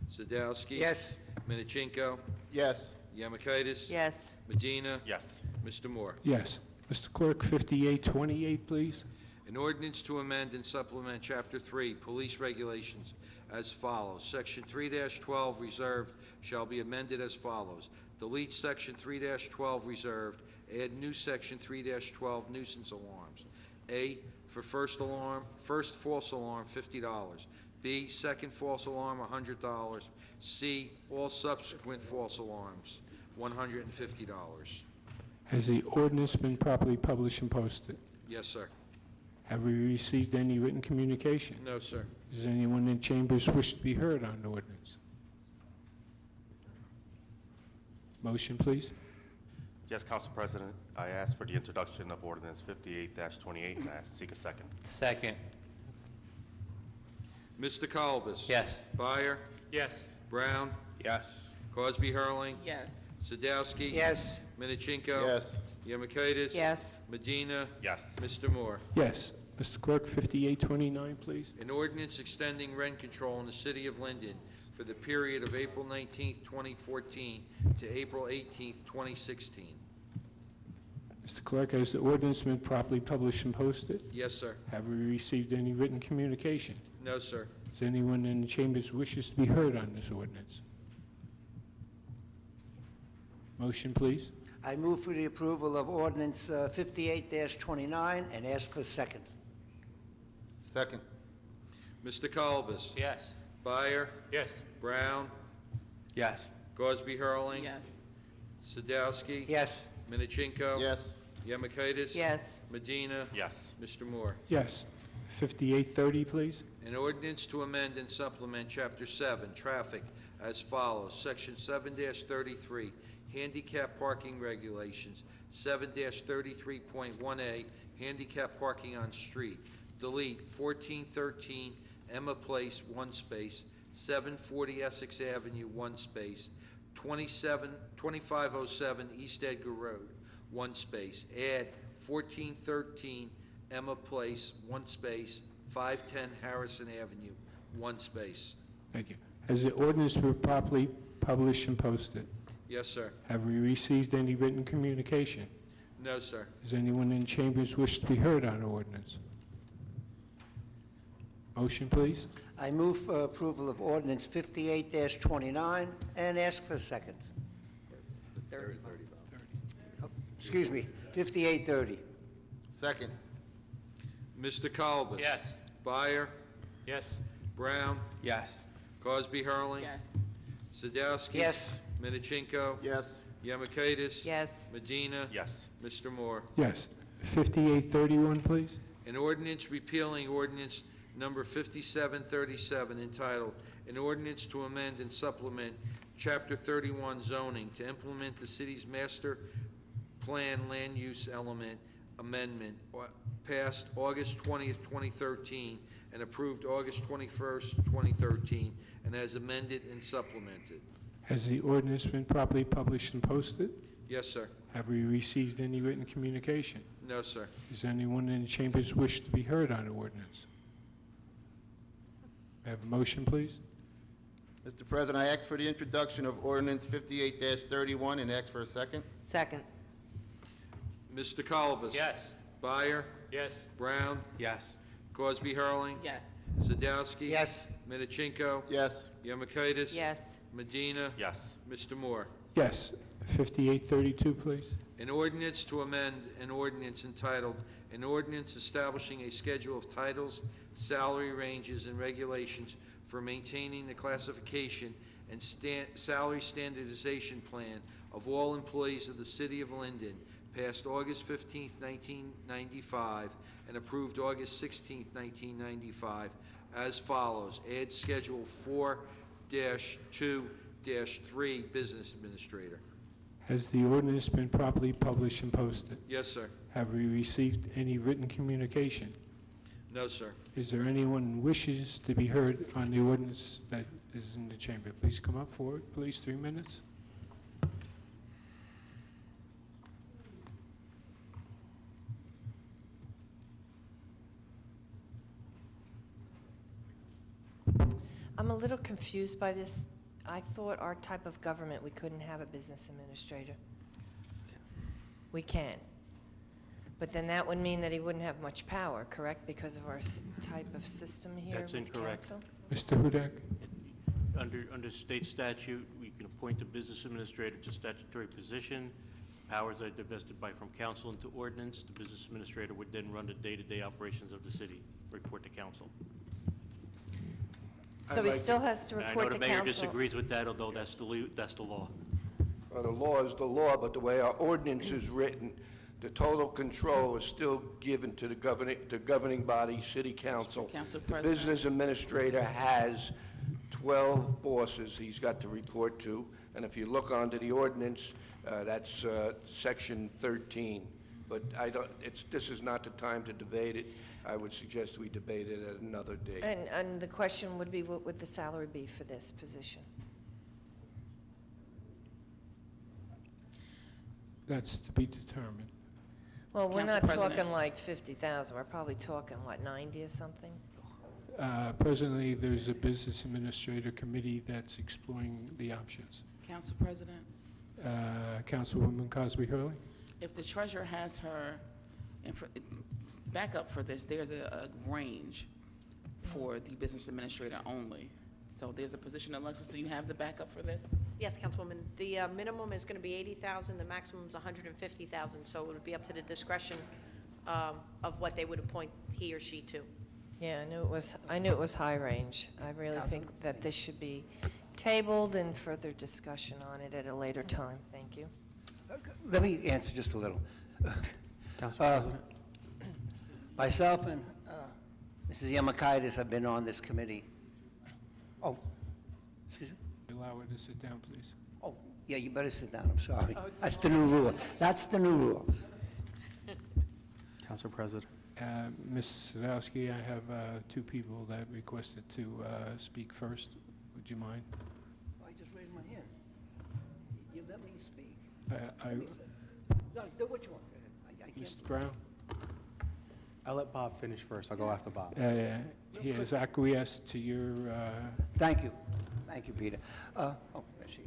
Sadowski? Yes. Minichinko? Yes. Yamakaitis? Yes. Medina? Yes. Mr. Moore? Yes. Mr. Clerk, 5828, please. An ordinance to amend and supplement Chapter 3, Police Regulations, as follows. Section 3-12, Reserved, shall be amended as follows. Delete Section 3-12, Reserved, add new Section 3-12, Nuisance Alarms. A, for first false alarm, $50. B, second false alarm, $100. C, all subsequent false alarms, $150. Has the ordinance been properly published and posted? Yes, sir. Have we received any written communication? No, sir. Does anyone in chambers wish to be heard on the ordinance? Motion, please. Yes, Council President, I ask for the introduction of ordinance 58-28, and I seek a second. Second. Mr. Kalbus? Yes. Byer? Yes. Brown? Yes. Cosby Hurling? Yes. Sadowski? Yes. Minichino? Yes. Yemakaitis? Yes. Medina? Yes. Mr. Moore? Yes. Mr. Clerk, 5829, please. An ordinance extending rent control in the city of Linden for the period of April 19th, 2014 to April 18th, 2016. Mr. Clerk, has the ordinance been properly published and posted? Yes, sir. Have we received any written communication? No, sir. Does anyone in the chambers wishes to be heard on this ordinance? Motion, please. I move for the approval of ordinance 58-29 and ask for a second. Second. Mr. Colbus? Yes. Byer? Yes. Brown? Yes. Gosby Hurling? Yes. Sadowski? Yes. Minichino? Yes. Yemakaitis? Yes. Medina? Yes. Mr. Moore? Yes. 5830, please. An ordinance to amend and supplement Chapter 7, Traffic, as follows. Section 7-33, Handicap Parking Regulations, 7-33.1A, Handicap Parking on Street. Delete 1413 Emma Place, 1 space, 740 Essex Avenue, 1 space, 2507 East Edgar Road, 1 space. Add 1413 Emma Place, 1 space, 510 Harrison Avenue, 1 space. Thank you. Has the ordinance been properly published and posted? Yes, sir. Have we received any written communication? No, sir. Does anyone in chambers wish to be heard on the ordinance? Motion, please. I move for approval of ordinance 58-29 and ask for a second. Oh, excuse me, 5830. Second. Mr. Colbus? Yes. Byer? Yes. Brown? Yes. Cosby Hurling? Yes. Sadowski? Yes. Minichino? Yes. Yemakaitis? Yes. Medina? Yes. Mr. Moore? Yes. 5831, please. An ordinance repealing ordinance number 5737 entitled, "An Ordinance to Amend and Supplement Chapter 31 Zoning to Implement the City's Master Plan Land Use Element Amendment," passed August 20th, 2013, and approved August 21st, 2013, and as amended and supplemented. Has the ordinance been properly published and posted? Yes, sir. Have we received any written communication? No, sir. Does anyone in the chambers wish to be heard on the ordinance? May I have a motion, please? Mr. President, I ask for the introduction of ordinance 58-31 and ask for a second. Second. Mr. Colbus? Yes. Byer? Yes. Brown? Yes. Cosby Hurling? Yes. Sadowski? Yes. Minichino? Yes. Yemakaitis? Yes. Medina? Yes. Mr. Moore? Yes. 5832, please. An ordinance to amend an ordinance entitled, "An Ordinance Establishing a Schedule of Titles, Salary Ranges, and Regulations for Maintaining the Classification and Salary Standardization Plan of All Employees of the City of Linden," passed August 15th, 1995, and approved August 16th, 1995, as follows. Add Schedule 4-2-3, Business Administrator. Has the ordinance been properly published and posted? Yes, sir. Have we received any written communication? No, sir. Is there anyone who wishes to be heard on the ordinance that is in the chamber? Please come up forward, please, 3 minutes. I'm a little confused by this. I thought our type of government, we couldn't have a business administrator. We can. But then that would mean that he wouldn't have much power, correct? Because of our type of system here That's with incorrect. council? Mr. Hudak? Under state statute, we can appoint a business administrator to statutory position. Powers are divested from council into ordinance. The business administrator would then run the day-to-day operations of the city, report to council. So he still has to And report to I know the mayor council? disagrees with that, although that's the law. Well, the law is the law, but the way our ordinance is written, the total control is still given to the governing body, city council. Council The President. business administrator has 12 bosses he's got to report to, and if you look under the ordinance, that's section 13. But this is not the time to debate it. I would suggest we debate it at another date. And the question would be, what would the salary be for this position? That's to be determined. Well, we're Council not President. talking like 50,000, we're probably talking, what, 90 or something? Presently, there's a business administrator committee that's exploring the options. Council President, Councilwoman Cosby Hurley? if the treasurer has her backup for this, there's a range for the business administrator only. So there's a position, Alexis, do you have the backup for this? Yes, Councilwoman, the minimum is going to be 80,000, the maximum is 150,000, so it would be up to the discretion of what they would appoint he or she to. Yeah, I knew it was high range. I really think that this should be tabled and further discussion on it at a later time. Thank you. Let me answer just a little. Council President? Myself and Mrs. Yamakaitis have been on this committee. Oh, excuse me? Allow her to sit down, please. Oh, yeah, you better sit down, I'm sorry. That's the new rule. That's the new rules. Council President? Ms. Sadowski, I have two people that requested to speak first. Would you mind? I just raised my hand. You let me speak. No, do what you want. Go ahead. I can't. Mr. Brown? I'll let Bob finish first. I'll go after Bob. He has acquiesced to your... Thank you. Thank you, Peter. There she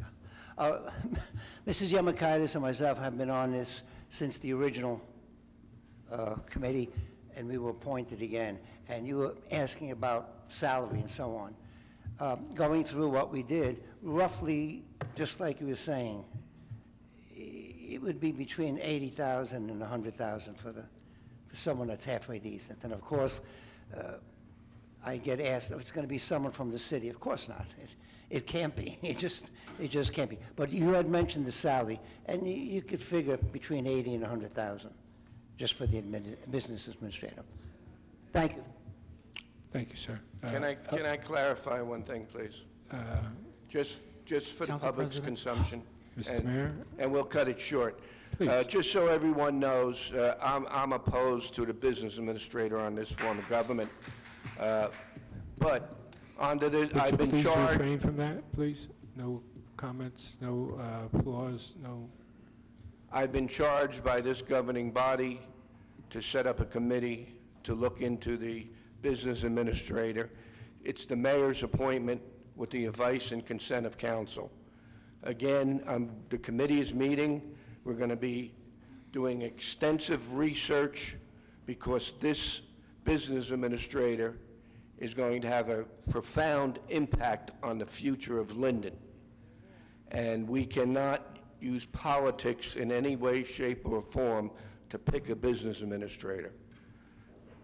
go. Mrs. Yamakaitis and myself have been on this since the original committee, and we were appointed again. And you were asking about salary and so on. Going through what we did, roughly, just like you were saying, it would be between 80,000 and 100,000 for someone that's halfway decent. And of course, I get asked if it's going to be someone from the city. Of course not. It can't be. It just can't be. But you had mentioned the salary, and you could figure between 80 and 100,000 just for the business administrator. Thank you. Thank you, sir. Can I clarify one thing, please? Just for the Council public's President? consumption. Mr. Mayor? And we'll cut it short. Please. Just so everyone knows, I'm opposed to the business administrator on this form of government. But under this, Would I've you been please charged. refrain from that, please? No comments, no applause, no... I've been charged by this governing body to set up a committee to look into the business administrator. It's the mayor's appointment with the advice and consent of council. Again, the committee is meeting. We're going to be doing extensive research because this business administrator is going to have a profound impact on the future of Linden. And we cannot use politics in any way, shape, or form to pick a business administrator.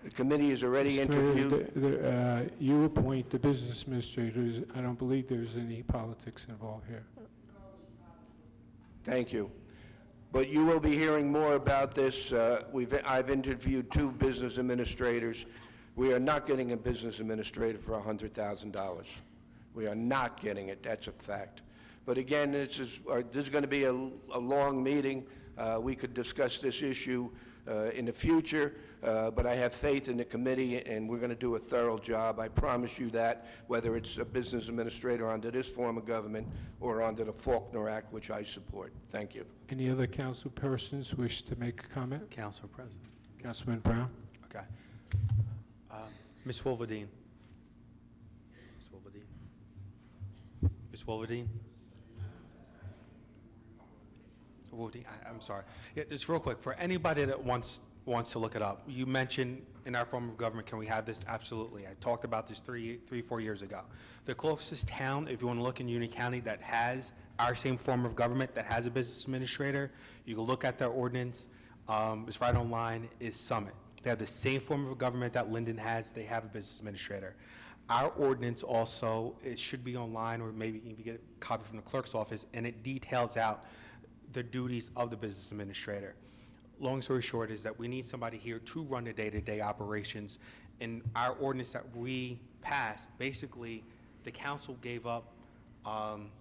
The committee has already Mr. Mayor, interviewed. you appoint the business administrators. I don't believe there's any politics involved here. Thank you. But you will be hearing more about this. I've interviewed two business administrators. We are not getting a business administrator for $100,000. We are not getting it. That's a fact. But again, this is going to be a long meeting. We could discuss this issue in the future, but I have faith in the committee, and we're going to do a thorough job. I promise you that, whether it's a business administrator under this form of government or under the Faulkner Act, which I support. Thank you. Any other council persons wish to make a comment? Council President? Councilman Brown? Okay. Ms. Wolverine? Ms. Wolverine? Ms. Wolverine? I'm sorry. Yeah, just real quick, for anybody that wants to look it up, you mentioned in our form of government, can we have this? Absolutely. I talked about this 4 years ago. The closest town, if you want to look in Union County, that has our same form of government, that has a business administrator, you can look at their ordinance, it's right online, is Summit. They have the same form of government that Linden has. They have a business administrator. Our ordinance also, it should be online, or maybe you can get a copy from the clerk's office, and it details out the duties of the business administrator. Long story short is that we need somebody here to run the day-to-day operations. In our ordinance that we passed, basically, the council gave up,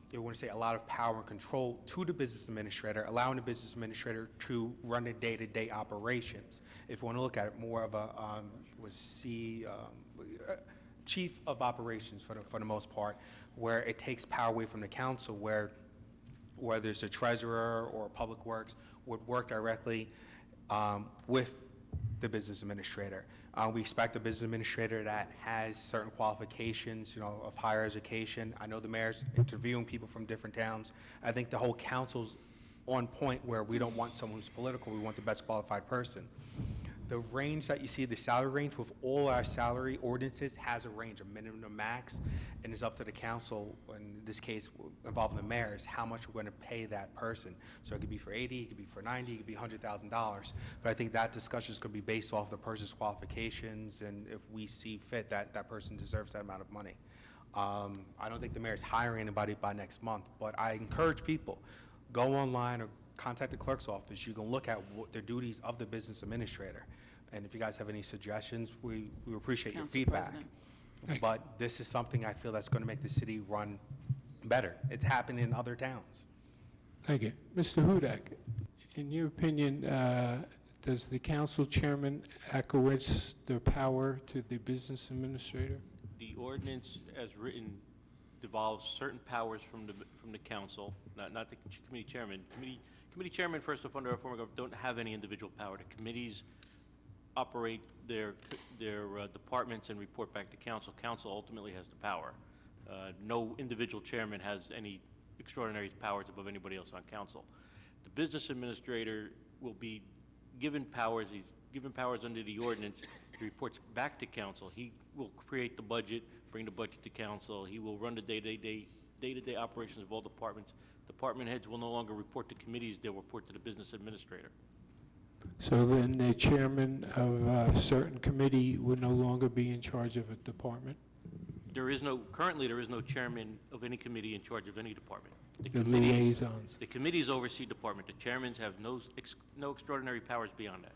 they want to say, a lot of power and control to the business administrator, allowing the business administrator to run the day-to-day operations. If you want to look at it, more of a chief of operations for the most part, where it takes power away from the council, where whether it's a treasurer or public works, would work directly with the business administrator. We expect a business administrator that has certain qualifications, of higher education. I know the mayor's interviewing people from different towns. I think the whole council's on point where we don't want someone who's political, we want the best qualified person. The range that you see, the salary range with all our salary ordinances has a range, a minimum to max, and it's up to the council, in this case involving the mayor, is how much we're going to pay that person. So it could be for 80, it could be for 90, it could be $100,000. But I think that discussion is going to be based off the person's qualifications, and if we see fit that that person deserves that amount of money. I don't think the mayor's hiring anybody by next month, but I encourage people, go online or contact the clerk's office. You can look at what the duties of the business administrator. And if you guys have any suggestions, we appreciate your Council feedback. President. But this is something I feel that's going to make the city run better. It's happened in other towns. Thank you. Mr. Hudak, in your opinion, does the council chairman acquiesce their power to the business administrator? The ordinance as written devolves certain powers from the council, not the committee chairman. Committee chairman, first off, under our form of government, don't have any individual power. The committees operate their departments and report back to council. Council ultimately has the power. No individual chairman has any extraordinary powers above anybody else on council. The business administrator will be given powers. He's given powers under the ordinance. He reports back to council. He will create the budget, bring the budget to council. He will run the day-to-day operations of all departments. Department heads will no longer report to committees. They'll report to the business administrator. So then the chairman of a certain committee would no longer be in charge of a department? Currently there is no chairman of any committee in charge of any department. The liaisons? The committees oversee department. The chairmans have no extraordinary powers beyond that.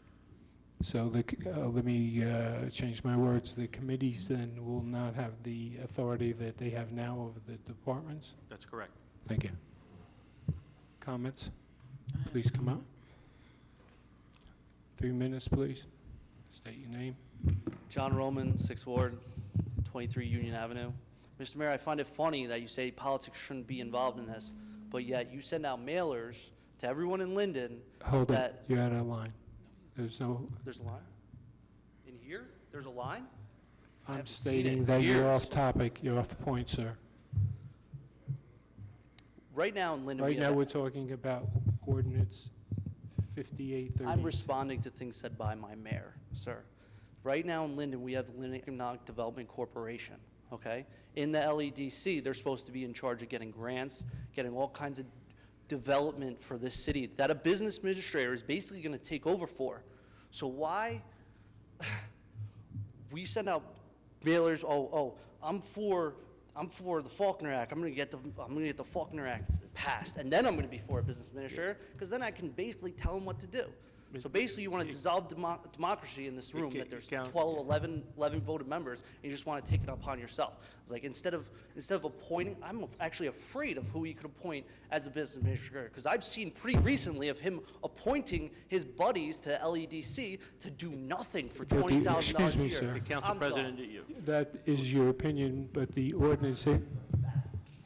So let me change my words. The committees then will not have the authority that they have now over the departments? That's correct. Thank you. Comments? Please come up. 3 minutes, please. State your name. John Roman, 6th Ward, 23 Union Avenue. Mr. Mayor, I find it funny that you say politics shouldn't be involved in this, but yet you send out mailers to everyone in Linden. Hold it. You're out of line. There's no... There's a line? In here? There's a line? I I'm haven't seen it stating in that you're years. off topic. You're off point, sir. Right now in Linden, Right we now, have we're talking about ordinance 5830. I'm responding to things said by my mayor, sir. Right now in Linden, we have the Linden Economic Development Corporation, okay? In the LEDC, they're supposed to be in charge of getting grants, getting all kinds of development for this city that a business administrator is basically going to take over for. So why we send out mailers? I'm for the Faulkner Act. I'm going to get the Faulkner Act passed, and then I'm going to be for a business administrator, because then I can basically tell them what to do. So basically, you want to dissolve democracy in this room, that there's 12, 11 voted members, and you just want to take it upon yourself. It's like, instead of appointing, I'm actually afraid of who he could appoint as a business administrator, because I've seen pretty recently of him appointing his buddies to LEDC to do nothing for $20,000 a year. Excuse me, sir. The council president, you. That is your opinion, but the ordinance...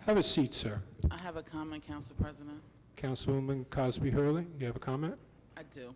Have a seat, sir. I have a comment, Council President. Councilwoman Cosby Hurley, you have a comment? I do.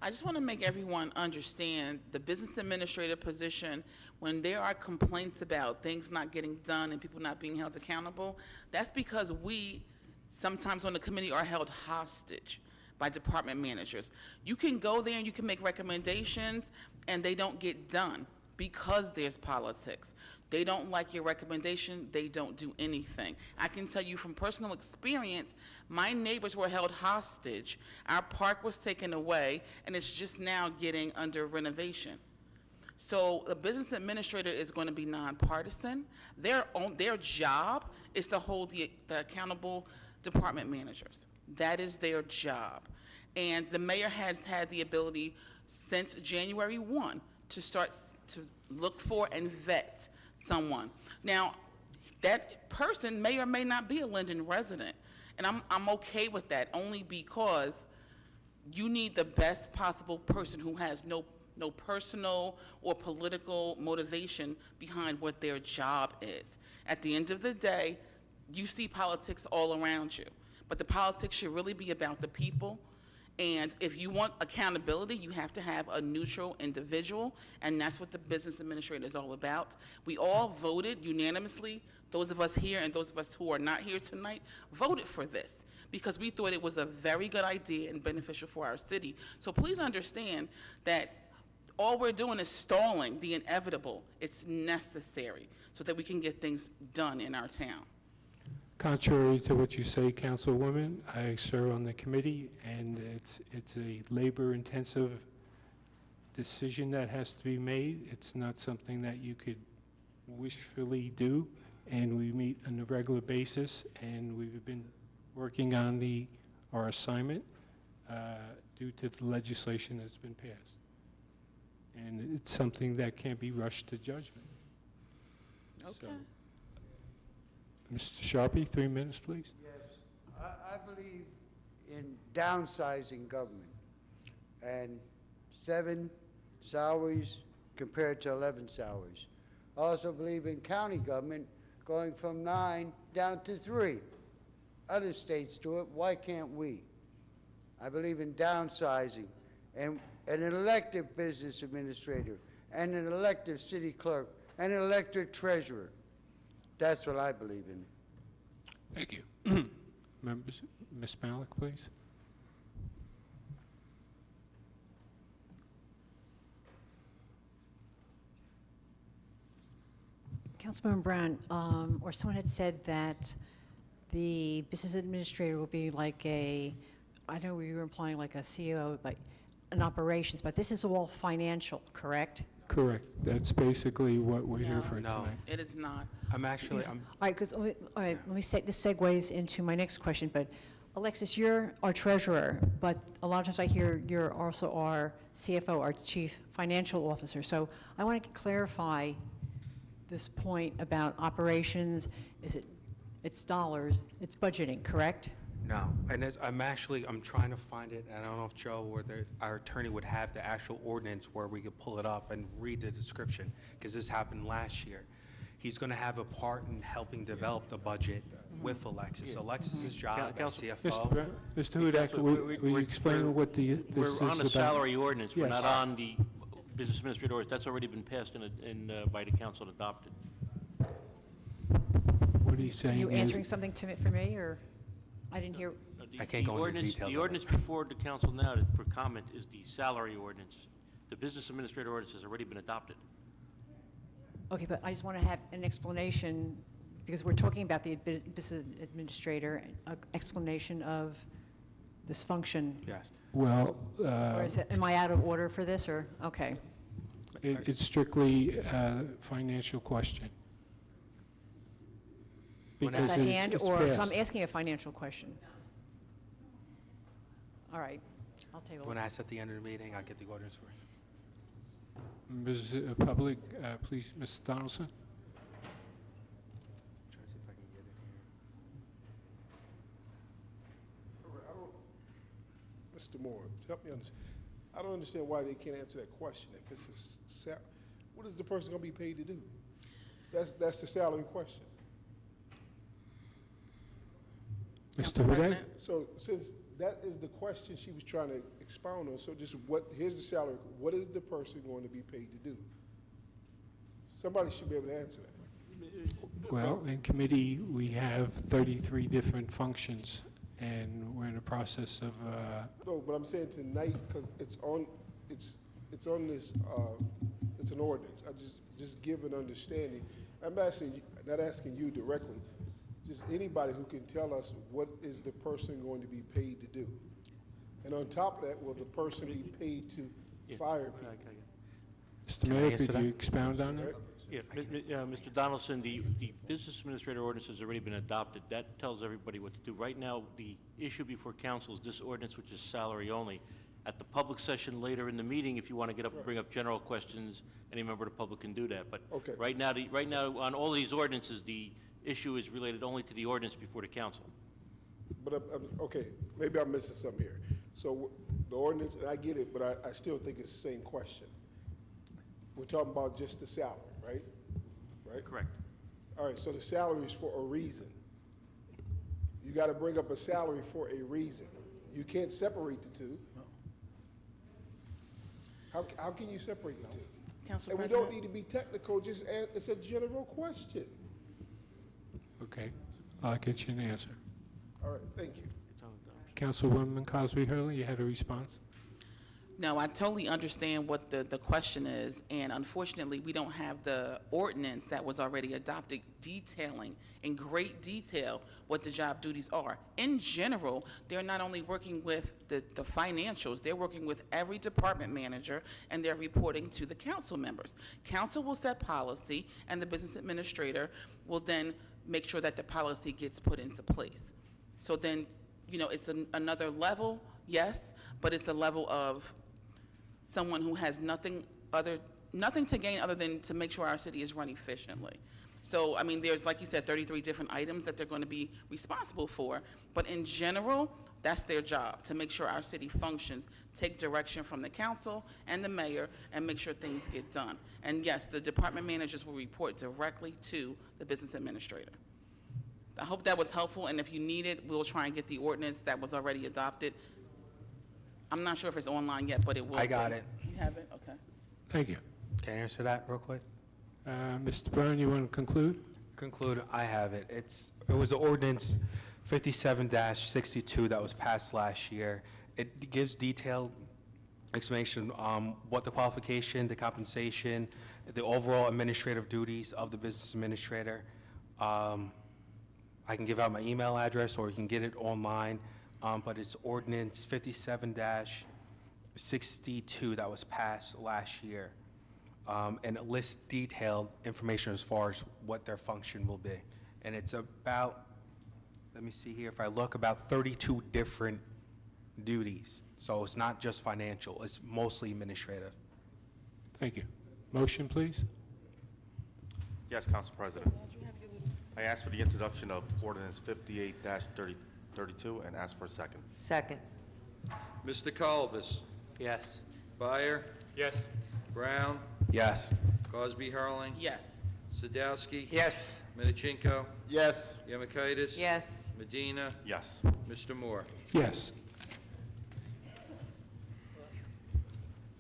I just want to make everyone understand the business administrator position. When there are complaints about things not getting done and people not being held accountable, that's because we sometimes on the committee are held hostage by department managers. You can go there and you can make recommendations and they don't get done because there's politics. They don't like your recommendation, they don't do anything. I can tell you from personal experience, my neighbors were held hostage. Our park was taken away, and it's just now getting under renovation. So the business administrator is going to be nonpartisan. Their job is to hold the accountable department managers. That is their job. And the mayor has had the ability since January 1 to start to look for and vet someone. Now, that person may or may not be a Linden resident, and I'm okay with that, only because you need the best possible person who has no personal or political motivation behind what their job is. At the end of the day, you see politics all around you, but the politics should really be about the people. And if you want accountability, you have to have a neutral individual, and that's what the business administrator is all about. We all voted unanimously, those of us here and those of us who are not here tonight, voted for this because we thought it was a very good idea and beneficial for our city. So please understand that all we're doing is stalling the inevitable. It's necessary so that we can get things done in our town. Contrary to what you say, Councilwoman, I serve on the committee, and it's a labor-intensive decision that has to be made. It's not something that you could wishfully do, and we meet on a regular basis, and we've been working on our assignment due to the legislation that's been passed. And it's something that can't be rushed to judgment. Okay. Mr. Sharpie, 3 minutes, please. Yes, I believe in downsizing government and 7 salaries compared to 11 salaries. I also believe in county government going from 9 down to 3. Other states do it, why can't we? I believe in downsizing and an elected business administrator and an elected city clerk and an elected treasurer. That's what I believe in. Thank you. Members, Ms. Malik, please. Councilmember Brown, or someone had said that the business administrator will be like I know we were implying like a CEO, but an operations, but this is all financial, correct? Correct. That's basically what we're here for No. tonight. It is not. I'm actually, All right, let me say, this segues into my next question, but Alexis, you're our treasurer, but a lot of times I hear you're also our CFO, our chief financial officer. So I want to clarify this point about operations. It's dollars, it's budgeting, correct? no. And I'm trying to find it, and I don't know if Joe or our attorney would have the actual ordinance where we could pull it up and read the description, because this happened last year. He's going to have a part in helping develop the budget with Alexis. Alexis's job as CFO. Mr. Hudak, will you explain what this is We're on about? the salary ordinance, we're Yes. not on the business administrator ordinance. That's already been passed by the council and adopted. What he's saying Are you is- answering something for me, or I didn't hear? I can't go into details The of it. ordinance before the council now for comment is the salary ordinance. The business administrator ordinance has already been adopted. Okay, but I just want to have an explanation, because we're talking about the business administrator, explanation of this function. Yes. Well, Or is it, am I out of order for this, or, okay. it's strictly a financial question. Is Because that hand, it's or, 'cause passed. I'm asking a financial question. All right, I'll table it. When I ask at the end of the meeting, I'll get the ordinance for you. Members of the public, please, Mr. Donaldson. Try to see if I can get it here. Mr. Moore, help me understand. I don't understand why they can't answer that question. If it's what is the person gonna be paid to do? That's the salary question. Mr. Hudak? So since that is the question she was trying to expound on, so just here's the salary, what is the person going to be paid to do? Somebody should be able to answer that. Well, in committee, we have 33 different functions, and we're in the process of, No, but I'm saying tonight, because it's on this, it's an ordinance. I just give an understanding. I'm asking, not asking you directly, just anybody who can tell us what is the person going to be paid to do. And on top of that, will the person be paid to fire people? Mr. Can I Mayor, answer could that? you expound on that? Yeah, Mr. Donaldson, the business administrator ordinance has already been adopted. That tells everybody what to do. Right now, the issue before council is this ordinance, which is salary only. At the public session later in the meeting, if you want to get up and bring up general questions, any member of the public can do that. But Okay. right now, on all these ordinances, the issue is related only to the ordinance before the council. But, okay, maybe I'm missing something here. So the ordinance, and I get it, but I still think it's the same question. We're talking about just the salary, right? Right? Correct. All right, so the salary is for a reason. You got to bring up a salary for a reason. You can't separate the two. How can you separate the two? Council And we President? don't need to be technical, it's a general question. Okay, I'll get you an answer. All right, thank you. Councilwoman Cosby Hurley, you had a response? No, I totally understand what the question is, and unfortunately, we don't have the ordinance that was already adopted detailing in great detail what the job duties are. In general, they're not only working with the financials, they're working with every department manager, and they're reporting to the council members. Council will set policy, and the business administrator will then make sure that the policy gets put into place. So then, you know, it's another level, yes, but it's a level of someone who has nothing to gain other than to make sure our city is run efficiently. So, I mean, there's, like you said, 33 different items that they're going to be responsible for, but in general, that's their job, to make sure our city functions, take direction from the council and the mayor, and make sure things get done. And yes, the department managers will report directly to the business administrator. I hope that was helpful, and if you need it, we'll try and get the ordinance that was already adopted. I'm not sure if it's online yet, but it will. I got it. You have it? Okay. Thank you. Can I answer that real quick? Mr. Brown, you want to conclude? Conclude, I have it. It was ordinance 57-62 that was passed last year. It gives detailed explanation what the qualification, the compensation, the overall administrative duties of the business administrator. I can give out my email address, or you can get it online, but it's ordinance 57-62 that was passed last year. And it lists detailed information as far as what their function will be. And it's about, let me see here, if I look, about 32 different duties. So it's not just financial, it's mostly administrative. Thank you. Motion, please. Yes, Council President. I ask for the introduction of ordinance 58-32 and ask for a second. Second. Mr. Colbus. Yes. Byer. Yes. Brown. Yes. Cosby Hurling. Yes. Sadowski. Yes. Medichenko. Yes. Yemakaitis. Yes. Medina. Yes. Mr. Moore. Yes.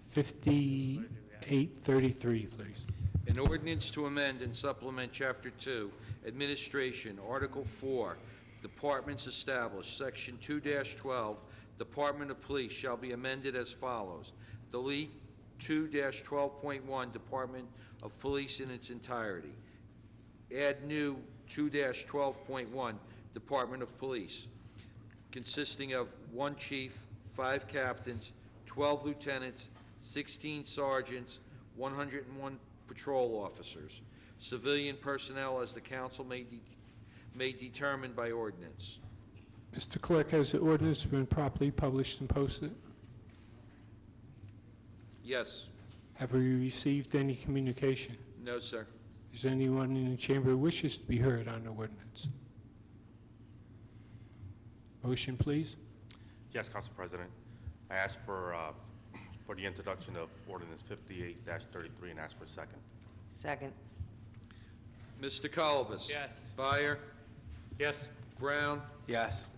5833, please. An ordinance to amend and supplement Chapter 2, Administration, Article 4, Departments Established, Section 2-12, Department of Police shall be amended as follows. Delete 2-12.1, Department of Police in its entirety. Add new 2-12.1, Department of Police, consisting of 1 chief, 5 captains, 12 lieutenants, 16 sergeants, 101 patrol officers. Civilian personnel as the council may determine by ordinance. Mr. Clerk, has the ordinance been properly published and posted? Yes. Have we received any communication? No, sir. Is there anyone in the chamber who wishes to be heard on the ordinance? Motion, please. Yes, Council President. I ask for the introduction of ordinance 58-33 and ask for a second. Second. Mr. Colbus. Yes. Byer. Yes. Brown. Yes.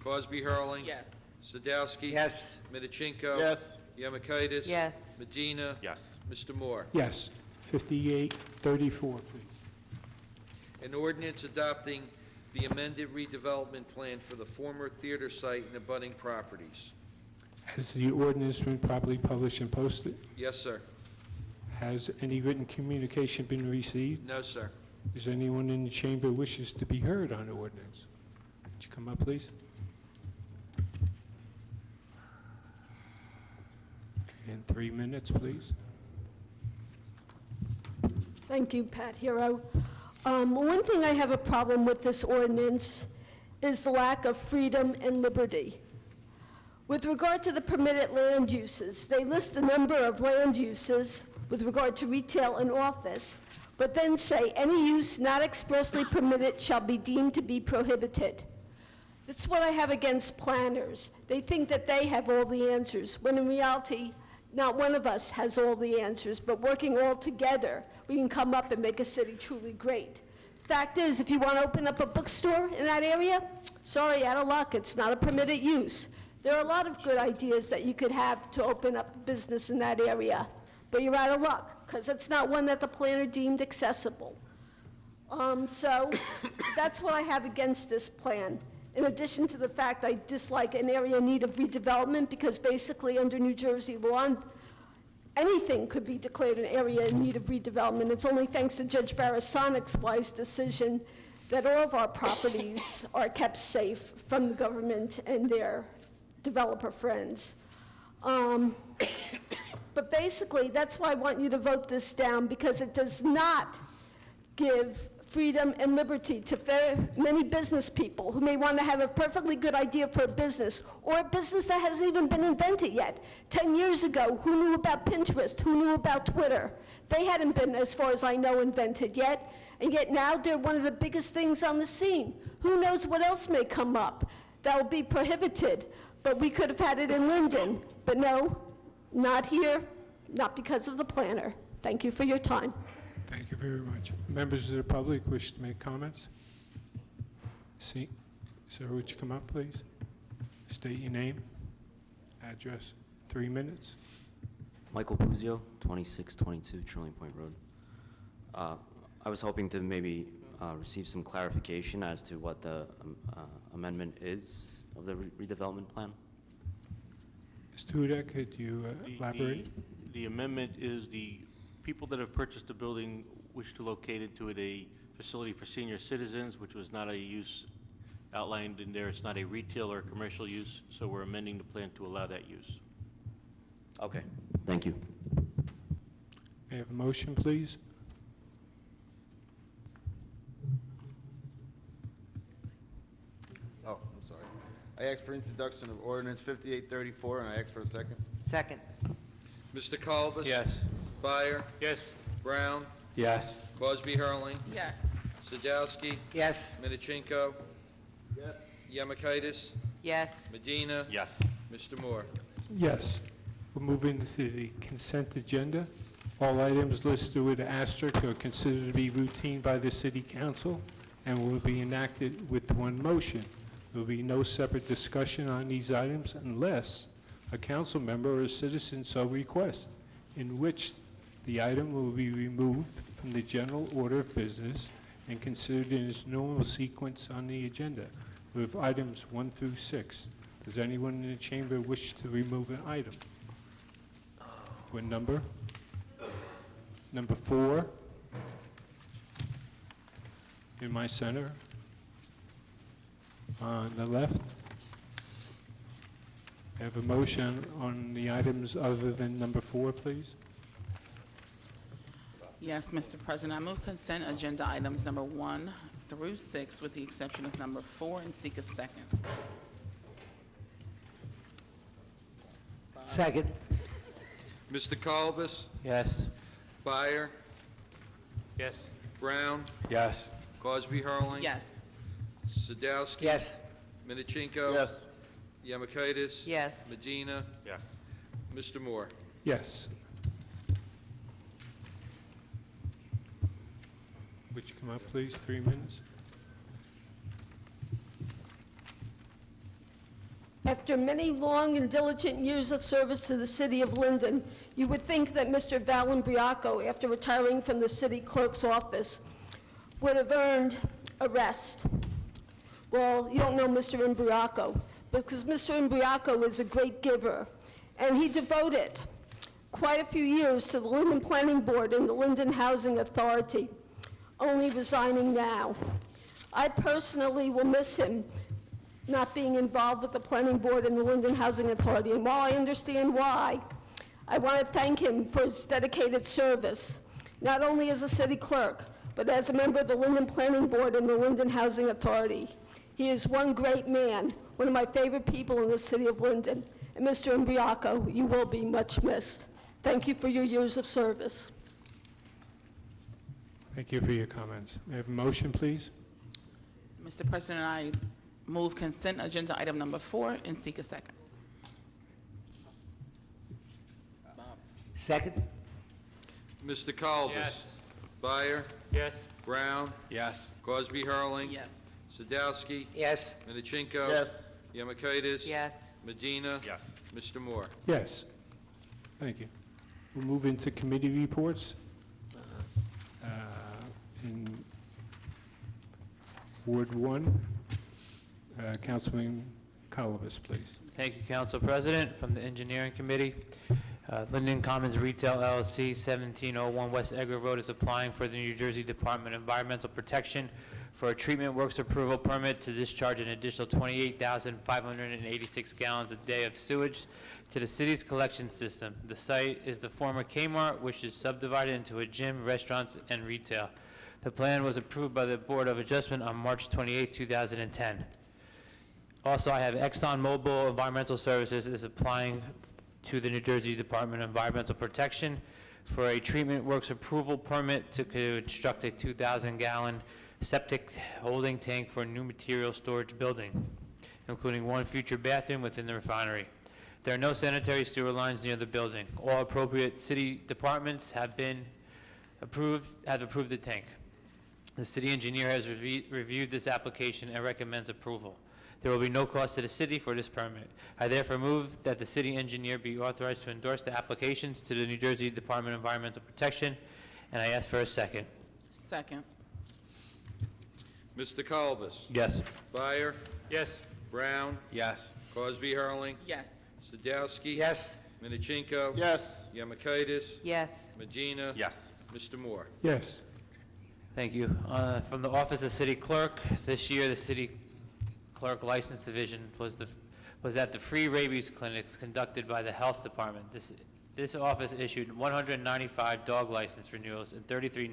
Cosby Hurling. Yes. Sadowski. Yes. Medichenko. Yes. Yemakaitis. Yes. Medina. Yes. Mr. Moore. Yes. 5834, please. An ordinance adopting the amended redevelopment plan for the former theater site and abutting properties. Has the ordinance been properly published and posted? Yes, sir. Has any written communication been received? No, sir. Is there anyone in the chamber who wishes to be heard on the ordinance? Would you come up, please? And 3 minutes, please. Thank you, Pat Hero. One thing I have a problem with this ordinance is the lack of freedom and liberty. With regard to the permitted land uses, they list a number of land uses with regard to retail and office, but then say any use not expressly permitted shall be deemed to be prohibited. That's what I have against planners. They think that they have all the answers, when in reality, not one of us has all the answers, but working all together, we can come up and make a city truly great. Fact is, if you want to open up a bookstore in that area, sorry, out of luck, it's not a permitted use. There are a lot of good ideas that you could have to open up a business in that area, but you're out of luck, because it's not one that the planner deemed accessible. So that's what I have against this plan. In addition to the fact I dislike an area in need of redevelopment, because basically under New Jersey law, anything could be declared an area in need of redevelopment. It's only thanks to Judge Barasonic's wise decision that all of our properties are kept safe from the government and their developer friends. But basically, that's why I want you to vote this down, because it does not give freedom and liberty to many business people who may want to have a perfectly good idea for a business, or a business that hasn't even been invented yet. 10 years ago, who knew about Pinterest? Who knew about Twitter? They hadn't been, as far as I know, invented yet, and yet now they're one of the biggest things on the scene. Who knows what else may come up that will be prohibited, but we could have had it in Linden. But no, not here, not because of the planner. Thank you for your time. Thank you very much. Members of the public wish to make comments? See, sir, would you come up, please? State your name, address, 3 minutes. Michael Puzio, 2622 Trillium Point Road. I was hoping to maybe receive some clarification as to what the amendment is of the redevelopment plan. Mr. Hudak, could you elaborate? The amendment is the people that have purchased the building wish to locate it to a facility for senior citizens, which was not a use outlined in there. It's not a retail or commercial use, so we're amending the plan to allow that use. Okay, thank you. May I have a motion, please? Oh, I'm sorry. I asked for introduction of ordinance 5834, and I asked for a second. Second. Mr. Kalbus? Yes. Byer? Yes. Brown? Yes. Cosby Hurling? Yes. Sadowski? Yes. Minichinko? Yes. Yemakaitis? Yes. Medina? Yes. Mr. Moore? Yes. We're moving to the consent agenda. All items listed with asterisk are considered to be routine by the city council and will be enacted with one motion. There will be no separate discussion on these items unless a council member or a citizen so requests, in which the item will be removed from the general order of business and considered in its normal sequence on the agenda. We have items 1 through 6. Does anyone in the chamber wish to remove an item? What number? Number 4. In my center. On the left. I have a motion on the items other than number 4, please. Yes, Mr. President, I move consent agenda items number 1 through 6 with the exception of number 4 and seek a second. Second. Mr. Kalbus? Yes. Byer? Yes. Brown? Yes. Cosby Hurling? Yes. Sadowski? Yes. Minichinko? Yes. Yemakaitis? Yes. Medina? Yes. Mr. Moore? Yes. Would you come up, please? 3 minutes. After many long and diligent years of service to the city of Linden, you would think that Mr. Valimbriaco, after retiring from the city clerk's office, would have earned a rest. Well, you don't know Mr. Imbriaco, because Mr. Imbriaco is a great giver, and he devoted quite a few years to the Linden Planning Board and the Linden Housing Authority, only resigning now. I personally will miss him not being involved with the Planning Board and the Linden Housing Authority, and while I understand why, I want to thank him for his dedicated service, not only as a city clerk, but as a member of the Linden Planning Board and the Linden Housing Authority. He is one great man, one of my favorite people in the city of Linden. And Mr. Imbriaco, you will be much missed. Thank you for your years of service. Thank you for your comments. May I have a motion, please? Mr. President, I move consent agenda item number 4 and seek a second. Second. Mr. Kalbus? Yes. Byer? Yes. Brown? Yes. Crosby, Hurling? Yes. Sadowski? Yes. Minichinko? Yes. Yemakaitis? Yes. Medina? Yes. Mr. Moore? Yes. Thank you. We'll move into committee reports. In Ward 1, Councilman Colobus, please. Thank you, Council President. From the Engineering Committee, Linden Commons Retail LLC, 1701 West Edgar Road, is applying for the New Jersey Department of Environmental Protection for a treatment works approval permit to discharge an additional 28,586 gallons a day of sewage to the city's collection system. The site is the former Kmart, which is subdivided into a gym, restaurants, and retail. The plan was approved by the Board of Adjustment on March 28, 2010. Also, I have ExxonMobil Environmental Services is applying to the New Jersey Department of Environmental Protection for a treatment works approval permit to construct a 2,000-gallon septic holding tank for a new material storage building, including one future bathroom within the refinery. There are no sanitary sewer lines near the building. All appropriate city departments have approved the tank. The city engineer has reviewed this application and recommends approval. There will be no cost to the city for this permit. I therefore move that the city engineer be authorized to endorse the applications to the New Jersey Department of Environmental Protection, and I ask for a second. Second. Mr. Colobus? Yes. Byer? Yes. Brown? Yes. Crosby, Hurling? Yes. Sadowski? Yes. Minichinko? Yes. Yemakaitis? Yes. Medina? Yes. Mr. Moore? Yes. Thank you. From the Office of City Clerk, this year the City Clerk License Division was at the free rabies clinics conducted by the Health Department. This office issued 195 dog license renewals and 33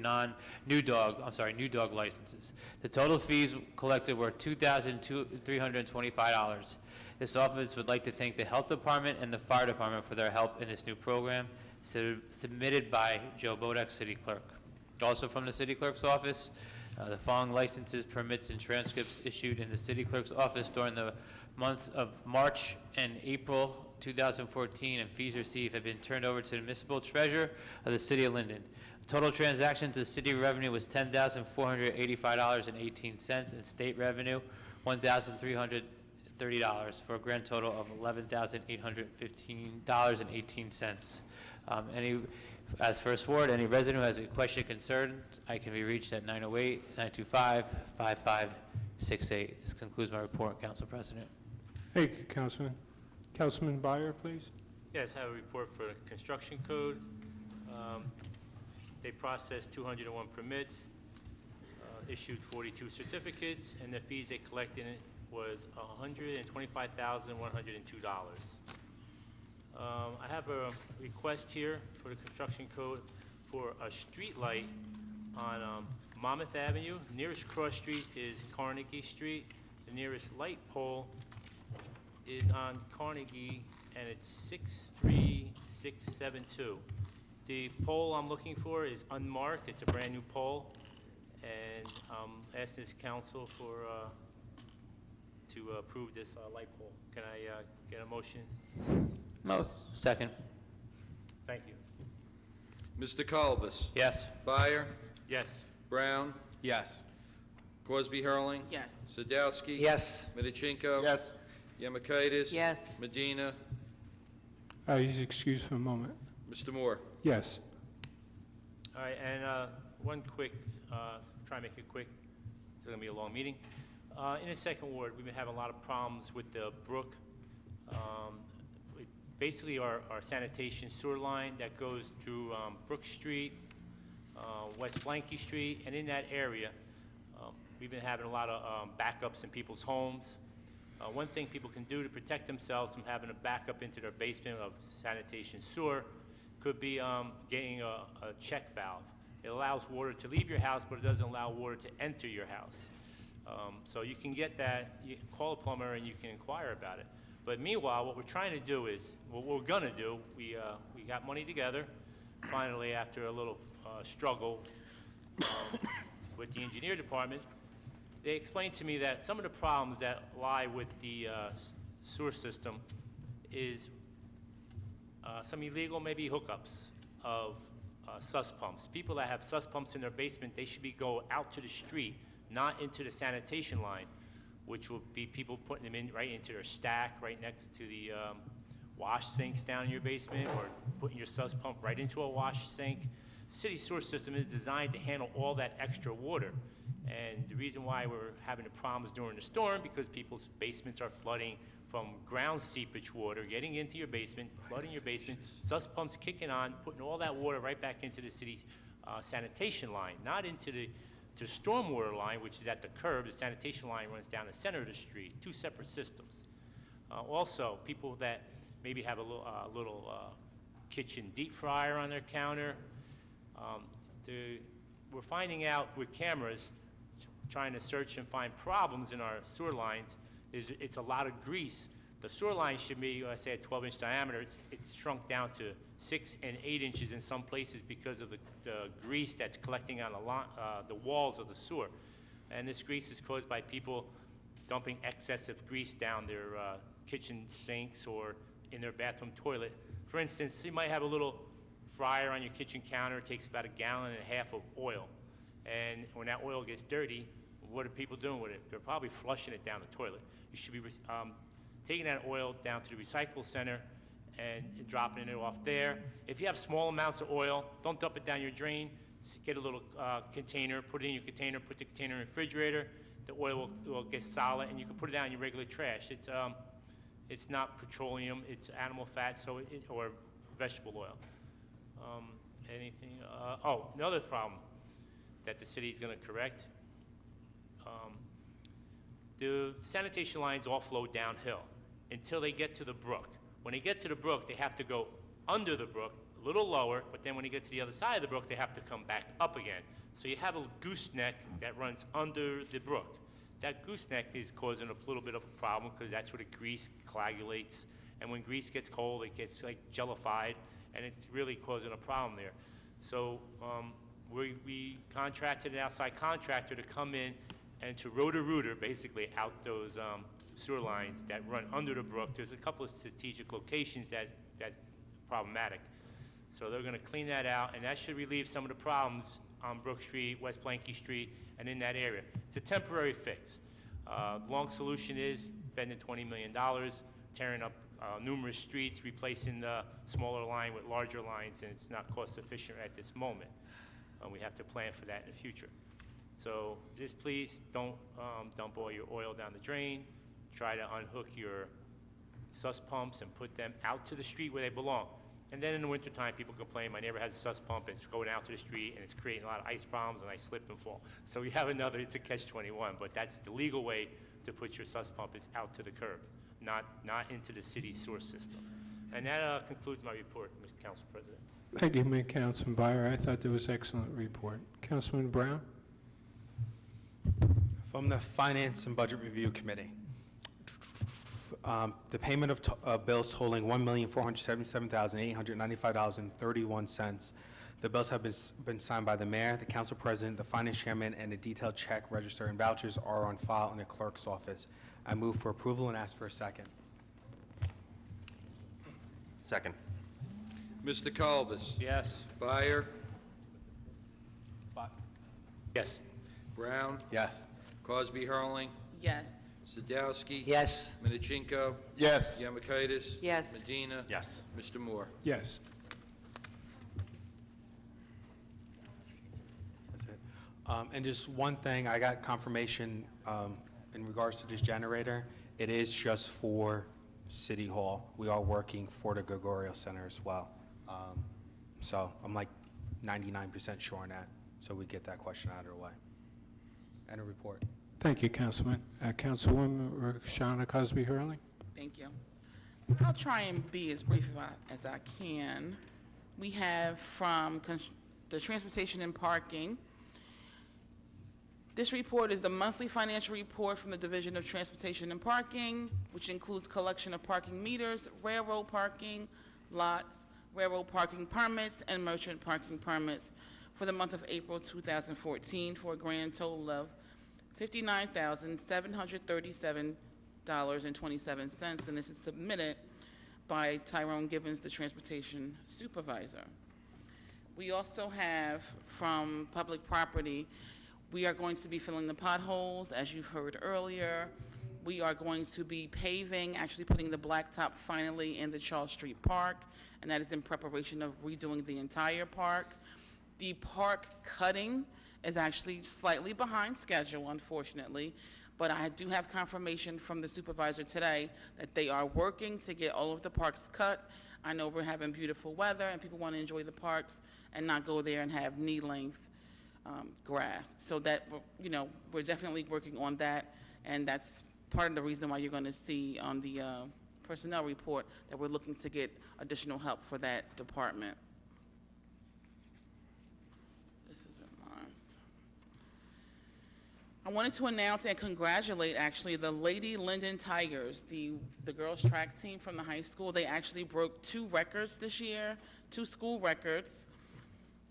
new dog licenses. The total fees collected were $2,325. This office would like to thank the Health Department and the Fire Department for their help in this new program, submitted by Joe Bodek, City Clerk. Also from the City Clerk's office, the following licenses, permits, and transcripts issued in the City Clerk's office during the months of March and April 2014, and fees received have been turned over to the municipal treasurer of the City of Linden. Total transactions to city revenue was $10,485.18, and state revenue $1,330, for a grand total of $11,815.18. As first ward, any resident who has a question or concern, I can be reached at 908-925-5568. This concludes my report, Council President. Thank you, Councilman. Councilman Byer, please. Yes, I have a report for the construction code. They processed 201 permits, issued 42 certificates, and the fees they collected was $125,102. I have a request here for the construction code for a street light on Monmouth Avenue. Nearest cross street is Carnegie Street. The nearest light pole is on Carnegie, and it's 63672. The pole I'm looking for is unmarked. It's a brand-new pole, and I'm asking this council to approve this light pole. Can I get a motion? No. Second. Thank you. Mr. Colobus? Yes. Byer? Yes. Brown? Yes. Crosby, Hurling? Yes. Sadowski? Yes. Minichinko? Yes. Yemakaitis? Yes. Medina? He's excused for a moment. Mr. Moore? Yes. All right, and one quick, try and make it quick. It's going to be a long meeting. In the second ward, we've been having a lot of problems with the brook. Basically, our sanitation sewer line that goes through Brook Street, West Blanky Street, and in that area, we've been having a lot of backups in people's homes. One thing people can do to protect themselves from having a backup into their basement of sanitation sewer could be getting a check valve. It allows water to leave your house, but it doesn't allow water to enter your house. So you can get that, you can call a plumber and you can inquire about it. But meanwhile, what we're trying to do is, what we're gonna do, we got money together, finally, after a little struggle with the engineer department. They explained to me that some of the problems that lie with the sewer system is some illegal, maybe hookups of sus pumps. People that have sus pumps in their basement, they should be go out to the street, not into the sanitation line, which will be people putting them in right into their stack, right next to the wash sinks down in your basement, or putting your sus pump right into a wash sink. City sewer system is designed to handle all that extra water. And the reason why we're having the problems during the storm, because people's basements are flooding from ground seepage water, getting into your basement, flooding your basement, sus pumps kicking on, putting all that water right back into the city's sanitation line, not into the stormwater line, which is at the curb. The sanitation line runs down the center of the street, two separate systems. Also, people that maybe have a little kitchen deep fryer on their counter, we're finding out with cameras, trying to search and find problems in our sewer lines, it's a lot of grease. The sewer line should be, say, a 12-inch diameter. It's shrunk down to 6 and 8 inches in some places because of the grease that's collecting on the walls of the sewer. And this grease is caused by people dumping excessive grease down their kitchen sinks or in their bathroom toilet. For instance, you might have a little fryer on your kitchen counter. It takes about 1.5 gallons of oil. And when that oil gets dirty, what are people doing with it? They're probably flushing it down the toilet. You should be taking that oil down to the recycle center and dropping it off there. If you have small amounts of oil, don't dump it down your drain. Get a little container, put it in your container, put the container in the refrigerator. The oil will get solid, and you can put it down in your regular trash. It's not petroleum, it's animal fat, or vegetable oil. Anything? Another problem that the city is going to correct. The sanitation lines all flow downhill until they get to the brook. When they get to the brook, they have to go under the brook, a little lower, but then when they get to the other side of the brook, they have to come back up again. So you have a gooseneck that runs under the brook. That gooseneck is causing a little bit of a problem because that's where the grease coagulates. And when grease gets cold, it gets like jellified, and it's really causing a problem there. So we contracted an outside contractor to come in and to rotor basically out those sewer lines that run under the brook. There's a couple of strategic locations that's problematic. So they're going to clean that out, and that should relieve some of the problems on Brook Street, West Blanky Street, and in that area. It's a temporary fix. Long solution is spending $20 million, tearing up numerous streets, replacing the smaller line with larger lines, and it's not cost efficient at this moment. We have to plan for that in the future. So just please don't dump all your oil down the drain. Try to unhook your sus pumps and put them out to the street where they belong. And then in the wintertime, people complain, my neighbor has a sus pump, it's going out to the street, and it's creating a lot of ice problems, and I slip and fall. So we have it's a catch-21, but that's the legal way to put your sus pump is out to the curb, not into the city sewer system. And that concludes my report, Mr. Council President. Thank you, Councilman Byer. I thought that was an excellent report. Councilman Brown? From the Finance and Budget Review Committee. The payment of bills totaling $1,477,895.31. The bills have been signed by the mayor, the council president, the finance chairman, and a detailed check register and vouchers are on file in the clerk's office. I move for approval and ask for a second. Second. Mr. Kalbus? Yes. Byer? Yes. Brown? Yes. Cosby Hurling? Yes. Sadowski? Yes. Minichinko? Yes. Yamakaitis? Yes. Medina? Yes. Mr. Moore? Yes. That's it. And just one thing, I got confirmation in regards to this generator. It is just for City Hall. We are working for the Gregorio Center as well. So I'm like 99% sure on that, so we get that question out of the way. And a report. Thank you, Councilman. Councilwoman Roxana Cosby Hurling? Thank you. I'll try and be as brief as I can. We have from the Transportation and Parking. This report is the monthly financial report from the Division of Transportation and Parking, which includes collection of parking meters, railroad parking lots, railroad parking permits, and merchant parking permits for the month of April 2014 for a grand total of $59,737.27, and this is submitted by Tyrone Gibbons, the transportation supervisor. We also have from public property, we are going to be filling the potholes, as you've heard earlier. We are going to be paving, actually putting the blacktop finally in the Charles Street Park, and that is in preparation of redoing the entire park. The park cutting is actually slightly behind schedule, unfortunately, but I do have confirmation from the supervisor today that they are working to get all of the parks cut. I know we're having beautiful weather and people want to enjoy the parks and not go there and have knee-length grass. So that, you know, we're definitely working on that, and that's part of the reason why you're going to see on the personnel report that we're looking to get additional help for that department. This isn't mine. I wanted to announce and congratulate, actually, the Lady Linden Tigers, the girls track team from the high school. They actually broke 2 records this year, 2 school records,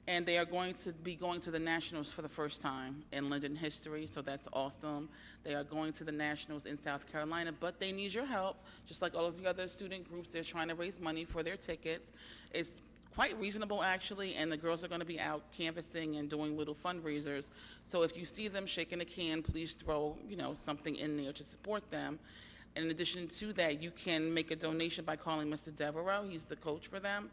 and they are going to be going to the Nationals for the first time in Linden history, so that's awesome. They are going to the Nationals in South Carolina, but they need your help, just like all of the other student groups. They're trying to raise money for their tickets. It's quite reasonable, actually, and the girls are going to be out canvassing and doing little fundraisers. So if you see them shaking a can, please throw, you know, something in there to support them. In addition to that, you can make a donation by calling Mr. Devereaux. He's the coach for them.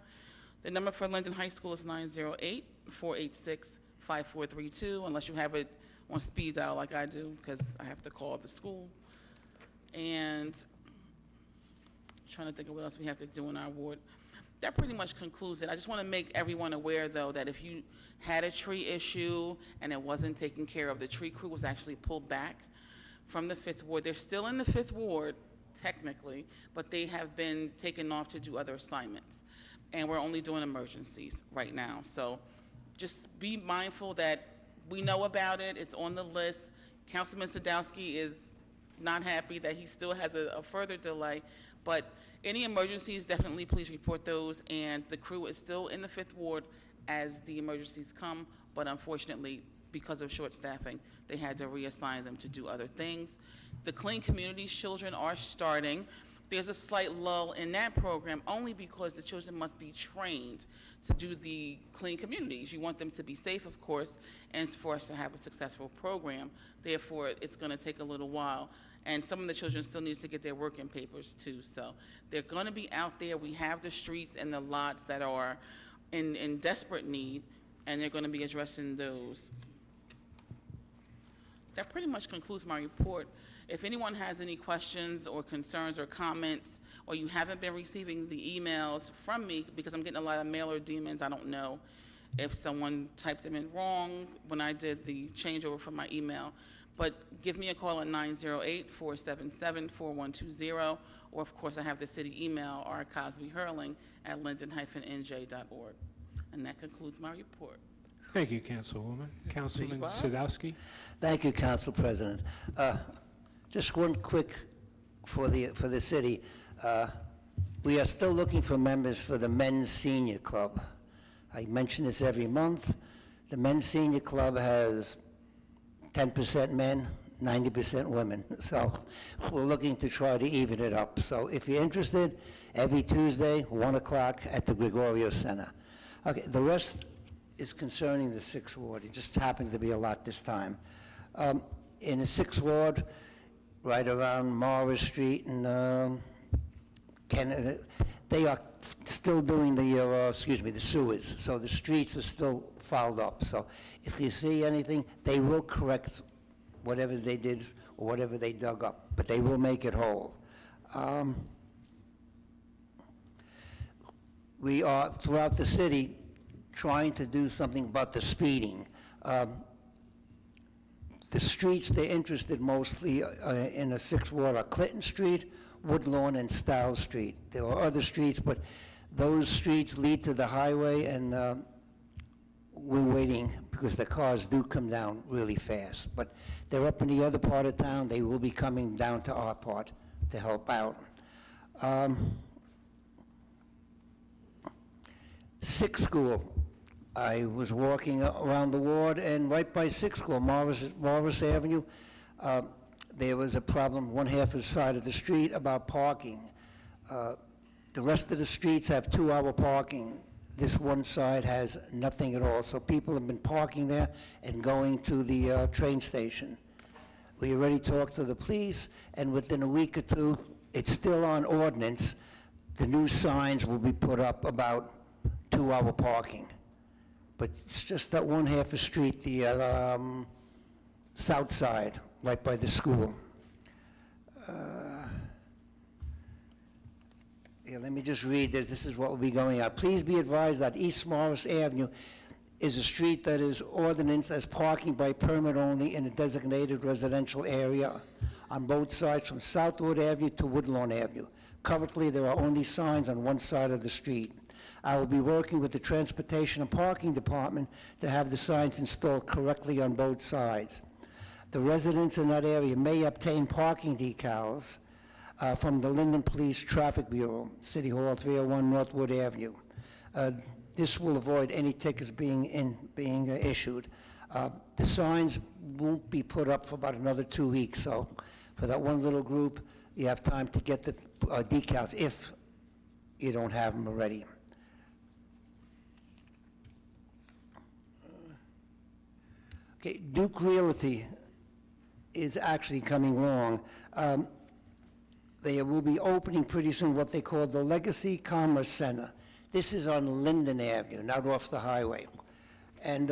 The number for Linden High School is 908-486-5432, unless you have it on speed dial like I do, because I have to call the school. And trying to think of what else we have to do in our ward. That pretty much concludes it. I just want to make everyone aware, though, that if you had a tree issue and it wasn't taken care of, the tree crew was actually pulled back from the 5th Ward. They're still in the 5th Ward, technically, but they have been taken off to do other assignments. And we're only doing emergencies right now. So just be mindful that we know about it. It's on the list. Councilman Sadowski is not happy that he still has a further delay, but any emergencies, definitely please report those, and the crew is still in the 5th Ward as the emergencies come, but unfortunately, because of short staffing, they had to reassign them to do other things. The Clean Communities children are starting. There's a slight lull in that program only because the children must be trained to do the Clean Communities. You want them to be safe, of course, and for us to have a successful program. Therefore, it's going to take a little while. And some of the children still need to get their working papers too. So they're going to be out there. We have the streets and the lots that are in desperate need, and they're going to be addressing those. That pretty much concludes my report. If anyone has any questions or concerns or comments, or you haven't been receiving the emails from me, because I'm getting a lot of mailer demons, I don't know if someone typed them in wrong when I did the changeover from my email. But give me a call at 908-477-4120, or of course I have the city email, rcosbyhurling@linden-nj.org. And that concludes my report. Thank you, Councilwoman. Councilman Sadowski. Thank you, Council President. Just one quick for the city. We are still looking for members for the Men's Senior Club. I mention this every month. The Men's Senior Club has 10% men, 90% women. So we're looking to try to even it up. So if you're interested, every Tuesday, 1 o'clock at the Gregorio Center. Okay, the rest is concerning the 6th Ward. It just happens to be a lot this time. In the 6th Ward, right around Morris Street and Kennedy, they are still doing the sewers. So the streets are still fouled up. So if you see anything, they will correct whatever they did or whatever they dug up, but they will make it whole. We are, throughout the city, trying to do something about the speeding. The streets they're interested mostly in the 6th Ward are Clinton Street, Woodlawn, and Stiles Street. There are other streets, but those streets lead to the highway, and we're waiting because the cars do come down really fast. But they're up in the other part of town. They will be coming down to our part to help out. 6th School. I was walking around the ward, and right by 6th School, Morris Avenue, there was a problem one half of the side of the street about parking. The rest of the streets have 2-hour parking. this one side has nothing at all. So people have been parking there and going to the train station. We already talked to the police, and within a week or two, it's still on ordinance. The new signs will be put up about 2-hour parking. But it's just that one half a street, the south side, right by the school. Yeah, let me just read this. This is what will be going out. Please be advised that East Morris Avenue is a street that is ordinance as parking by permit only in a designated residential area on both sides from Southwood Avenue to Woodlawn Avenue. Currently, there are only signs on one side of the street. I will be working with the Transportation and Parking Department to have the signs installed correctly on both sides. The residents in that area may obtain parking decals from the Linden Police Traffic Bureau, City Hall, 301 Northwood Avenue. This will avoid any tickets being issued. The signs won't be put up for about another 2 weeks, so for that one little group, you have time to get the decals if you don't have them already. Okay, Duke Realty is actually coming along. They will be opening pretty soon what they call the Legacy Commerce Center. This is on Linden Avenue, not off the highway. And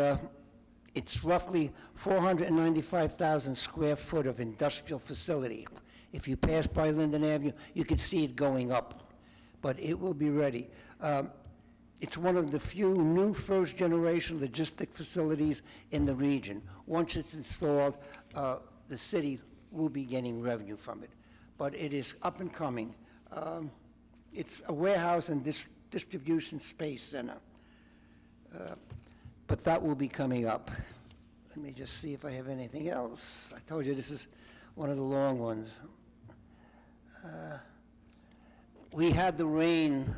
it's roughly 495,000 square foot of industrial facility. If you pass by Linden Avenue, you can see it going up, but it will be ready. It's one of the few new first-generation logistic facilities in the region. Once it's installed, the city will be getting revenue from it. But it is up and coming. It's a warehouse and distribution space center. But that will be coming up. Let me just see if I have anything else. I told you this is one of the long ones. We had the rain,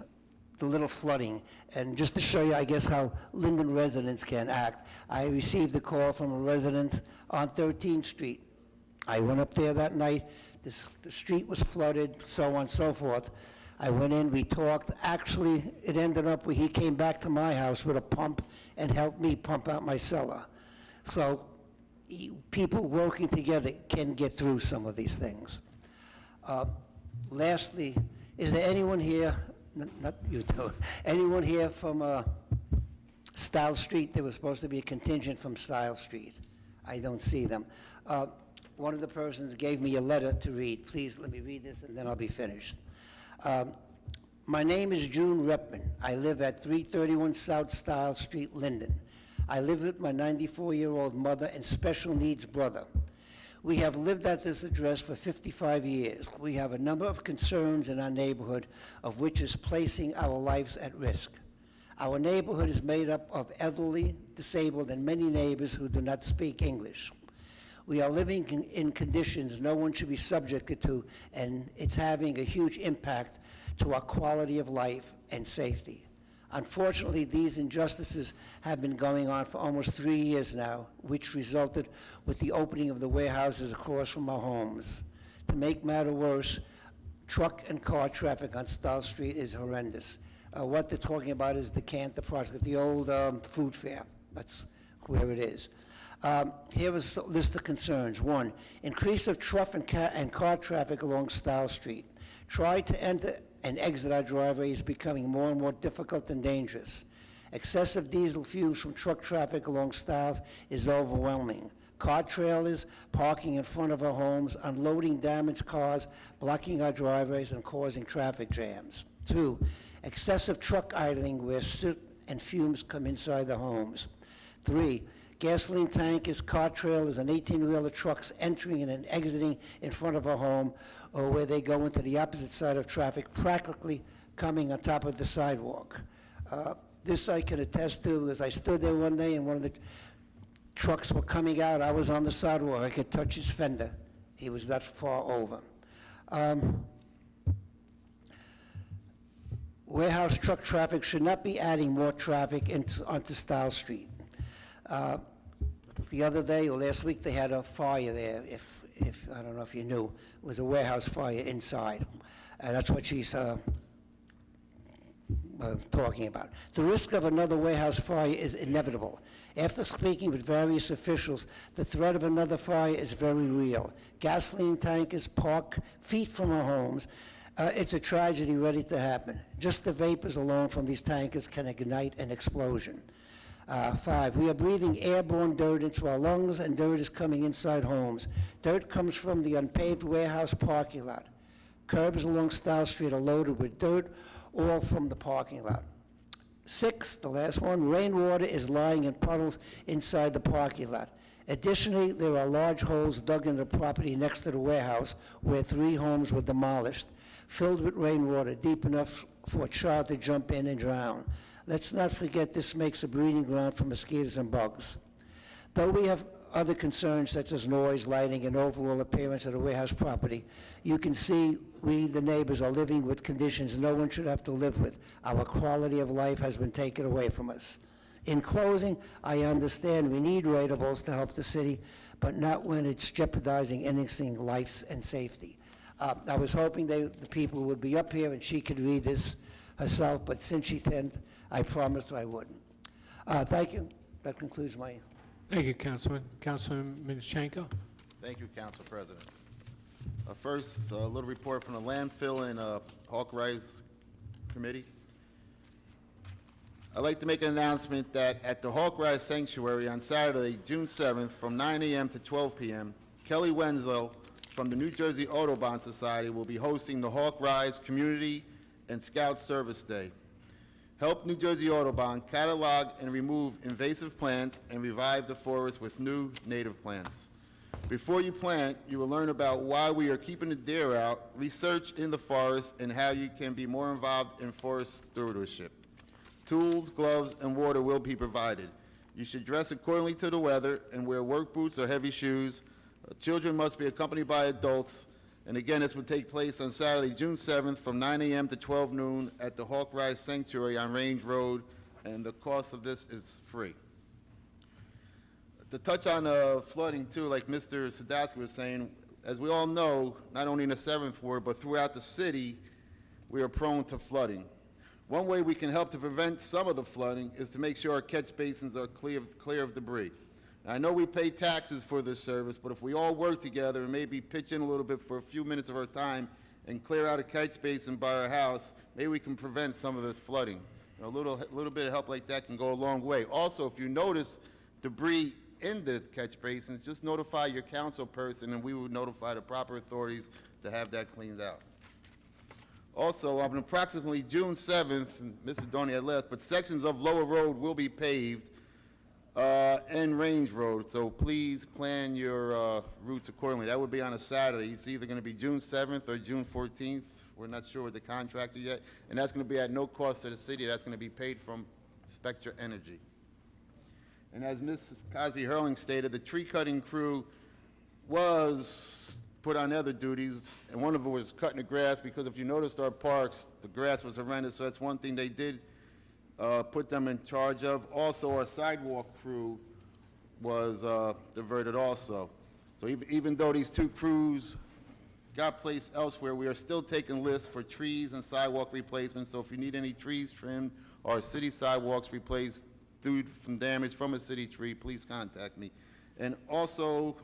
the little flooding, and just to show you, I guess, how Linden residents can act, I received a call from a resident on 13th Street. I went up there that night. The street was flooded, so on and so forth. I went in, we talked. Actually, it ended up where he came back to my house with a pump and helped me pump out my cellar. So people working together can get through some of these things. Lastly, is there anyone here, not you two, anyone here from Style Street? There was supposed to be a contingent from Style Street. I don't see them. One of the persons gave me a letter to read. Please let me read this and then I'll be finished. My name is June Repman. I live at 331 South Style Street, Linden. I live with my 94-year-old mother and special needs brother. We have lived at this address for 55 years. We have a number of concerns in our neighborhood, of which is placing our lives at risk. Our neighborhood is made up of elderly, disabled, and many neighbors who do not speak English. We are living in conditions no one should be subjected to, and it's having a huge impact to our quality of life and safety. Unfortunately, these injustices have been going on for almost 3 years now, which resulted with the opening of the warehouses across from our homes. To make matter worse, truck and car traffic on Style Street is horrendous. What they're talking about is the Cantor project, the old food fair. That's where it is. Here is a list of concerns. 1, increase of truck and car traffic along Style Street. Try to enter and exit our driveway is becoming more and more difficult and dangerous. Excessive diesel fumes from truck traffic along Stiles is overwhelming. Car trailers parking in front of our homes, unloading damaged cars, blocking our driveways and causing traffic jams. 2, excessive truck idling where soot and fumes come inside the homes. 3, gasoline tankers, car trailers, and 18-wheeler trucks entering and exiting in front of our home, or where they go into the opposite side of traffic, practically coming on top of the sidewalk. This I can attest to, because I stood there one day and one of the trucks were coming out. I was on the sidewalk. I could touch his fender. He was that far over. Warehouse truck traffic should not be adding more traffic onto Style Street. The other day, or last week, they had a fire there. If I don't know if you knew, it was a warehouse fire inside. And that's what she's talking about. The risk of another warehouse fire is inevitable. After speaking with various officials, the threat of another fire is very real. Gasoline tankers park feet from our homes. It's a tragedy ready to happen. Just the vapors alone from these tankers can ignite an explosion. 5, we are breathing airborne dirt into our lungs, and dirt is coming inside homes. Dirt comes from the unpaved warehouse parking lot. Curbs along Style Street are loaded with dirt, all from the parking lot. 6, the last one, rainwater is lying in puddles inside the parking lot. Additionally, there are large holes dug in the property next to the warehouse where 3 homes were demolished, filled with rainwater deep enough for a child to jump in and drown. Let's not forget this makes a breeding ground for mosquitoes and bugs. Though we have other concerns such as noise, lighting, and overall appearance of the warehouse property, you can see we, the neighbors, are living with conditions no one should have to live with. Our quality of life has been taken away from us. In closing, I understand we need ratables to help the city, but not when it's jeopardizing innocent lives and safety. I was hoping the people would be up here and she could read this herself, but since she didn't, I promised I wouldn't. Thank you. That concludes my... Thank you, Councilman. Councilman Minchenko. Thank you, Council President. First, a little report from the landfill and Hawk Rise Committee. I'd like to make an announcement that at the Hawk Rise Sanctuary on Saturday, June 7th, from 9 a.m. to 12 p.m., Kelly Wenzel from the New Jersey Audubon Society will be hosting the Hawk Rise Community and Scout Service Day. Help New Jersey Audubon catalog and remove invasive plants and revive the forest with new native plants. Before you plant, you will learn about why we are keeping the deer out, research in the forest, and how you can be more involved in forest stewardship. Tools, gloves, and water will be provided. You should dress accordingly to the weather and wear work boots or heavy shoes. Children must be accompanied by adults. And again, this will take place on Saturday, June 7th from 9 a.m. to 12 noon at the Hawk Rise Sanctuary on Range Road, and the cost of this is free. To touch on flooding too, like Mr. Sadowski was saying, as we all know, not only in the 7th Ward, but throughout the city, we are prone to flooding. One way we can help to prevent some of the flooding is to make sure our catch basins are clear of debris. Now, I know we pay taxes for this service, but if we all work together and maybe pitch in a little bit for a few minutes of our time and clear out a catch basin by our house, maybe we can prevent some of this flooding. You know, a little bit of help like that can go a long way. Also, if you notice debris in the catch basins, just notify your council person and we will notify the proper authorities to have that cleaned out. Also, on approximately June 7th, and Mr. Doney had left, but sections of Lower Road will be paved and Range Road, so please plan your routes accordingly. That would be on a Saturday. It's either going to be June 7th or June 14th. We're not sure with the contractor yet, and that's going to be at no cost to the city. That's going to be paid from Spectra Energy. And as Mrs. Cosby-Hurling stated, the tree cutting crew was put on other duties, and one of them was cutting the grass, because if you noticed our parks, the grass was horrendous, so that's one thing they did put them in charge of. Also, our sidewalk crew was diverted also. So even though these 2 crews got placed elsewhere, we are still taking lists for trees and sidewalk replacements, so if you need any trees trimmed or city sidewalks replaced due from damage from a city tree, please contact me. And also,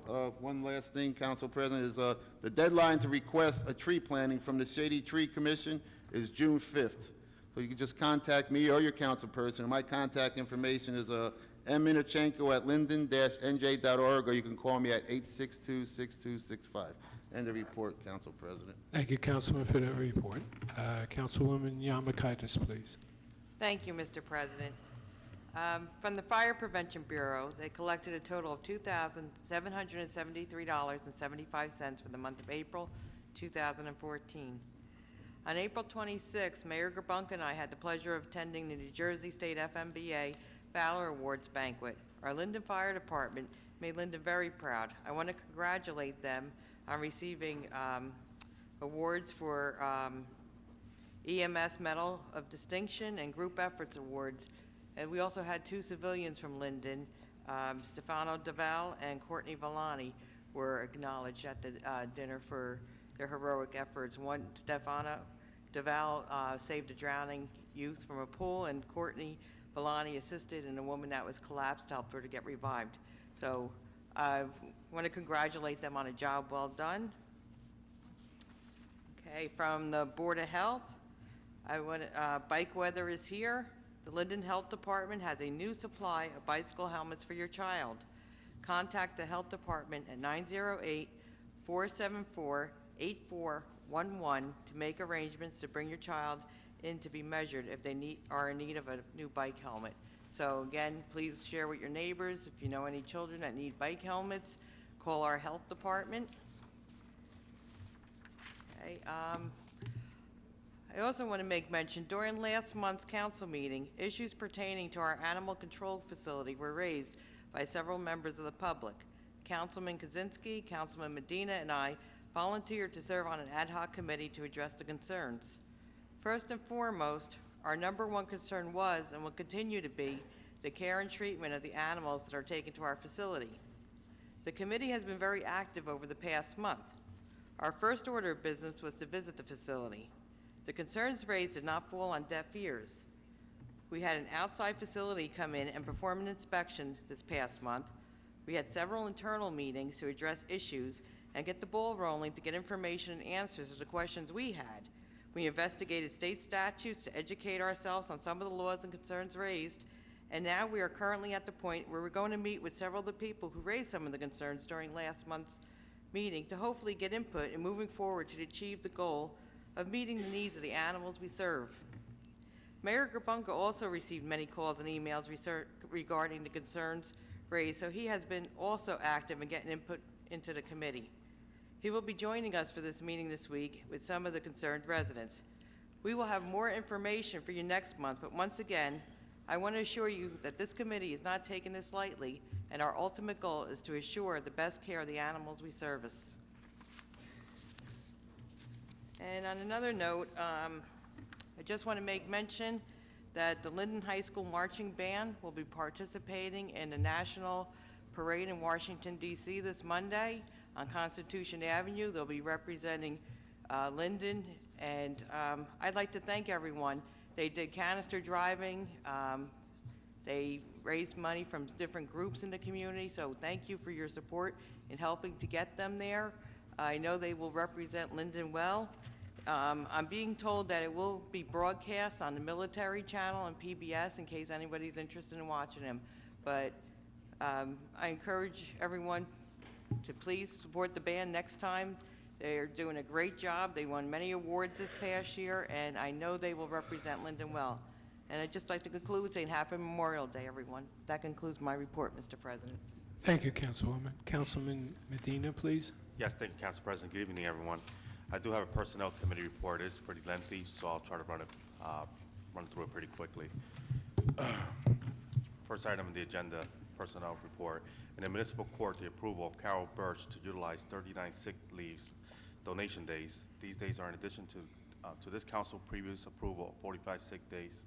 one last thing, Council President, is the deadline to request a tree planting from the Shady Tree Commission is June 5th. So you can just contact me or your council person. My contact information is mminchenko@linden-nj.org, or you can call me at 862-6265. End the report, Council President. Thank you, Councilman, for that report. Councilwoman Yamakaitis, please. Thank you, Mr. President. From the Fire Prevention Bureau, they collected a total of $2,773.75 for the month of April 2014. On April 26, Mayor Gerbunk and I had the pleasure of attending the New Jersey State FMBA Valor Awards banquet. Our Linden Fire Department made Linden very proud. I want to congratulate them on receiving awards for EMS Medal of Distinction and Group Efforts Awards. And we also had 2 civilians from Linden, Stefano Deval and Courtney Villani, were acknowledged at the dinner for their heroic efforts. One, Stefano DeVal saved a drowning youth from a pool, and Courtney Villani assisted, and a woman that was collapsed helped her to get revived. So I want to congratulate them on a job well done. Okay, from the Board of Health, bike weather is here. The Linden Health Department has a new supply of bicycle helmets for your child. Contact the Health Department at 908-474-8411 to make arrangements to bring your child in to be measured if they are in need of a new bike helmet. So again, please share with your neighbors. If you know any children that need bike helmets, call our Health Department. Okay, I also want to make mention, during last month's council meeting, issues pertaining to our animal control facility were raised by several members of the public. Councilman Kozinski, Councilman Medina, and I volunteered to serve on an ad hoc committee to address the concerns. First and foremost, our number one concern was and will continue to be the care and treatment of the animals that are taken to our facility. The committee has been very active over the past month. Our first order of business was to visit the facility. The concerns raised did not fall on deaf ears. We had an outside facility come in and perform an inspection this past month. We had several internal meetings to address issues and get the ball rolling to get information and answers to the questions we had. We investigated state statutes to educate ourselves on some of the laws and concerns raised, and now we are currently at the point where we're going to meet with several of the people who raised some of the concerns during last month's meeting to hopefully get input in moving forward to achieve the goal of meeting the needs of the animals we serve. Mayor Grabunka also received many calls and emails regarding the concerns raised, so he has been also active in getting input into the committee. He will be joining us for this meeting this week with some of the concerned residents. We will have more information for you next month, but once again, I want to assure you that this committee is not taking this lightly, and our ultimate goal is to assure the best care of the animals we service. And on another note, I just want to make mention that the Linden High School Marching Band will be participating in the National Parade in Washington, D.C. this Monday on Constitution Avenue. They'll be representing Linden, and I'd like to thank everyone. They did canister driving. They raised money from different groups in the community, so thank you for your support in helping to get them there. I know they will represent Linden well. I'm being told that it will be broadcast on the military channel and PBS in case anybody's interested in watching them. But I encourage everyone to please support the band next time. They are doing a great job. They won many awards this past year, and I know they will represent Linden well. And I'd just like to conclude saying Happy Memorial Day, everyone. That concludes my report, Mr. President. Thank you, Councilwoman. Councilman Medina, please. Yes, thank you, Council President. Good evening, everyone. I do have a Personnel Committee report. It is pretty lengthy, so I'll try to run through it pretty quickly. First item on the agenda, Personnel Report. In the Municipal Court, the approval of Carol Birch to utilize 39 sick leaves donation days. These days are in addition to this council previous approval of 45 sick days.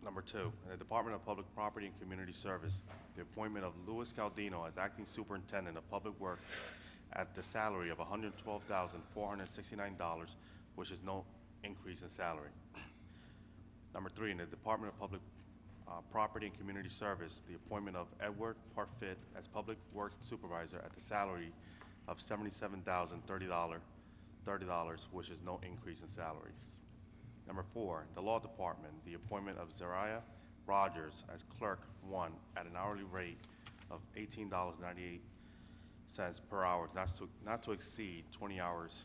Number two, in the Department of Public Property and Community Service, the appointment of Louis Galdino as Acting Superintendent of Public Works at the salary of $112,469, which is no increase in salary. Number three, in the Department of Public Property and Community Service, the appointment of Edward Parfit as Public Works Supervisor at the salary of $77,030, which is no increase in salaries. Number four, the Law Department, the appointment of Zariah Rogers as Clerk 1 at an hourly rate of $18.98 per hour, not to exceed 20 hours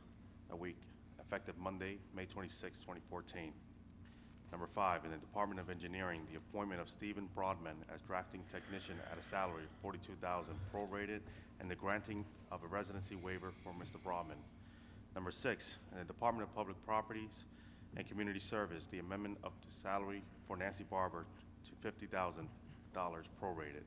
a week, effective Monday, May 26, 2014. Number five, in the Department of Engineering, the appointment of Stephen Broadman as Drafting Technician at a salary of $42,000 prorated, and the granting of a residency waiver for Mr. Broadman. Number six, in the Department of Public Properties and Community Service, the amendment of the salary for Nancy Barber to $50,000 prorated.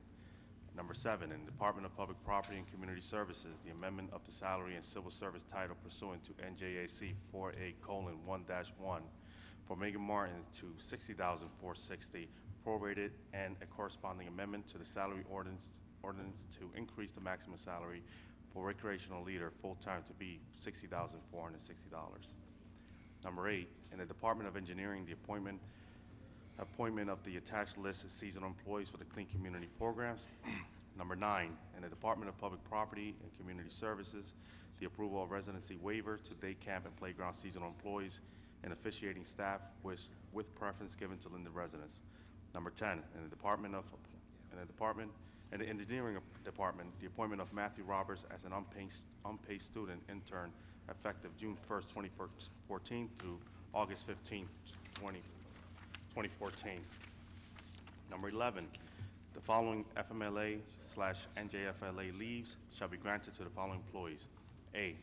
Number seven, in the Department of Public Property and Community Services, the amendment of the salary and civil service title pursuant to NJAC 4A:1-1 for Megan Martin to $60,460 prorated, and a corresponding amendment to the salary ordinance to increase the maximum salary for recreational leader full-time to be $60,460. Number 8, in the Department of Engineering, the appointment of the attached list of seasonal employees for the Clean Community Programs. Number 9, in the Department of Public Property and Community Services, the approval of residency waiver to day camp and playground seasonal employees and officiating staff with preference given to Linden residents. Number 10, in the Engineering Department, the appointment of Matthew Roberts as an unpaid student intern effective June 1st, 2014 through August 15th, 2014. Number 11, the following FMLA/NJFLA leaves shall be granted to the following employees. A,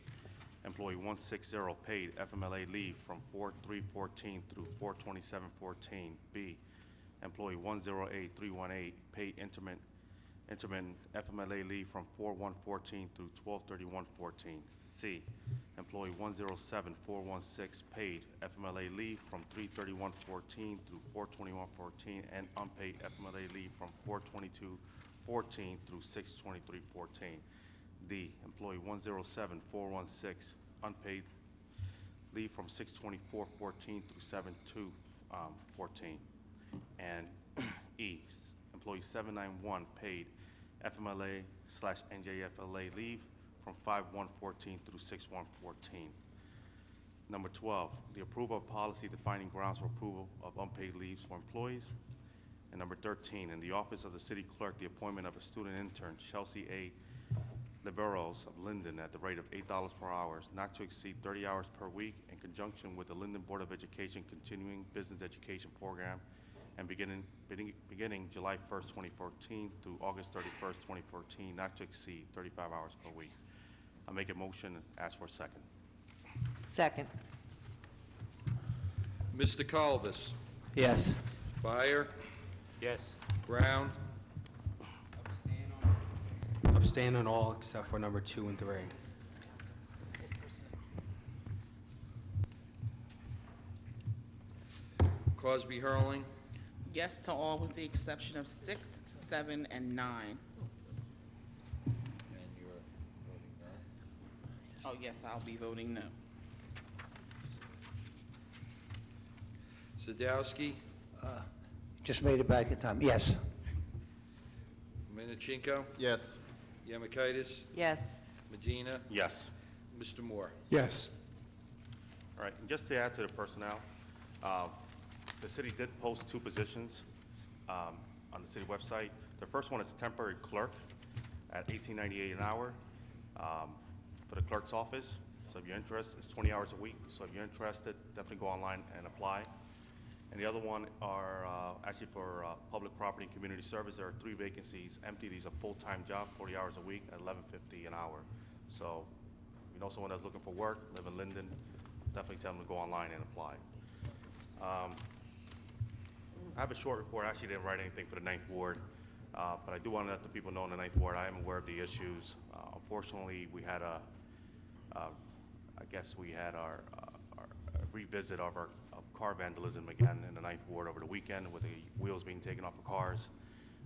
employee 160 paid FMLA leave from 4/3/14 through 4/27/14. B, employee 108318 paid intermittent FMLA leave from 4/1/14 through 12/31/14. C, employee 107416 paid FMLA leave from 3/31/14 through 4/21/14 and unpaid FMLA leave from 4/22/14 through 6/23/14. D, employee 107416 unpaid leave from 6/24/14 through 7/2/14. And E, employee 791 paid FMLA/NJFLA leave from 5/1/14 through 6/1/14. Number 12, the approval of policy defining grounds for approval of unpaid leaves for employees. And number 13, in the office of the city clerk, the appointment of a student intern, Chelsea A. Liberos of Linden, at the rate of $8 per hour, not to exceed 30 hours per week, in conjunction with the Linden Board of Education Continuing Business Education Program, and beginning July 1st, 2014 through August 31st, 2014, not to exceed 35 hours per week. I'll make a motion and ask for a second. Second. Mr. Colvis. Yes. Byer. Yes. Brown. Abstain on all except for number 2 and 3. Cosby Hurling. Yes to all with the exception of 6, 7, and 9. And you're voting no? Oh, yes, I'll be voting no. Sadowski. Just made it back in time. Yes. Minichinko. Yes. Yemakaitis. Yes. Medina. Yes. Mr. Moore. Yes. All right, and just to add to the personnel, the city did post 2 positions on the city website. The first one is a temporary clerk at $18.98 an hour for the clerk's office. So if you're interested, it's 20 hours a week. So if you're interested, definitely go online and apply. And the other one are actually for public property and community service. There are 3 vacancies empty. These are full-time job, 40 hours a week at $11.50 an hour. So if you know someone that's looking for work, live in Linden, definitely tell them to go online and apply. I have a short report. I actually didn't write anything for the 9th Ward, but I do want to let the people know in the 9th Ward I am aware of the issues. Unfortunately, we had our revisit of our car vandalism again in the 9th Ward over the weekend with the wheels being taken off of cars.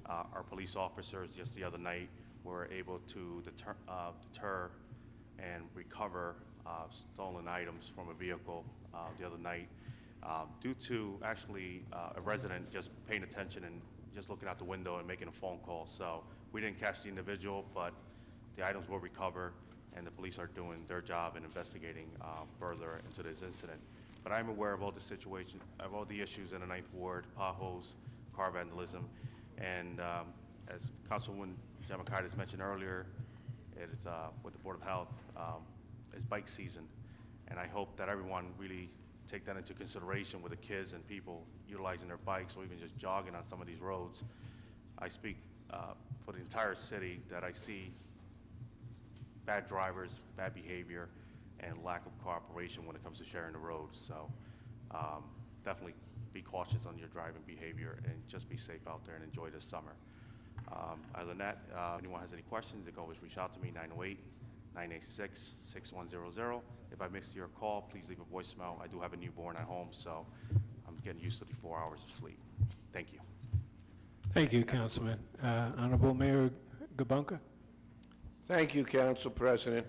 Our police officers just the other night were able to deter and recover stolen items from a vehicle the other night due to actually a resident just paying attention and just looking out the window and making a phone call. So we didn't catch the individual, but the items were recovered, and the police are doing their job in investigating further into this incident. But I'm aware of all the situation, of all the issues in the 9th Ward, potholes, car vandalism, and as Councilwoman Jamakaitis mentioned earlier, it is with the Board of Health, it's bike season, and I hope that everyone really take that into consideration with the kids and people utilizing their bikes or even just jogging on some of these roads. I speak for the entire city that I see bad drivers, bad behavior, and lack of cooperation when it comes to sharing the road. So definitely be cautious on your driving behavior and just be safe out there and enjoy this summer. Other than that, if anyone has any questions, they can always reach out to me, 908-986-6100. If I missed your call, please leave a voicemail. I do have a newborn at home, so I'm getting used to the 4 hours of sleep. Thank you. Thank you, Councilman. Honorable Mayor Gabunka? Thank you, Council President.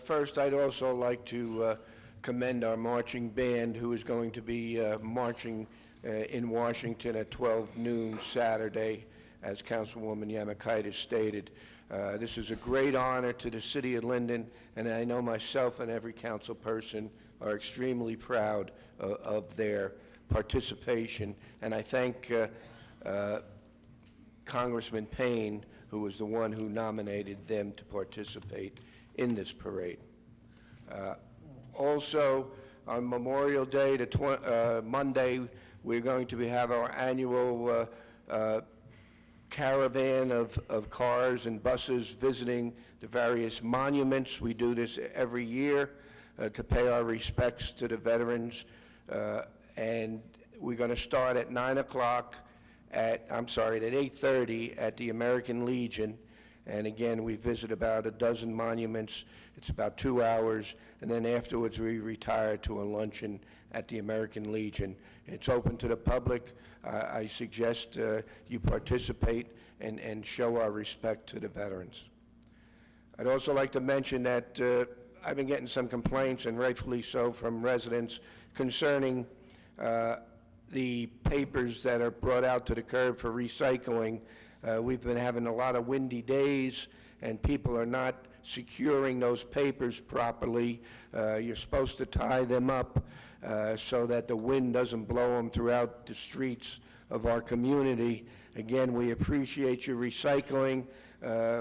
First, I'd also like to commend our marching band who is going to be marching in Washington at 12 noon Saturday, as Councilwoman Yamakaitis stated. This is a great honor to the city of Linden, and I know myself and every council person are extremely proud of their participation. And I thank Congressman Payne, who was the one who nominated them to participate in this parade. Also, on Memorial Day, Monday, we're going to have our annual caravan of cars and buses visiting the various monuments. We do this every year to pay our respects to the veterans. And we're going to start at 9 o'clock at 8:30 at the American Legion. And again, we visit about a dozen monuments. It's about 2 hours. And then afterwards, we retire to a luncheon at the American Legion. It's open to the public. I suggest you participate and show our respect to the veterans. I'd also like to mention that I've been getting some complaints, and rightfully so, from residents concerning the papers that are brought out to the curb for recycling. We've been having a lot of windy days, and people are not securing those papers properly. You're supposed to tie them up so that the wind doesn't blow them throughout the streets of our community. Again, we appreciate your recycling.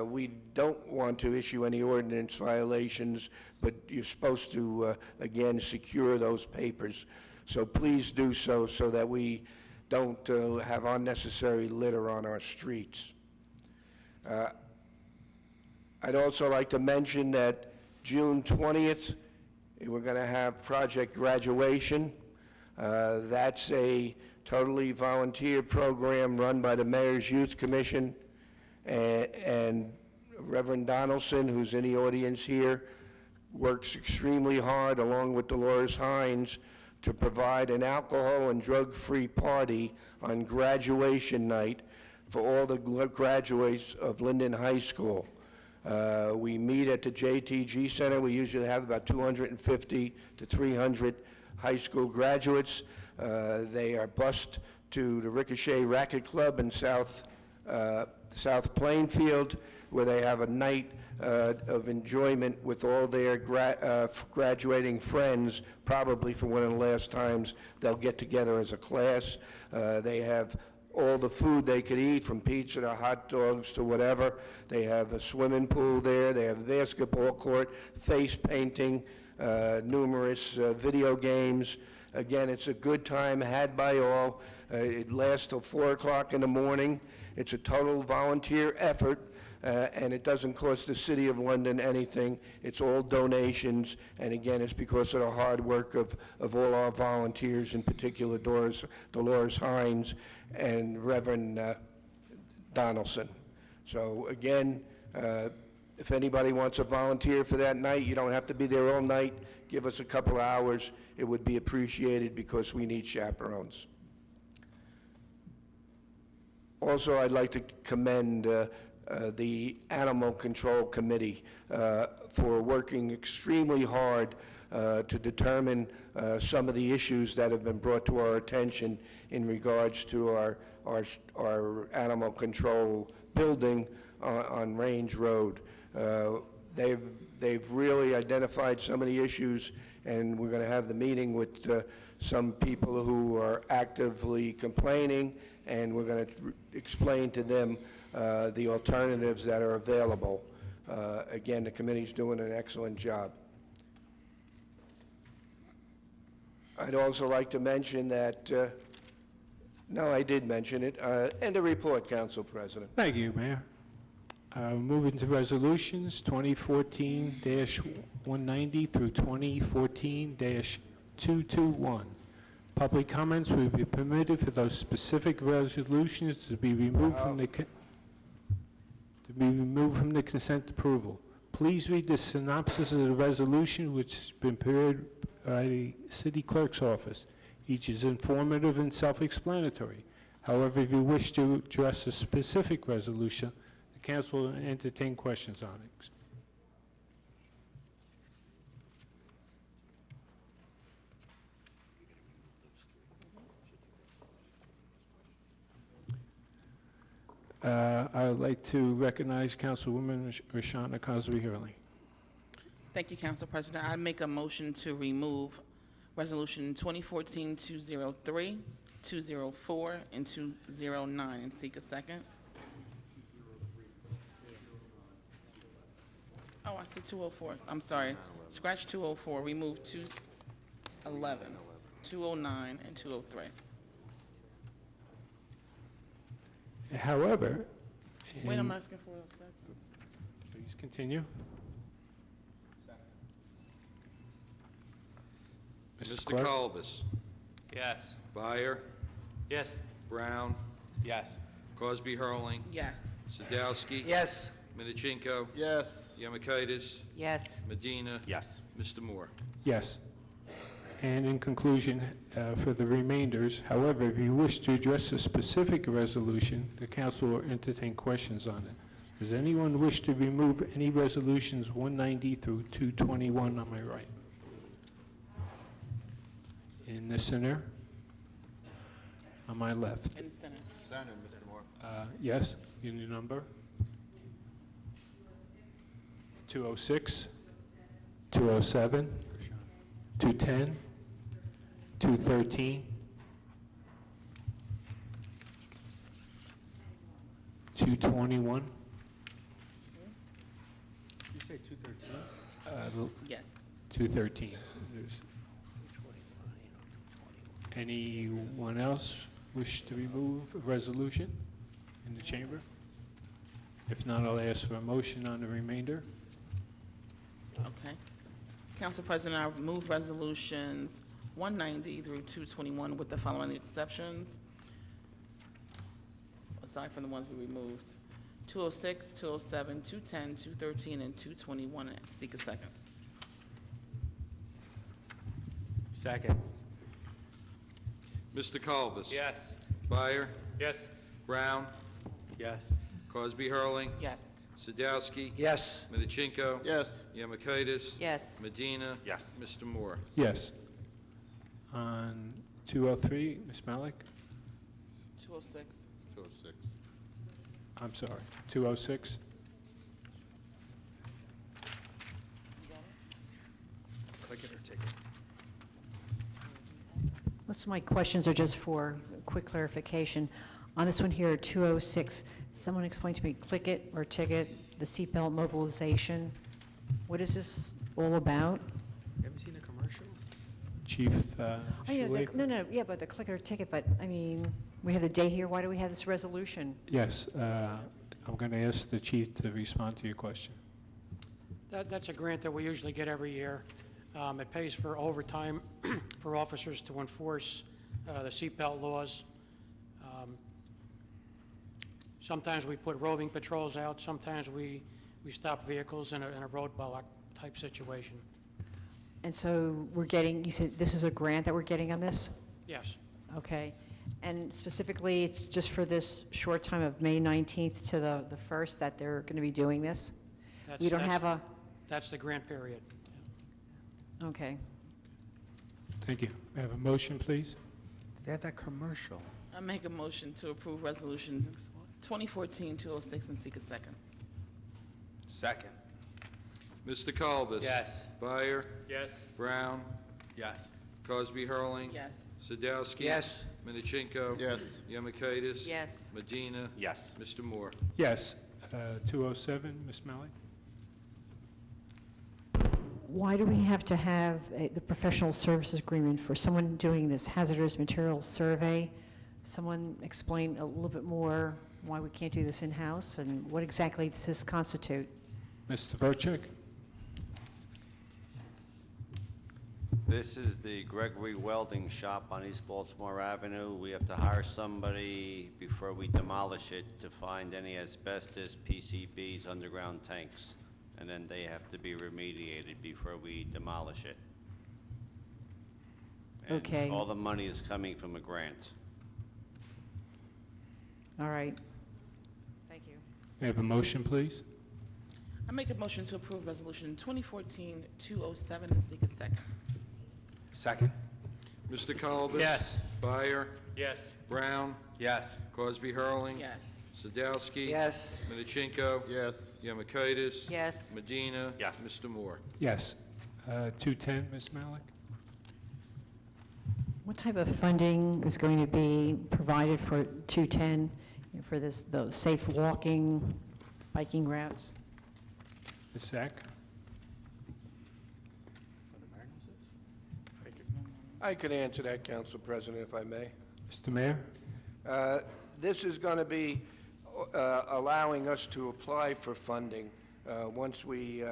We don't want to issue any ordinance violations, but you're supposed to, again, secure those papers. So please do so that we don't have unnecessary litter on our streets. I'd also like to mention that June 20th, we're going to have Project Graduation. That's a totally volunteer program run by the Mayor's Youth Commission, and Reverend Donaldson, who's in the audience here, works extremely hard along with Dolores Hines to provide an alcohol and drug-free party on graduation night for all the graduates of Linden High School. We meet at the JTG Center. We usually have about 250 to 300 high school graduates. They are bused to the Ricochet Racket Club in South Plainfield, where they have a night of enjoyment with all their graduating friends, probably for one of the last times they'll get together as a class. They have all the food they could eat, from pizza to hot dogs to whatever. They have a swimming pool there. They have a basketball court, face painting, numerous video games. Again, it's a good time had by all. It lasts till 4 o'clock in the morning. It's a total volunteer effort, and it doesn't cost the city of Linden anything. It's all donations, and again, it's because of the hard work of all our volunteers, in particular Dolores Hines and Reverend Donaldson. So again, if anybody wants to volunteer for that night, you don't have to be there all night. Give us a couple of hours. It would be appreciated because we need chaperones. Also, I'd like to commend the Animal Control Committee for working extremely hard to determine some of the issues that have been brought to our attention in regards to our animal control building on Range Road. They've really identified some of the issues, and we're going to have the meeting with some people who are actively complaining, and we're going to explain to them the alternatives that are available. Again, the committee's doing an excellent job. I'd also like to mention that, no, I did mention it. End of report, Council President. Thank you, Mayor. Moving to resolutions 2014-190 through 2014-221. Public comments will be permitted for those specific resolutions to be removed from the consent approval. Please read the synopsis of the resolution, which has been prepared by the City Clerk's office. Each is informative and self-explanatory. However, if you wish to address a specific resolution, the council will entertain questions on it. I would like to recognize Councilwoman Rashana Cosby Hurley. Thank you, Council President. I make a motion to remove Resolution 2014-203, 204, and 209, and seek a second. Oh, I see 204. I'm sorry. Scratch 204, remove 211, 209, and 203. However, Wait, I'm in- asking for a second. Please continue. Mr. Clerk? Kalbus. Yes. Byer. Yes. Brown. Yes. Cosby Hurling. Yes. Sadowski. Yes. Minichinko. Yes. Yamakitis. Yes. Medina. Yes. Mr. Moore. Yes. And in conclusion, for the remainders, however, if you wish to address a specific resolution, the council will entertain questions on it. Does anyone wish to remove any resolutions 190 through 221 on my right? In the center? On my left? In the center. Center, Mr. Moore. Yes, give me the number. 206, 207, 210, 213, 221. You say 213? Yes. 213. Anyone else wish to remove a resolution in the chamber? If not, I'll ask for a motion on the remainder. Okay. Council President, I move resolutions 190 through 221 with the following exceptions, aside from the ones we removed. 206, 207, 210, 213, and 221, and seek a second. Second. Mr. Kalbus. Yes. Byer. Yes. Brown. Yes. Cosby Hurling. Yes. Sadowski. Yes. Minichinko. Yes. Yamakitis. Yes. Medina. Yes. Mr. Moore. Yes. On 203, Ms. Malik? 206. 206. I'm sorry, 206? Click it or take it. Most of my questions are just for quick clarification. On this one here, 206, someone explain to me, click it or ticket, the seatbelt mobilization. What is this all about? You haven't seen the commercials? Chief Oh, yeah, Schuler? no, yeah, but the click it or ticket, but, I mean, we have the day here, why do we have this resolution? Yes, I'm going to ask the chief to respond to your question. That's a grant that we usually get every year. It pays for overtime for officers to enforce the seatbelt laws. Sometimes we put roving patrols out, sometimes we stop vehicles in a roadblock type situation. And so we're getting, you said this is a grant that we're getting on this? Yes. Okay. And specifically, it's just for this short time of May 19th to the 1st that they're going to be doing this? We don't have a... That's the grant period. Okay. Thank you. May I have a motion, please? They had that commercial. I make a motion to approve resolution 2014-206 and seek a second. Second. Mr. Kalbus. Yes. Byer. Yes. Brown. Yes. Cosby Hurling. Yes. Sadowski. Yes. Minichinko. Yes. Yamakitis. Yes. Medina. Yes. Mr. Moore. Yes. 207, Ms. Malik? Why do we have to have the professional services agreement for someone doing this hazardous materials survey? Someone explain a little bit more why we can't do this in-house and what exactly does this constitute? Mr. Verchek? This is the Gregory Welding Shop on East Baltimore Avenue. We have to hire somebody before we demolish it to find any asbestos, PCBs, underground tanks, and then they have to be remediated before we demolish it. And Okay. all the money is coming from a grant. All right. Thank you. May I have a motion, please? I make a motion to approve resolution 2014-207 and seek a second. Second. Mr. Kalbus. Yes. Byer. Yes. Brown. Yes. Cosby Hurling. Yes. Sadowski. Yes. Midichinko. Yes. Yemakaitis. Yes. Medina. Yes. Mr. Moore. Yes. 210, Ms. Malik? What type of funding is going to be provided for 210, for those safe walking, biking routes? Ms. Sack? I could answer that, Council President, if I may. Mr. Mayor? This is going to be allowing us to apply for funding once we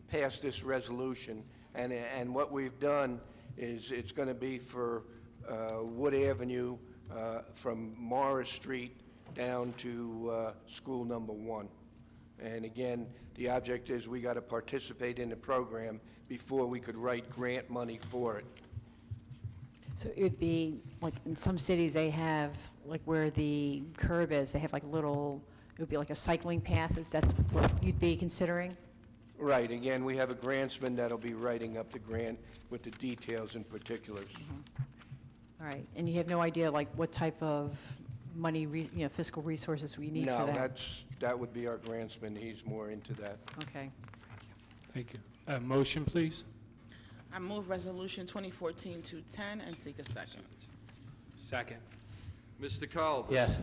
pass this resolution. And what we've done is it's going to be for Wood Avenue from Morris Street down to School Number 1. And again, the object is we got to participate in the program before we could write grant money for it. So it would be, like, in some cities, they have, like, where the curb is, they have like little, it would be like a cycling path, is that what you'd be considering? Right, again, we have a grantsman that'll be writing up the grant with the details and particulars. All right, and you have no idea, like, what type of money, fiscal resources we need for No, that? that would be our grantsman, he's more into that. Okay. Thank you. Motion, please? I move Resolution 2014-210 and seek a second. Second. Mr. Colbus. Yes.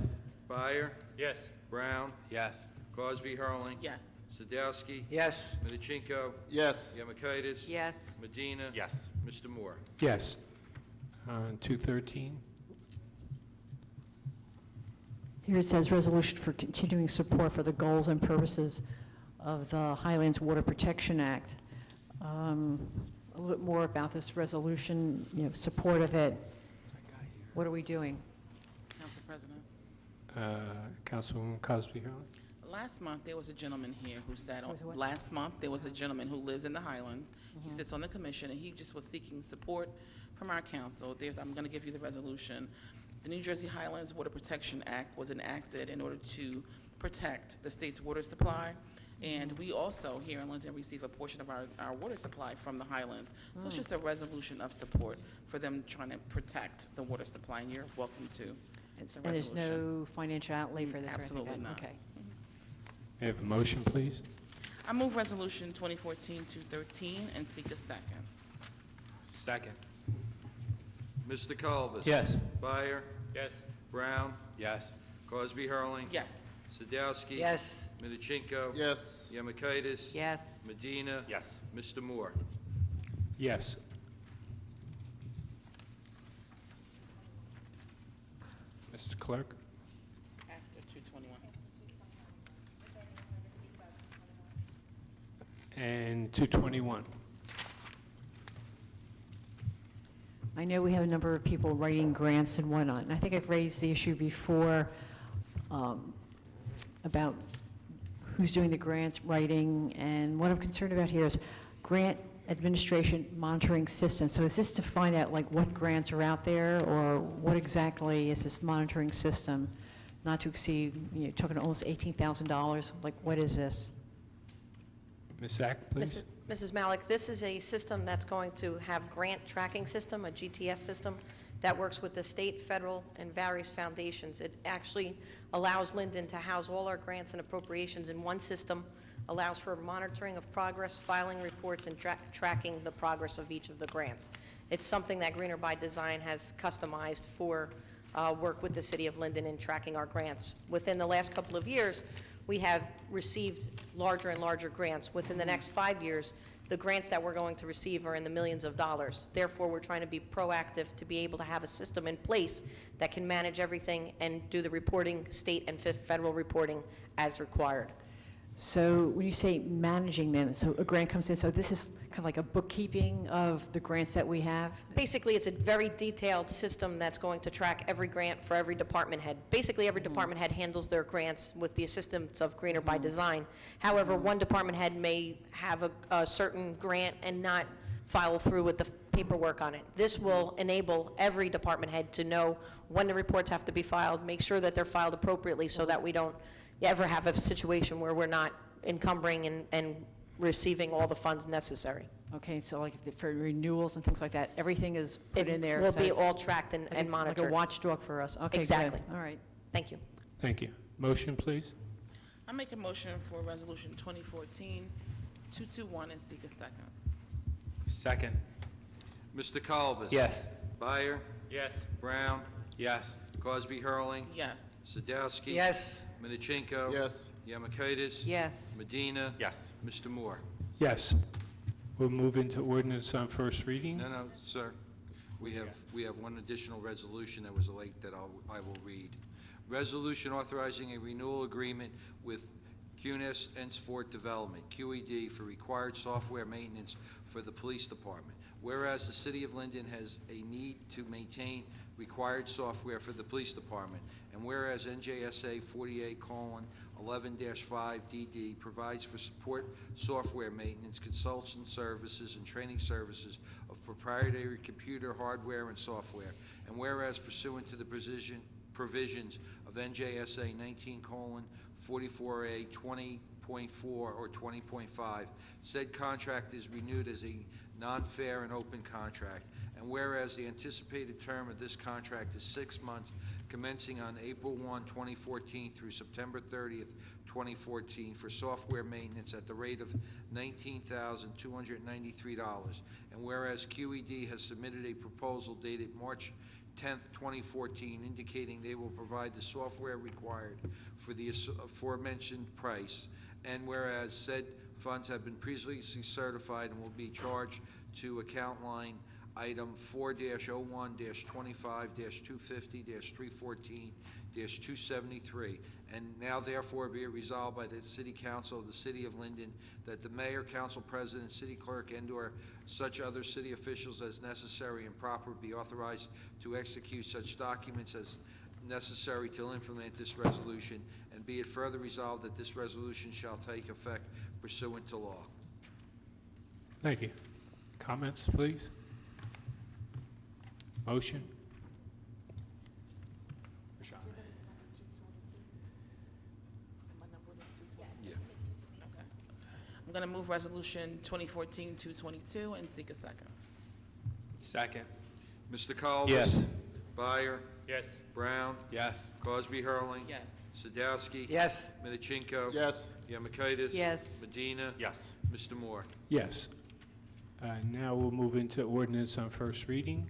Byer. Yes. Brown. Yes. Cosby Hurling. Yes. Sadowski. Yes. Midichinko. Yes. Yemakaitis. Yes. Medina. Yes. Mr. Moore. Yes. 213? Here it says, resolution for continuing support for the goals and purposes of the Highlands Water Protection Act. A little bit more about this resolution, support of it. What are we doing? Council President. Councilwoman Cosby Hurling? Last month, there was a gentleman here who sat on, Was what? last month, there was a gentleman who lives in the Highlands. He sits on the commission, and he just was seeking support from our council. I'm going to give you the resolution. The New Jersey Highlands Water Protection Act was enacted in order to protect the state's water supply. And we also, here in Linden, receive a portion of our water supply from the Highlands. So it's just a resolution of support for them trying to protect the water supply, and you're welcome to. It's a And there's resolution. no financial outlay for this or anything? Absolutely not. Okay. May I have a motion, please? I move Resolution 2014-213 and seek a second. Second. Mr. Colbus. Yes. Byer. Yes. Brown. Yes. Cosby Hurling. Yes. Sadowski. Yes. Midichinko. Yes. Yemakaitis. Yes. Medina. Yes. Mr. Moore. Yes. Mr. Clerk? After 221. And 221. I know we have a number of people writing grants and whatnot, and I think I've raised the issue before about who's doing the grants writing, and what I'm concerned about here is grant administration monitoring system. So is this to find out like what grants are out there, or what exactly is this monitoring system? Not to exceed, talking almost $18,000, like what is this? Ms. Sack, please? Mrs. Malik, this is a system that's going to have grant tracking system, a GTS system, that works with the state, federal, and various foundations. It actually allows Linden to house all our grants and appropriations in one system, allows for monitoring of progress, filing reports, and tracking the progress of each of the grants. It's something that Greener by Design has customized for work with the city of Linden in tracking our grants. Within the last couple of years, we have received larger and larger grants. Within the next 5 years, the grants that we're going to receive are in the millions of dollars. Therefore, we're trying to be proactive to be able to have a system in place that can manage everything and do the reporting, state and federal reporting as required. So when you say managing them, so a grant comes in, so this is kind of like a bookkeeping of the grants that we have? Basically, it's a very detailed system that's going to track every grant for every department head. Basically, every department head handles their grants with the assistance of Greener by Design. However, one department head may have a certain grant and not follow through with the paperwork on it. This will enable every department head to know when the reports have to be filed, make sure that they're filed appropriately so that we don't ever have a situation where we're not encumbering and receiving all the funds necessary. Okay, so like for renewals and things like that, everything is put in there? Will so be it's all tracked and monitored. Like a watchdog for us? Okay, good. Exactly. All right. Thank you. Thank you. Motion, please. I make a motion for Resolution 2014-221 and seek a second. Second. Mr. Colbus? Yes. Byer? Yes. Brown? Yes. Cosby Hurling? Yes. Sadowski? Yes. Minichinko? Yes. Yamakaitis? Yes. Medina? Yes. Mr. Moore? Yes. We'll move into ordinance on first reading. No, sir. We have one additional resolution that was late that I will read. Resolution authorizing a renewal agreement with CUNIS Ensport Development, QED, for required software maintenance for the police department. Whereas the City of Linden has a need to maintain required software for the police department, and whereas NJSA 48:11-5DD provides for support software maintenance, consultant services, and training services of proprietary computer hardware and software, and whereas pursuant to the provisions of NJSA 19:44A 20.4 or 20.5, said contract is renewed as a non-fair and open contract, and whereas the anticipated term of this contract is 6 months, commencing on April 1, 2014 through September 30th, 2014, for software maintenance at the rate of $19,293, and whereas QED has submitted a proposal dated March 10th, 2014, indicating they will provide the software required for the aforementioned price, and whereas said funds have been previously certified and will be charged to account line item 4-01-25-250-314-273, and now therefore be it resolved by the City Council of the City of Linden that the mayor, council president, city clerk, and/or such other city officials as necessary and proper be authorized to execute such documents as necessary to implement this resolution, and be it further resolved that this resolution shall take effect pursuant to law. Thank you. Comments, please? Motion? I'm going to move Resolution 2014-222 and seek a second. Second. Mr. Colbus? Yes. Byer? Yes. Brown? Yes. Cosby Hurling? Yes. Sadowski? Yes. Minichinko? Yes. Yamakaitis? Yes. Medina? Yes. Mr. Moore? Yes. Now we'll move into ordinance on first reading,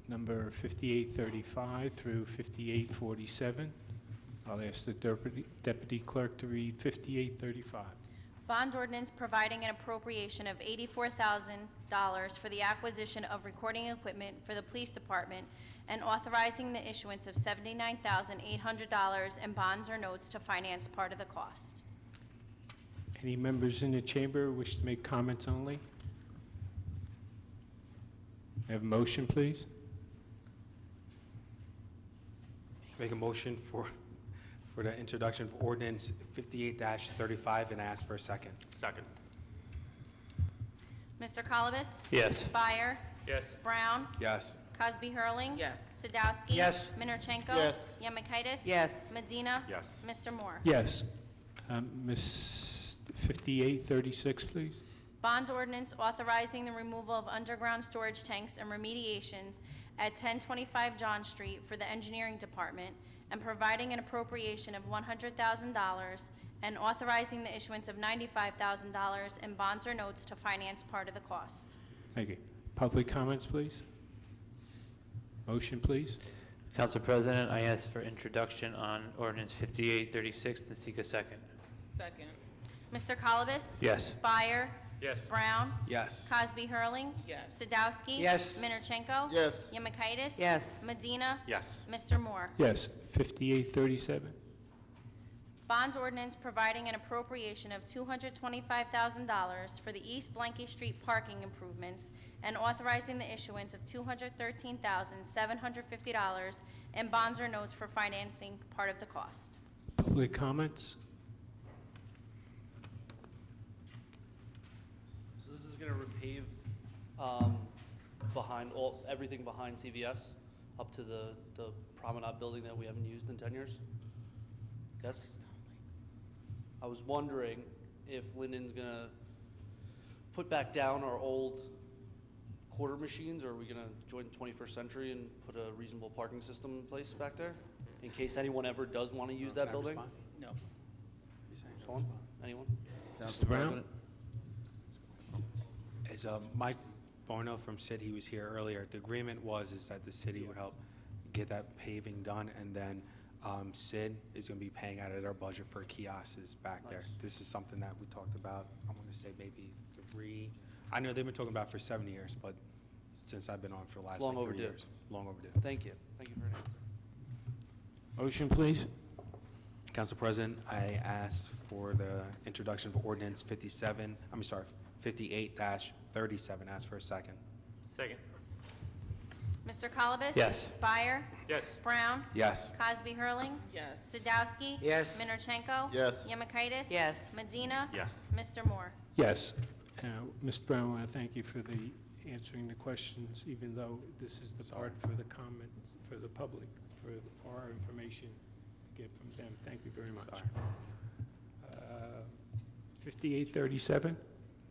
number 5835 through 5847. I'll ask the deputy clerk to read 5835. Bond ordinance providing an appropriation of $84,000 for the acquisition of recording equipment for the police department and authorizing the issuance of $79,800 in bonds or notes to finance part of the cost. Any members in the chamber wish to make comments only? Have a motion, please? Make a motion for the introduction of ordinance 58-35 and ask for a second. Second. Mr. Colobus? Yes. Byer? Yes. Brown? Yes. Cosby Hurling? Yes. Sadowski? Yes. Minerchenko? Yes. Yamakaitis? Yes. Medina? Yes. Mr. Moore? Yes. Ms. 5836, please. Bond ordinance authorizing the removal of underground storage tanks and remediations at 1025 John Street for the engineering department and providing an appropriation of $100,000 and authorizing the issuance of $95,000 in bonds or notes to finance part of the cost. Thank you. Public comments, please. Motion, please. Council President, I ask for introduction on ordinance 5836 and seek a second. Second. Mr. Colobus? Yes. Byer? Yes. Brown? Yes. Cosby Hurling? Yes. Sadowski? Yes. Minerchenko? Yes. Yamakaitis? Yes. Medina? Yes. Mr. Moore? Yes. 5837. Bond ordinance providing an appropriation of $225,000 for the East Blanky Street parking improvements and authorizing the issuance of $213,750 in bonds or notes for financing part of the cost. Public comments? So this is going to repave everything behind CVS up to the promenade building that we haven't used in 10 years? Yes? I was wondering if Linden's going to put back down our old quarter machines, or are we going to join the 21st century and put a reasonable parking system in place back there? in case anyone ever does want to use that building? No. Someone? Anyone? Mr. Brown? As Mike Bono from Sid, he was here earlier, the agreement is that the city would help get that paving done, and then Sid is going to be paying out of their budget for kiosks back there. This is something that we talked about, I want to say maybe I know they've been talking about it for 7 years, but since I've been on for the last Long like 3 overdue. years. Long overdue. Thank you. Thank you for an answer. Motion, please. Council President, I ask for the introduction of ordinance 58-37. Ask for a second. Second. Mr. Colobus? Yes. Byer? Yes. Brown? Yes. Cosby Hurling? Yes. Sadowski? Yes. Minorchenko? Yes. Yemakaitis? Yes. Medina? Yes. Mr. Moore? Yes. Mr. Brown, I want to thank you for answering the questions, even though this is the part for the comments, for the public, for our information to get from them. Thank you very much. 5837?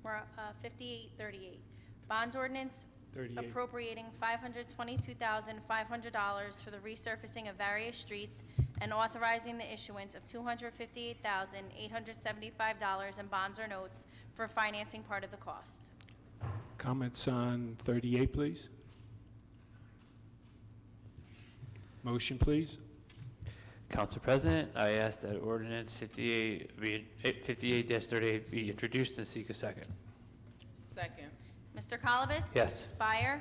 We're 5838. Bond ordinance 38. appropriating $522,500 for the resurfacing of various streets and authorizing the issuance of $258,875 in bonds or notes for financing part of the cost. Comments on 38, please? Motion, please? Council President, I ask that ordinance 58-38 be introduced and seek a second. Second. Mr. Colobus? Yes. Byer?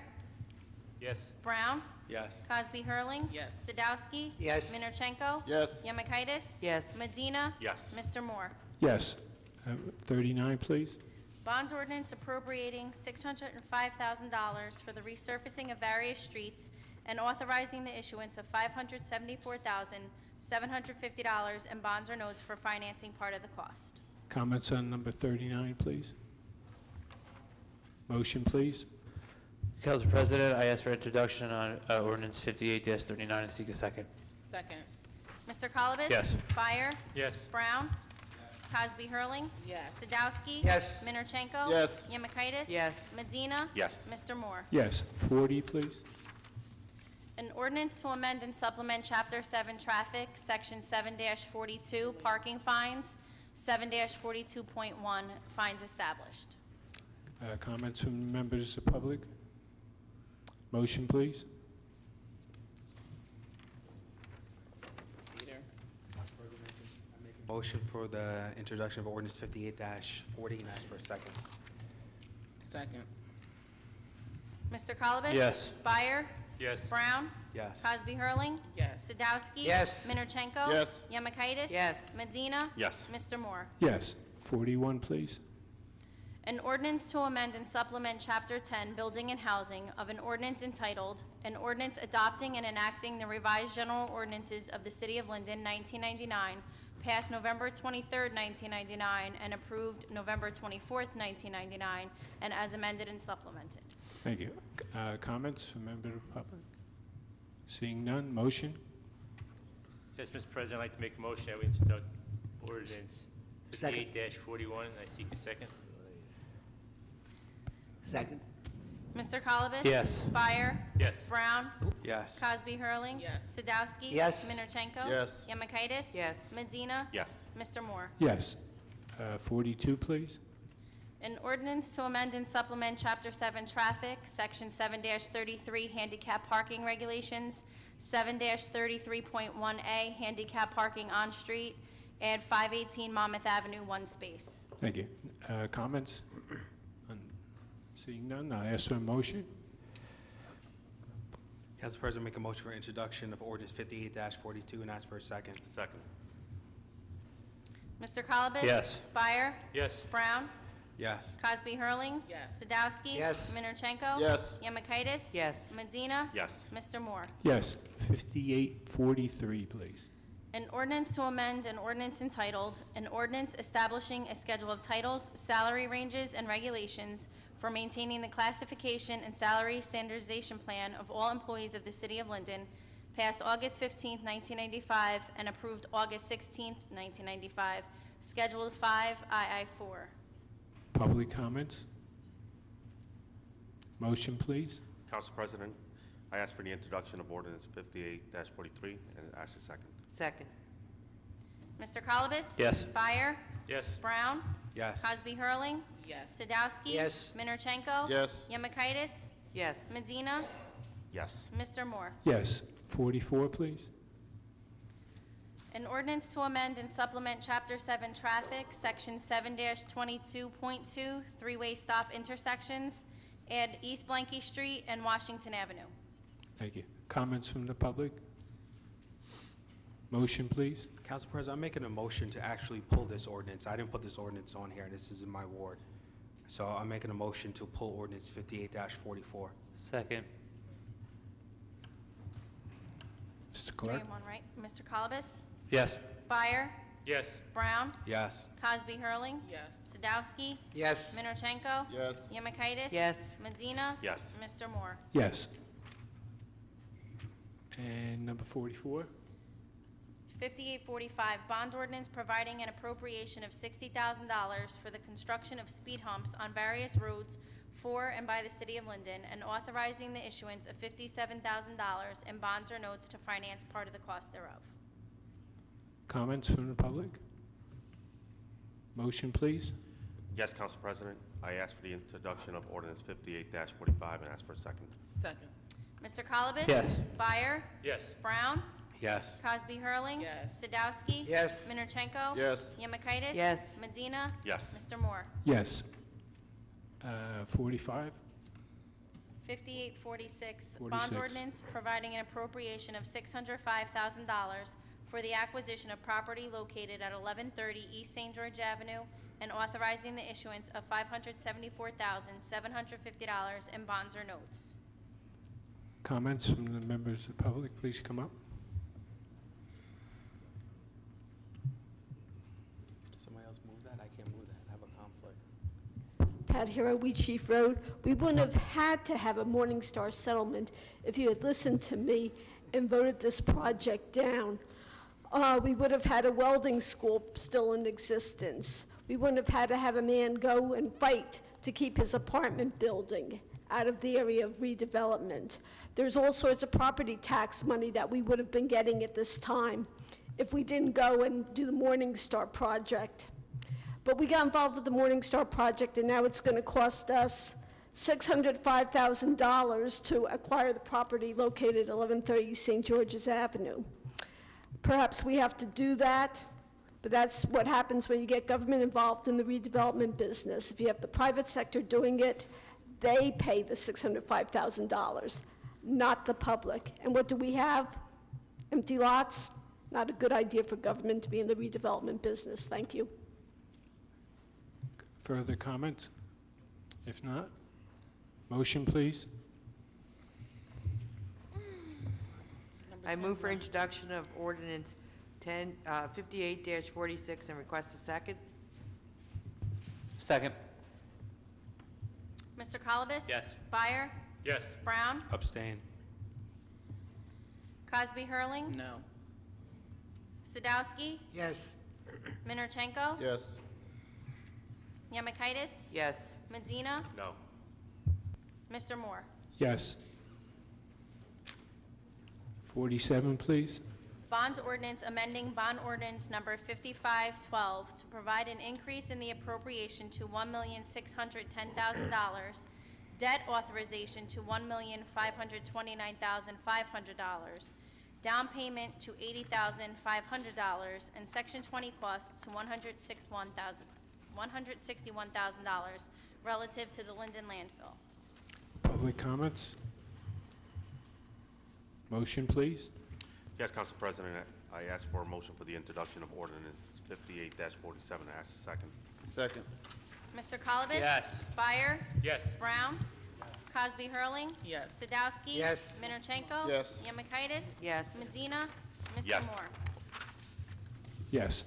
Yes. Brown? Yes. Cosby Hurling? Yes. Sadowski? Yes. Minorchenko? Yes. Yemakaitis? Yes. Medina? Yes. Mr. Moore? Yes. 39, please? Bond ordinance appropriating $605,000 for the resurfacing of various streets and authorizing the issuance of $574,750 in bonds or notes for financing part of the cost. Comments on number 39, please? Motion, please? Council President, I ask for introduction on ordinance 58-39 and seek a second. Second. Mr. Colobus? Yes. Byer? Yes. Brown? Cosby Hurling? Yes. Sadowski? Yes. Minorchenko? Yes. Yemakaitis? Yes. Medina? Yes. Mr. Moore? Yes. 40, please? An ordinance to amend and supplement Chapter 7 Traffic, Section 7-42, Parking Fines, 7-42.1, Fines Established. Comments from members of the public? Motion, please? Motion for the introduction of ordinance 58-40 and ask for a second. Second. Mr. Colobus? Yes. Byer? Yes. Brown? Yes. Cosby Hurling? Yes. Sadowski? Yes. Minorchenko? Yes. Yemakaitis? Yes. Medina? Yes. Mr. Moore? Yes. 41, please? An ordinance to amend and supplement Chapter 10 Building and Housing of an ordinance entitled, An Ordinance Adopting and Enacting the Revised General Ordinances of the City of Linden, 1999, passed November 23rd, 1999, and approved November 24th, 1999, and as amended and supplemented. Thank you. Comments from members of the public? Seeing none, motion? Yes, Mr. President, I'd like to make a motion that we introduce ordinance Second. 58-41. I seek a second. Second. Mr. Colobus? Yes. Byer? Yes. Brown? Yes. Cosby Hurling? Yes. Sadowski? Yes. Minorchenko? Yes. Yemakaitis? Yes. Medina? Yes. Mr. Moore? Yes. 42, please? An ordinance to amend and supplement Chapter 7 Traffic, Section 7-33 Handicap Parking Regulations, 7-33.1A Handicap Parking on Street, add 518 Monmouth Avenue, one space. Thank you. Comments? Seeing none, I ask for a motion. Council President, make a motion for introduction of ordinance 58-42 and ask for a second. Second. Mr. Colobus? Yes. Byer? Yes. Brown? Yes. Cosby Hurling? Yes. Sadowski? Yes. Minorchenko? Yes. Yemakaitis? Yes. Medina? Yes. Mr. Moore? Yes. 5843, please? An ordinance to amend an ordinance entitled, An Ordinance Establishing a Schedule of Titles, Salary Ranges, and Regulations for Maintaining the Classification and Salary Standardization Plan of all employees of the City of Linden, passed August 15, 1995, and approved August 16, 1995, Scheduled 5 II4. Public comments? Motion, please? Council President, I ask for the introduction of ordinance 58-43 and ask a second. Second. Mr. Colubus? Yes. Byer? Yes. Brown? Yes. Cosby Hurling? Yes. Sadowski? Yes. Minorchenko? Yes. Yemakaitis? Yes. Medina? Yes. Mr. Moore? Yes. 44, please. An ordinance to amend and supplement Chapter 7 Traffic, Section 7-22.2, three-way stop intersections, add East Blanky Street and Washington Avenue. Thank you. Comments from the public? Motion, please. Council President, I'm making a motion to actually pull this ordinance. I didn't put this ordinance on here. This is in my ward. So I'm making a motion to pull ordinance 58-44. Second. Mr. 3 Clerk? and 1, right? Mr. Colubus? Yes. Byer? Yes. Brown? Yes. Cosby Hurling? Yes. Sadowski? Yes. Minorchenko? Yes. Yemakaitis? Yes. Medina? Yes. Mr. Moore? Yes. And number 44? 5845, bond ordinance providing an appropriation of $60,000 for the construction of speed humps on various roads for and by the city of Linden, and authorizing the issuance of $57,000 in bonds or notes to finance part of the cost thereof. Comments from the public? Motion, please. Yes, Council President. I ask for the introduction of ordinance 58-45 and ask for a second. Second. Mr. Colubus? Yes. Byer? Yes. Brown? Yes. Cosby Hurling? Yes. Sadowski? Yes. Minorchenko? Yes. Yemakaitis? Yes. Medina? Yes. Mr. Moore? Yes. 45? 5846, 46. bond ordinance providing an appropriation of $605,000 for the acquisition of property located at 1130 East St. George Avenue, and authorizing the issuance of $574,750 in bonds or notes. Comments from the members of the public? Please come up. Somebody else move that? I can't move that. I have a conflict. Pat Hero, Wheat Chief Road. We wouldn't have had to have a Morningstar settlement if you had listened to me and voted this project down. We would have had a welding school still in existence. We wouldn't have had to have a man go and fight to keep his apartment building out of the area of redevelopment. There's all sorts of property tax money that we would have been getting at this time if we didn't go and do the Morningstar project. But we got involved with the Morningstar project, and now it's going to cost us $605,000 to acquire the property located at 1130 St. George's Avenue. Perhaps we have to do that, but that's what happens when you get government involved in the redevelopment business. If you have the private sector doing it, they pay the $605,000, not the public. And what do we have? Empty lots? Not a good idea for government to be in the redevelopment business. Thank you. Further comments? If not, motion, please. I move for introduction of ordinance 58-46 and request a second. Second. Mr. Colubus? Yes. Byer? Yes. Brown? Abstain. Cosby Hurling? No. Sadowski? Yes. Minorchenko? Yes. Yemakaitis? Yes. Medina? No. Mr. Moore? Yes. 47, please. Bond ordinance amending bond ordinance number 5512 to provide an increase in the appropriation to $1,610,000, debt authorization to $1,529,500, down payment to $80,500, and Section 20 costs to $161,000 relative to the Linden landfill. Public comments? Motion, please. Yes, Council President. I ask for a motion for the introduction of ordinance 58-47 and ask a second. Second. Mr. Colubus? Yes. Byer? Yes. Brown? Cosby Hurling? Yes. Sadowski? Yes. Minorchenko? Yes. Yemakaitis? Yes. Medina? Mr. Yes. Moore? Yes.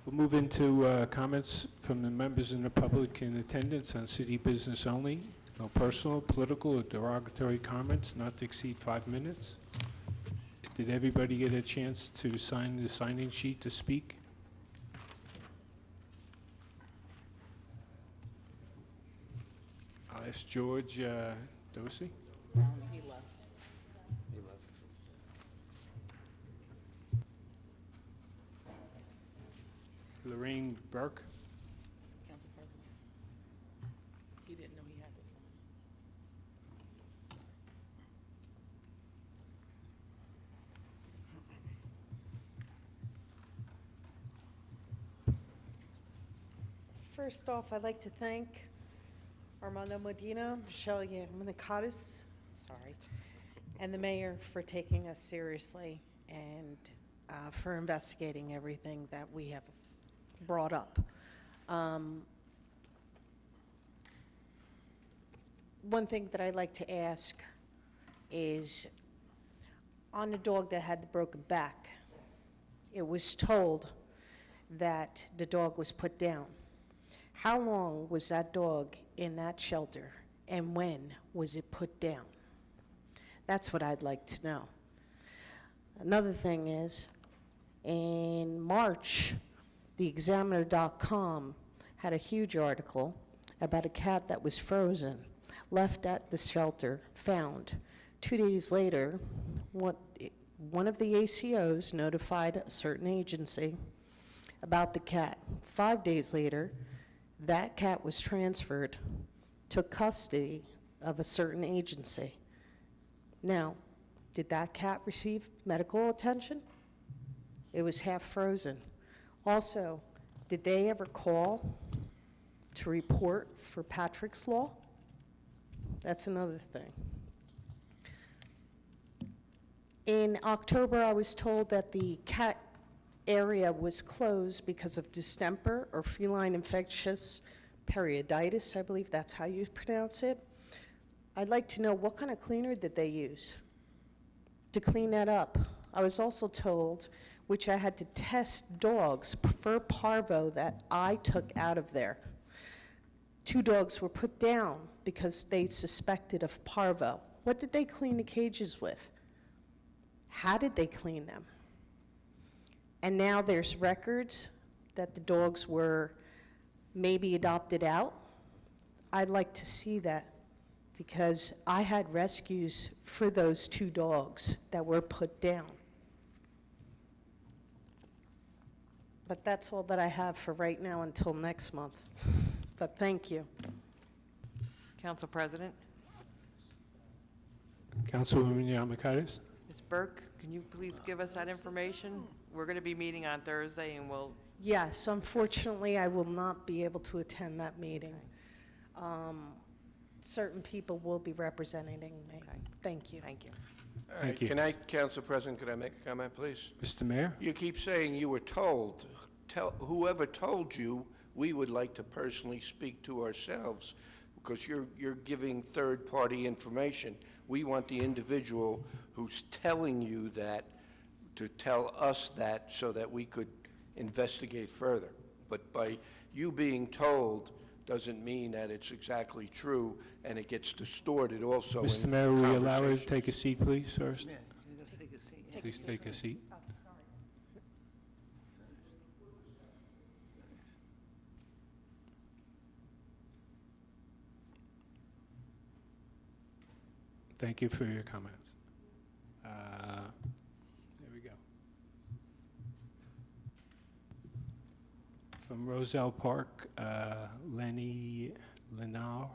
We'll move into comments from the members in the public in attendance on city business only. No personal, political, or derogatory comments not to exceed 5 minutes. Did everybody get a chance to sign the sign-in sheet to speak? I'll ask George Dosey. He left. Lorraine Burke. Council President. He didn't know he had to sign. First off, I'd like to thank Armando Medina, Michelle Yamanakatis, and the mayor for taking us seriously and for investigating everything that we have brought up. One thing that I'd like to ask is, on the dog that had the broken back, it was told that the dog was put down. How long was that dog in that shelter, and when was it put down? That's what I'd like to know. Another thing is, in March, the Examiner.com had a huge article about a cat that was frozen, left at the shelter, found. 2 days later, one of the ACOs notified a certain agency about the cat. 5 days later, that cat was transferred, took custody of a certain agency. Now, did that cat receive medical attention? It was half frozen. Also, did they ever call to report for Patrick's Law? That's another thing. In October, I was told that the cat area was closed because of distemper or feline infectious perioditis. I believe that's how you pronounce it. I'd like to know, what kind of cleaner did they use to clean that up? I was also told, which I had to test dogs for parvo that I took out of there. 2 dogs were put down because they suspected of parvo. What did they clean the cages with? How did they clean them? And now there's records that the dogs were maybe adopted out. I'd like to see that, because I had rescues for those 2 dogs that were put down. But that's all that I have for right now until next month. But thank you. Council President? Councilwoman Yamakaitis. Ms. Burke, can you please give us that information? We're going to be meeting on Thursday, and we'll... Yes, unfortunately, I will not be able to attend that meeting. Certain people will be representing me. Okay. Thank you. Thank you. Thank you. Can I, Council President, could I make a comment, please? Mr. Mayor? You keep saying you were told. Whoever told you, we would like to personally speak to ourselves, because you're giving third-party information. We want the individual who's telling you that to tell us that so that we could investigate further. But by you being told doesn't mean that it's exactly true, and it gets distorted also in Mr. Mayor, will we allow her to conversations. take a seat, please, first? Yeah, you gotta take a seat. Please take a seat. Thank you for your comments. There we go. From Roselle Park, Lenny Lennar.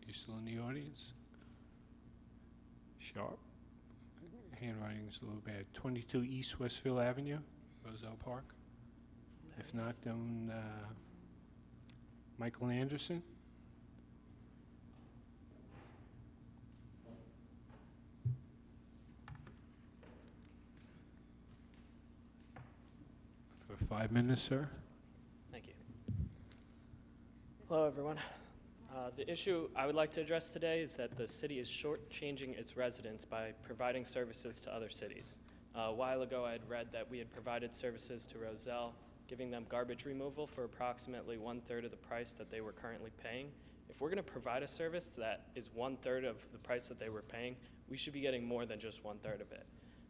You still in the audience? Sharp. Handwriting's a little bad. 22 East Westfield Avenue, Roselle Park. If not, then Michael Anderson. For 5 minutes, sir. Thank you. Hello, everyone. The issue I would like to address today is that the city is shortchanging its residents by providing services to other cities. A while ago, I had read that we had provided services to Roselle, giving them garbage removal for approximately 1/3 of the price that they were currently paying. If we're going to provide a service that is 1/3 of the price that they were paying, we should be getting more than just 1/3 of it.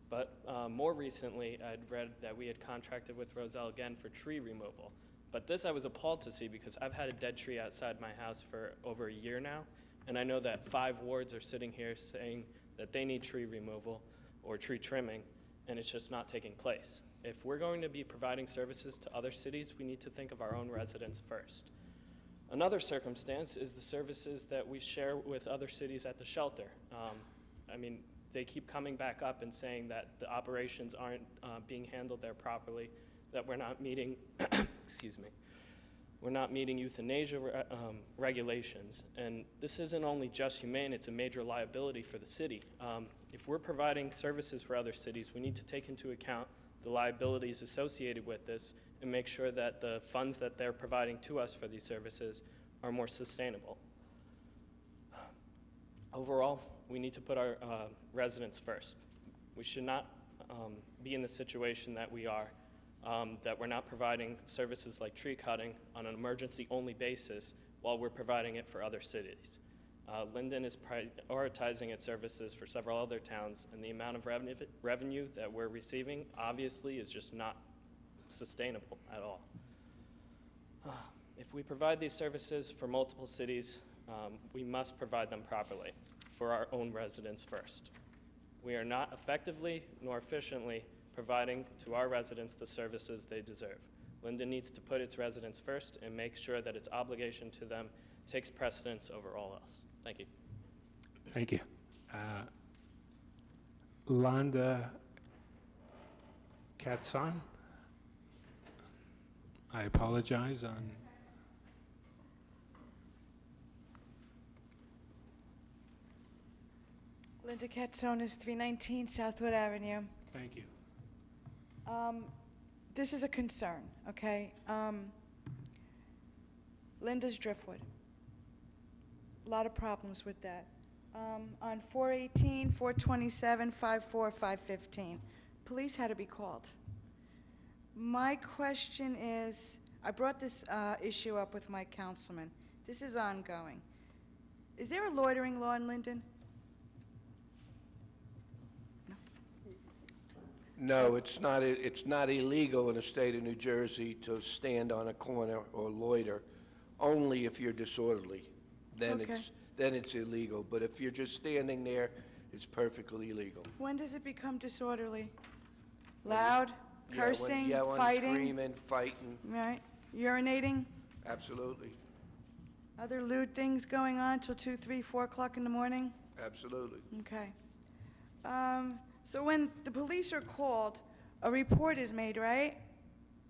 But more recently, I'd read that we had contracted with Roselle again for tree removal. But this I was appalled to see because I've had a dead tree outside my house for over a year now, and I know that 5 wards are sitting here saying that they need tree removal or tree trimming, and it's just not taking place. If we're going to be providing services to other cities, we need to think of our own residents first. Another circumstance is the services that we share with other cities at the shelter. I mean, they keep coming back up and saying that the operations aren't being handled there properly, that we're not meeting, excuse me, we're not meeting euthanasia regulations. And this isn't only just humane, it's a major liability for the city. If we're providing services for other cities, we need to take into account the liabilities associated with this and make sure that the funds that they're providing to us for these services are more sustainable. Overall, we need to put our residents first. We should not be in the situation that we are, that we're not providing services like tree cutting on an emergency-only basis while we're providing it for other cities. Linden is prioritizing its services for several other towns, and the amount of revenue that we're receiving obviously is just not sustainable at all. If we provide these services for multiple cities, we must provide them properly for our own residents first. We are not effectively nor efficiently providing to our residents the services they deserve. Linden needs to put its residents first and make sure that its obligation to them takes precedence over all else. Thank you. Thank you. Londa Katsan? I apologize on... Linda Katsonis, 319 Southwood Avenue. Thank you. This is a concern, okay? Linda's Driftwood. A lot of problems with that. On 418, 427, 54, 515, police had to be called. My question is, I brought this issue up with my councilman. This is ongoing. Is there a loitering law in Linden? No, it's not illegal in the state of New Jersey to stand on a corner or loiter, only if you're disorderly. Then Okay. it's illegal. But if you're just standing there, it's perfectly legal. When does it become disorderly? Loud, Yeah, when cursing, yelling, fighting? screaming, fighting, Right, urinating? absolutely, Other lewd things going on till 2, 3, 4 o'clock in the morning? absolutely. Okay. So when the police are called, a report is made, right?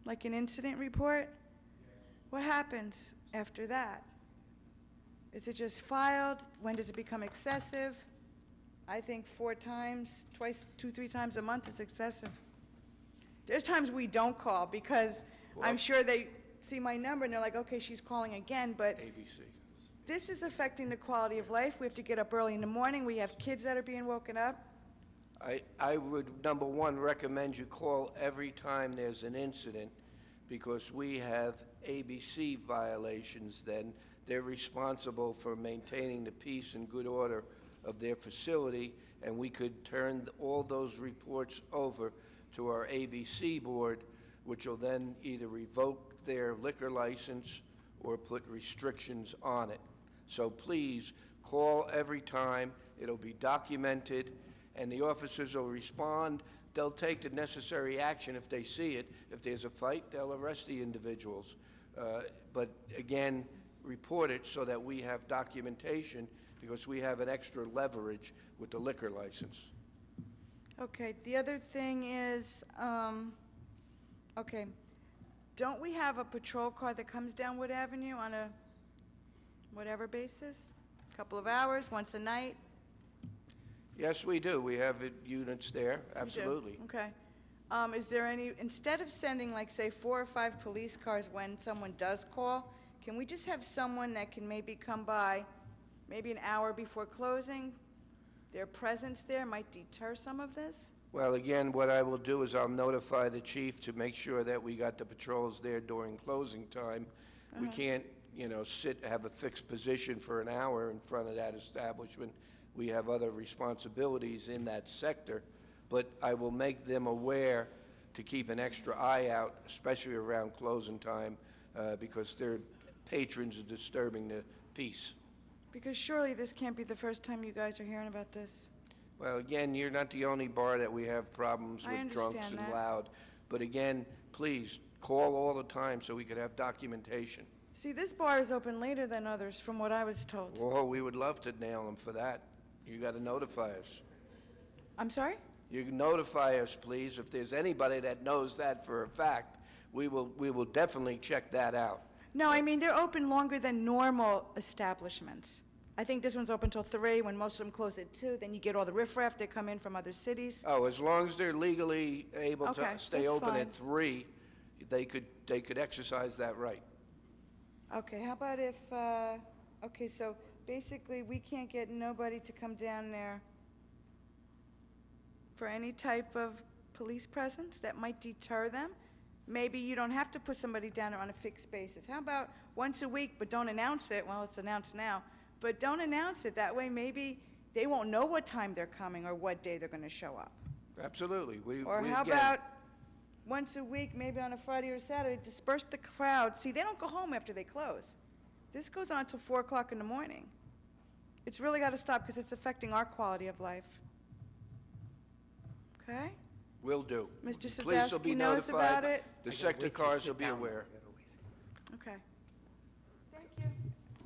Like an incident report? What happens after that? Is it just filed? When does it become excessive? I think 4 times, 2, 3 times a month is excessive. There's times we don't call because I'm sure they see my number and they're like, okay, she's calling again, but ABC. this is affecting the quality of life. We have to get up early in the morning. We have kids that are being woken up. I would, number one, recommend you call every time there's an incident, because we have ABC violations then. They're responsible for maintaining the peace and good order of their facility, and we could turn all those reports over to our ABC board, which will then either revoke their liquor license or put restrictions on it. So please, call every time. It'll be documented, and the officers will respond. They'll take the necessary action if they see it. If there's a fight, they'll arrest the individuals. But again, report it so that we have documentation, because we have an extra leverage with the liquor license. Okay, the other thing is, okay, don't we have a patrol car that comes down Wood Avenue on a whatever basis? Couple of hours, once a night? Yes, we do. We have units there, You do? absolutely. Okay. Is there any, instead of sending like, say, 4 or 5 police cars when someone does call, can we just have someone that can maybe come by maybe an hour before closing? Their presence there might deter some of this? Well, again, what I will do is I'll notify the chief to make sure that we got the patrols there during closing time. We can't, have a fixed position for an hour in front of that establishment. We have other responsibilities in that sector, but I will make them aware to keep an extra eye out, especially around closing time, because their patrons are disturbing the peace. Because surely this can't be the first time you guys are hearing about this. Well, again, you're not the only bar that we have problems I with drunks understand and that. loud. But again, please, call all the time so we could have documentation. See, this bar is open later than others, from what I was told. Oh, we would love to nail them for that. You got to notify us. I'm sorry? You can notify us, please. If there's anybody that knows that for a fact, we will definitely check that out. No, I mean, they're open longer than normal establishments. I think this one's open till 3, when most of them close at 2. Then you get all the riffraff that come in from other cities. Oh, as long as they're legally able Okay, to stay that's open fine. at 3, they could exercise that right. Okay, how about if, okay, so basically, we can't get nobody to come down there for any type of police presence that might deter them? Maybe you don't have to put somebody down there on a fixed basis. How about once a week, but don't announce it? Well, it's announced now. But don't announce it. That way, maybe they won't know what time they're coming or what day they're going to show up. Absolutely. Or how about once a week, maybe on a Friday or Saturday, disperse the crowd. See, they don't go home after they close. This goes on till 4 o'clock in the morning. It's really got to stop because it's affecting our quality of life. Okay? Will do. Mr. The police will be Sadowski knows notified. about it? The sector cars will be aware. Okay.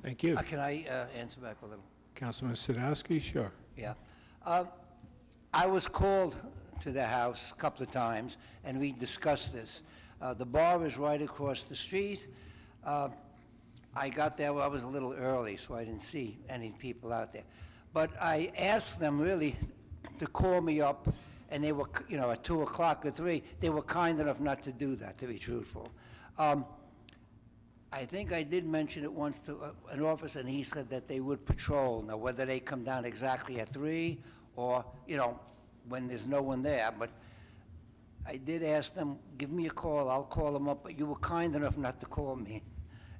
Thank you. Can I answer back a little? Councilman Sadowski, sure. Yeah. I was called to the house a couple of times, and we discussed this. The bar is right across the street. I got there, I was a little early, so I didn't see any people out there. But I asked them really to call me up, and they were, at 2 o'clock or 3, they were kind enough not to do that, to be truthful. I think I did mention it once to an officer, and he said that they would patrol. Now, whether they come down exactly at 3 or, when there's no one there, but I did ask them, give me a call, I'll call them up, but you were kind enough not to call me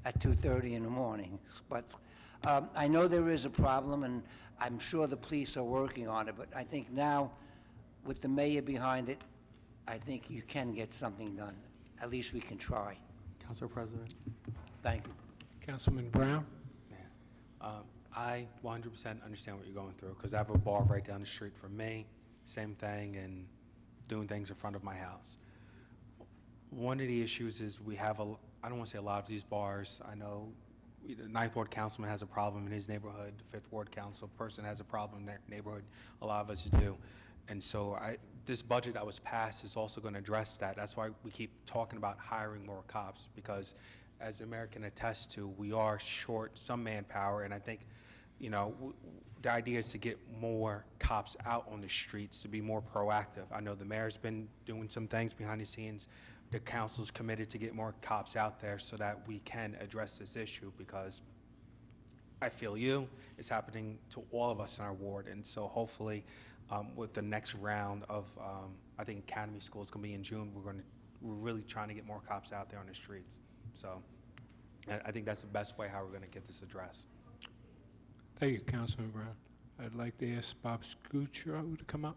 at 2:30 in the morning. But I know there is a problem, and I'm sure the police are working on it, but I think now, with the mayor behind it, I think you can get something done. At least we can try. Council President? Thank you. Councilman Brown? I 100% understand what you're going through, because I have a bar right down the street from me, same thing, and doing things in front of my house. One of the issues is we have I don't want to say a lot of these bars. I know the 9th Ward Councilman has a problem in his neighborhood, the 5th Ward Council person has a problem in their neighborhood, a lot of us do. And so this budget that was passed is also going to address that. That's why we keep talking about hiring more cops, because as the mayor can attest to, we are short some manpower, and I think, the idea is to get more cops out on the streets, to be more proactive. I know the mayor's been doing some things behind the scenes. The council's committed to get more cops out there so that we can address this issue, because I feel it's happening to all of us in our ward. And so hopefully, with the next round of, I think Academy School is going to be in June, we're really trying to get more cops out there on the streets. So I think that's the best way how we're going to get this addressed. Thank you, Councilman Brown. I'd like to ask Bob Scutro to come up.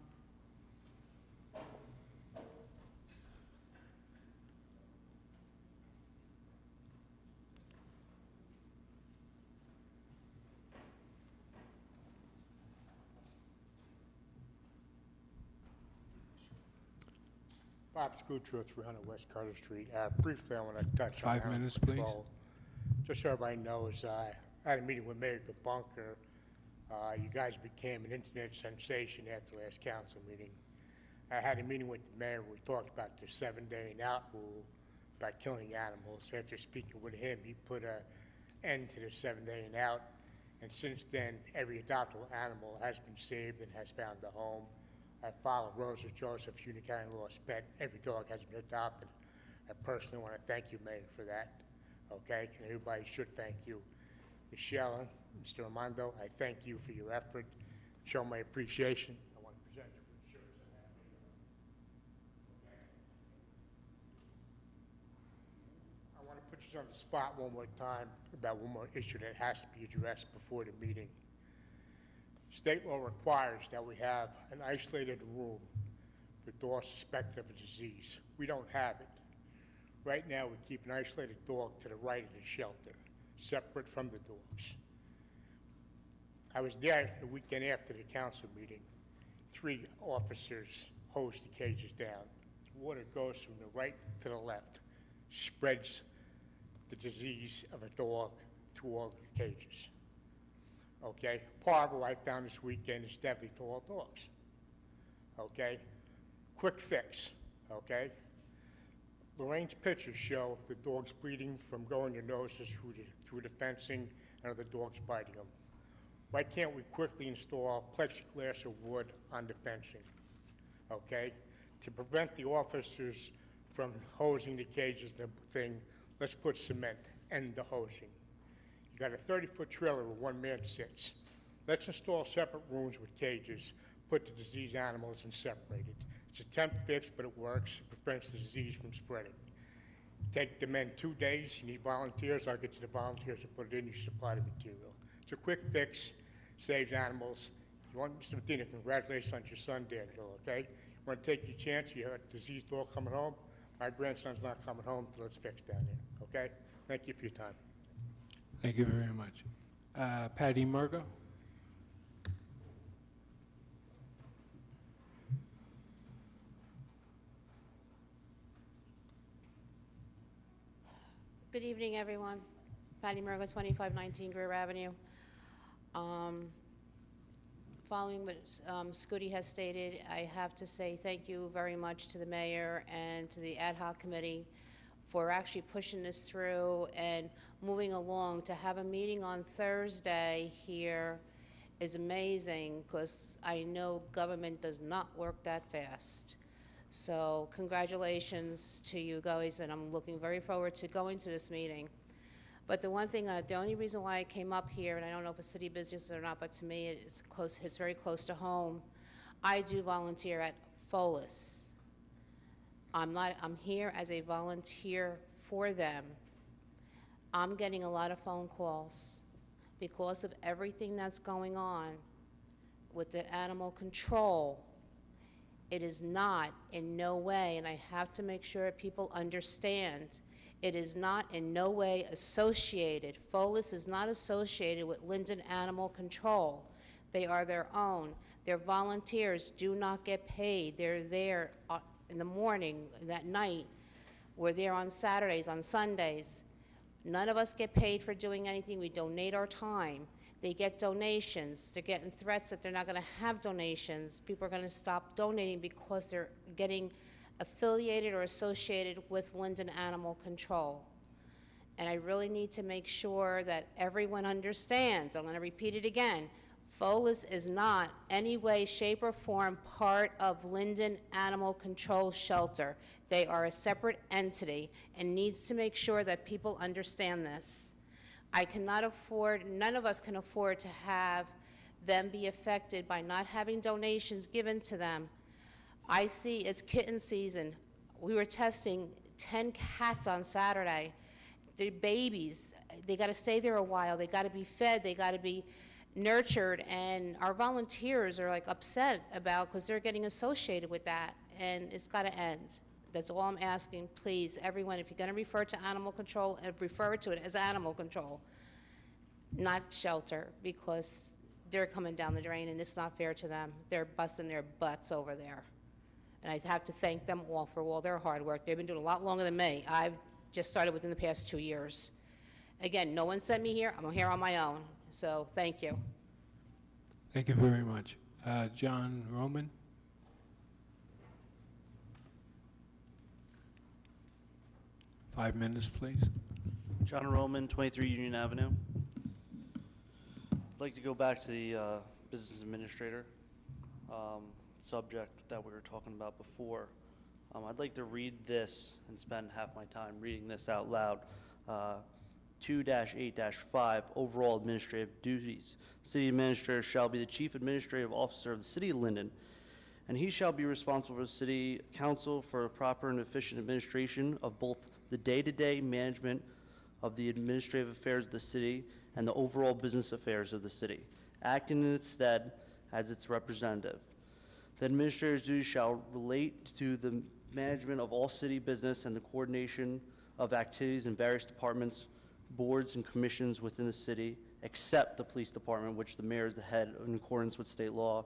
Bob Scutro, 300 West Carter Street. Briefly, I want to touch on 5 animal minutes, please. control. Just so everybody knows, I had a meeting with Mayor Bunker. You guys became an internet sensation after the last council meeting. I had a meeting with the mayor. We talked about the 7-day and out rule about killing animals. After speaking with him, he put an end to the 7-day and out. And since then, every adoptable animal has been saved and has found a home. I follow Rosa Joseph, Unicounty Lost Pet. Every dog has been adopted. I personally want to thank you, Mayor, for that. Okay, and everybody should thank you. Michelle and Mr. Armando, I thank you for your effort. Show my appreciation. I want to present you with the shirts I have here. she's on the spot one more time about one more issue that has to be addressed before the meeting. State law requires that we have an isolated room for dogs suspected of a disease. We don't have it. Right now, we keep an isolated dog to the right of the shelter, separate from the dogs. I was there the weekend after the council meeting. 3 officers hose the cages down. The water goes from the right to the left, spreads the disease of a dog to all the cages. Okay? Part of what I found this weekend is deadly to all dogs. Okay? Quick fix. Okay? Lorraine's pictures show the dogs bleeding from going their noses through the fencing and other dogs biting them. Why can't we quickly install plexiglass or wood on the fencing? Okay? To prevent the officers from hosing the cages, the thing, let's put cement, end the hosing. You got a 30-foot trailer where one man sits. Let's install separate rooms with cages, put the diseased animals in separated. It's a temp fix, but it works. It prevents the disease from spreading. Take the men 2 days. You need volunteers. I'll get you the volunteers to put it in. You supply the material. It's a quick fix, saves animals. You want, Mr. Medina, congratulations on your son, Daniel, okay? You want to take your chance? You have a diseased dog coming home. My grandson's not coming home until it's fixed down there, okay? Thank you for your time. Thank you very much. Patty Murgo? Good evening, everyone. Patty Murgo, 2519 Greer Avenue. Following what Scooty has stated, I have to say thank you very much to the mayor and to the ad hoc committee for actually pushing this through and moving along. To have a meeting on Thursday here is amazing, because I know government does not work that fast. So congratulations to you guys, and I'm looking very forward to going to this meeting. But the one thing, the only reason why I came up here, and I don't know if it's city business or not, but to me it's close. It's very close to home. I do volunteer at FOLIS. I'm here as a volunteer for them. I'm getting a lot of phone calls because of everything that's going on with the animal control. It is not in no way, and I have to make sure people understand, it is not in no way associated. FOLIS is not associated with Linden Animal Control. They are their own. Their volunteers do not get paid. They're there in the morning, that night. We're there on Saturdays, on Sundays. None of us get paid for doing anything. We donate our time. They get donations. They're getting threats that they're not going to have donations. People are going to stop donating because they're getting affiliated or associated with Linden Animal Control. And I really need to make sure that everyone understands. I'm going to repeat it again. FOLIS is not any way, shape, or form part of Linden Animal Control Shelter. They are a separate entity and needs to make sure that people understand this. I cannot afford, none of us can afford to have them be affected by not having donations given to them. I see it's kitten season. We were testing 10 cats on Saturday. They're babies. They got to stay there a while. They got to be fed. They got to be nurtured. And our volunteers are like upset about, because they're getting associated with that. And it's got to end. That's all I'm asking. Please, everyone, if you're going to refer to animal control, refer to it as animal control, not shelter, because they're coming down the drain and it's not fair to them. They're busting their butts over there. And I have to thank them all for all their hard work. They've been doing a lot longer than me. I've just started within the past 2 years. Again, no one sent me here. I'm here on my own. So thank you. Thank you very much. John Roman? Five minutes, please. John Roman, 23 Union Avenue. I'd like to go back to the business administrator subject that we were talking about before. I'd like to read this and spend half my time reading this out loud. 2-8-5, overall administrative duties. City administrator shall be the chief administrative officer of the city of Linden, and he shall be responsible for the city council for a proper and efficient administration of both the day-to-day management of the administrative affairs of the city and the overall business affairs of the city, acting in its stead as its representative. The administrator's duties shall relate to the management of all city business and the coordination of activities in various departments, boards, and commissions within the city, except the police department, which the mayor is the head in accordance with state law.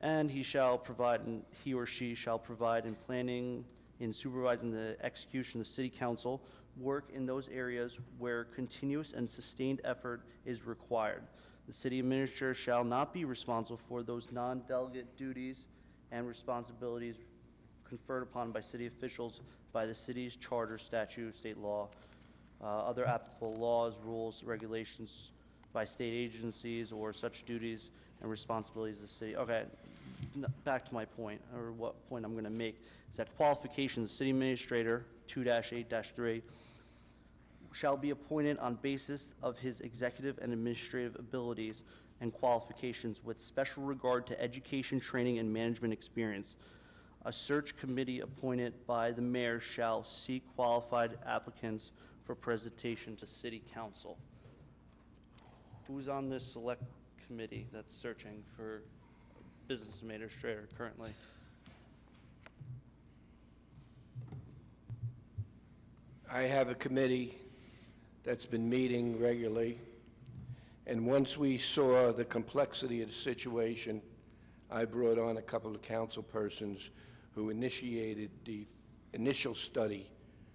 And he or she shall provide in planning, in supervising the execution of the city council work in those areas where continuous and sustained effort is required. The city administrator shall not be responsible for those non-delegate duties and responsibilities conferred upon by city officials by the city's charter, statute, state law, other applicable laws, rules, regulations by state agencies, or such duties and responsibilities of the city. Okay, back to my point, or what point I'm going to make, is that qualifications, the city administrator, 2-8-3, shall be appointed on basis of his executive and administrative abilities and qualifications with special regard to education, training, and management experience. A search committee appointed by the mayor shall seek qualified applicants for presentation to city council. Who's on this select committee that's searching for business administrator currently? I have a committee that's been meeting regularly, and once we saw the complexity of the situation, I brought on a couple of council persons who initiated the initial study,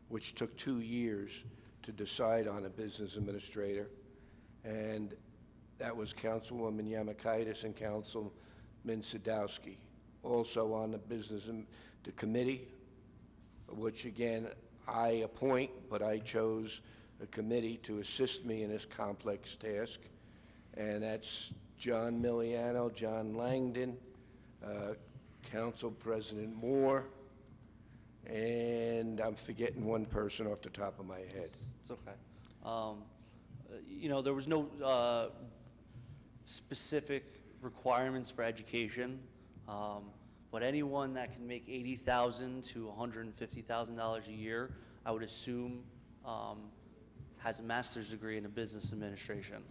which took 2 years to decide on a business administrator, and that was Councilwoman Yamakaitis and Councilman Sadowski. Also on the committee, which again, I appoint, but I chose a committee to assist me in this complex task, and that's John Miliano, John Langdon, Council President Moore, and I'm forgetting one person off the top of my head. It's okay. There was no specific requirements for education, but anyone that can make $80,000 to $150,000 a year, I would assume has a master's degree in a business administration.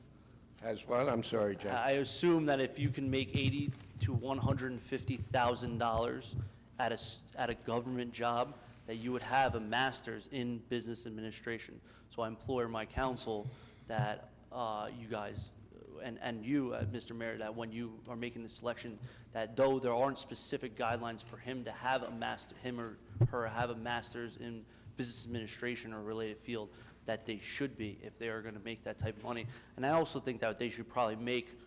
Has what? I'm sorry, John. I assume that if you can make $80,000 to $150,000 at a government job, that you would have a master's in business administration. So I implore my council that you guys, and you, Mr. Mayor, that when you are making the selection, that though there aren't specific guidelines for him to have a master, him or her have a master's in business administration or related field, that they should be if they are going to make that type of money. And I also think that they should probably make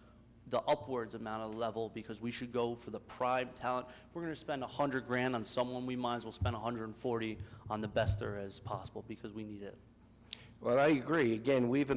the upwards amount of level, because we should go for the prime talent. If we're going to spend $100,000 on someone, we might as well spend $140,000 on the best there is possible, because we need it. Well, I agree. Again, we've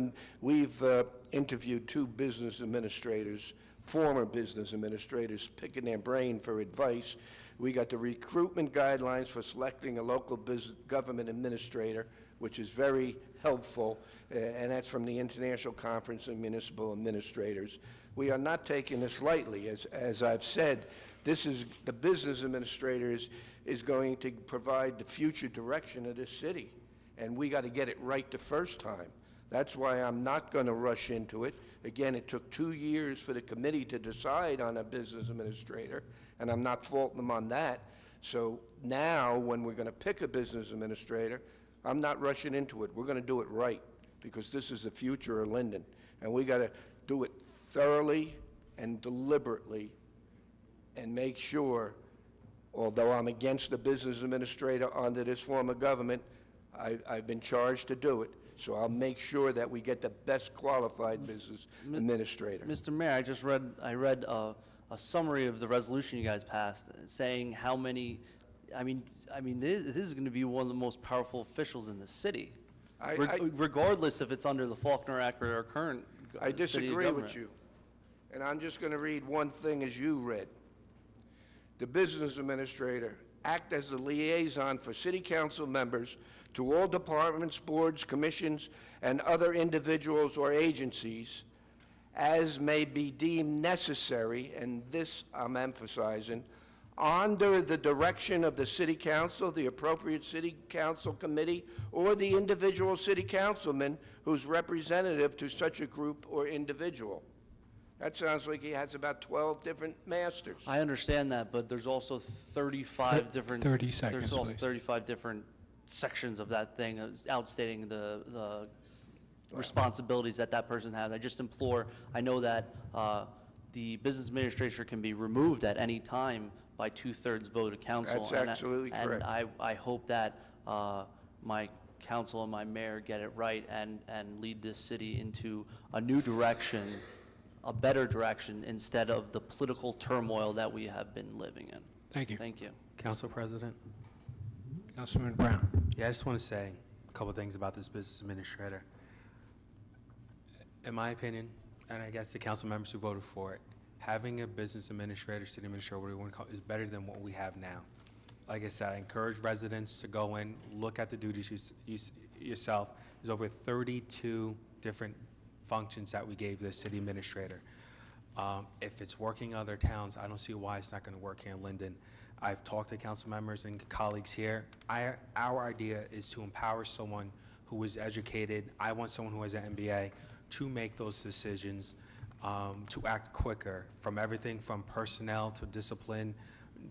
interviewed 2 business administrators, former business administrators, picking their brain for advice. We got the recruitment guidelines for selecting a local business government administrator, which is very helpful, and that's from the International Conference of Municipal Administrators. We are not taking this lightly. As I've said, the business administrator is going to provide the future direction of this city, and we got to get it right the first time. That's why I'm not going to rush into it. Again, it took 2 years for the committee to decide on a business administrator, and I'm not faulting them on that. So now, when we're going to pick a business administrator, I'm not rushing into it. We're going to do it right, because this is the future of Linden, and we got to do it thoroughly and deliberately, and make sure, although I'm against the business administrator under this form of government, I've been charged to do it. So I'll make sure that we get the best qualified business administrator. Mr. Mayor, I read a summary of the resolution you guys passed, saying how many. I mean, this is going to be one of the most powerful officials in the city, regardless if it's under the Faulkner Act or our current I city disagree government. with you, and I'm just going to read one thing as you read. The business administrator act as the liaison for city council members to all departments, boards, commissions, and other individuals or agencies as may be deemed necessary, and this I'm emphasizing, under the direction of the city council, the appropriate city council committee, or the individual city councilman who's representative to such a group or individual. That sounds like he has about 12 different masters. I understand that, but there's also 35 different... 30 seconds, There's also please. 35 different sections of that thing, outstating the responsibilities that that person has. I just implore, I know that the business administrator can be removed at any time by 2/3 vote of council. That's and absolutely correct. And I hope that my council and my mayor get it right and lead this city into a new direction, a better direction, instead of the political turmoil that we have been living in. Thank you. Thank you. Council President? Councilman Brown. Yeah, I just want to say a couple of things about this business administrator. In my opinion, and I guess the council members who voted for it, having a business administrator, city administrator, whatever you want to call it, is better than what we have now. Like I said, I encourage residents to go in, look at the duties yourself. There's over 32 different functions that we gave the city administrator. If it's working in other towns, I don't see why it's not going to work here in Linden. I've talked to council members and colleagues here. Our idea is to empower someone who is educated. I want someone who has an MBA to make those decisions, to act quicker, from everything from personnel to discipline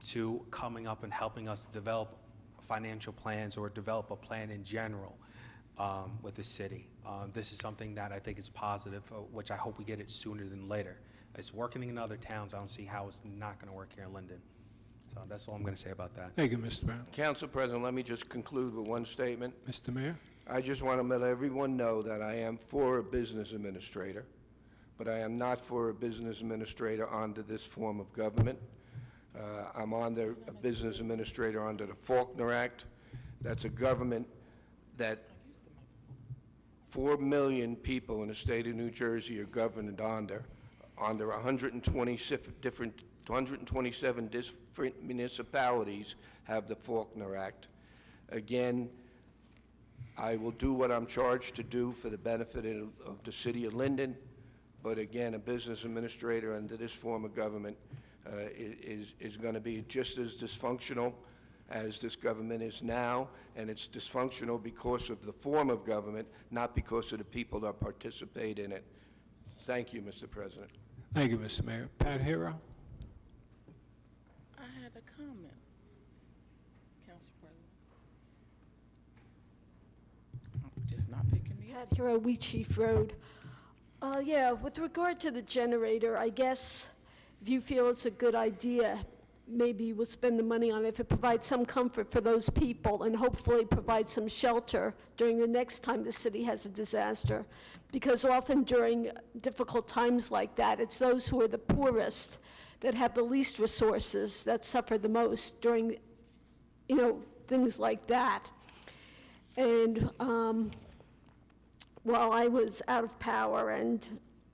to coming up and helping us develop financial plans or develop a plan in general with the city. This is something that I think is positive, which I hope we get it sooner than later. It's working in other towns. I don't see how it's not going to work here in Linden. So that's all I'm going to say about that. Thank you, Mr. Brown. Council President, let me just conclude with one statement. Mr. Mayor? I just want to let everyone know that I am for a business administrator, but I am not for a business administrator under this form of government. I'm under a business administrator under the Faulkner Act. That's a government that 4 million people in the state of New Jersey are governed under 127 different municipalities have the Faulkner Act. Again, I will do what I'm charged to do for the benefit of the city of Linden, but again, a business administrator under this form of government is going to be just as dysfunctional as this government is now, and it's dysfunctional because of the form of government, not because of the people that participate in it. Thank you, Mr. President. Thank you, Mr. Mayor. Pat Hero? I had a comment, Council President. It's not picking me up. Pat Hero, Wheat Chief Road. Yeah, with regard to the generator, I guess if you feel it's a good idea, maybe we'll spend the money on it if it provides some comfort for those people and hopefully provide some shelter during the next time the city has a disaster. Because often during difficult times like that, it's those who are the poorest that have the least resources that suffer the most during, things like that. And while I was out of power and,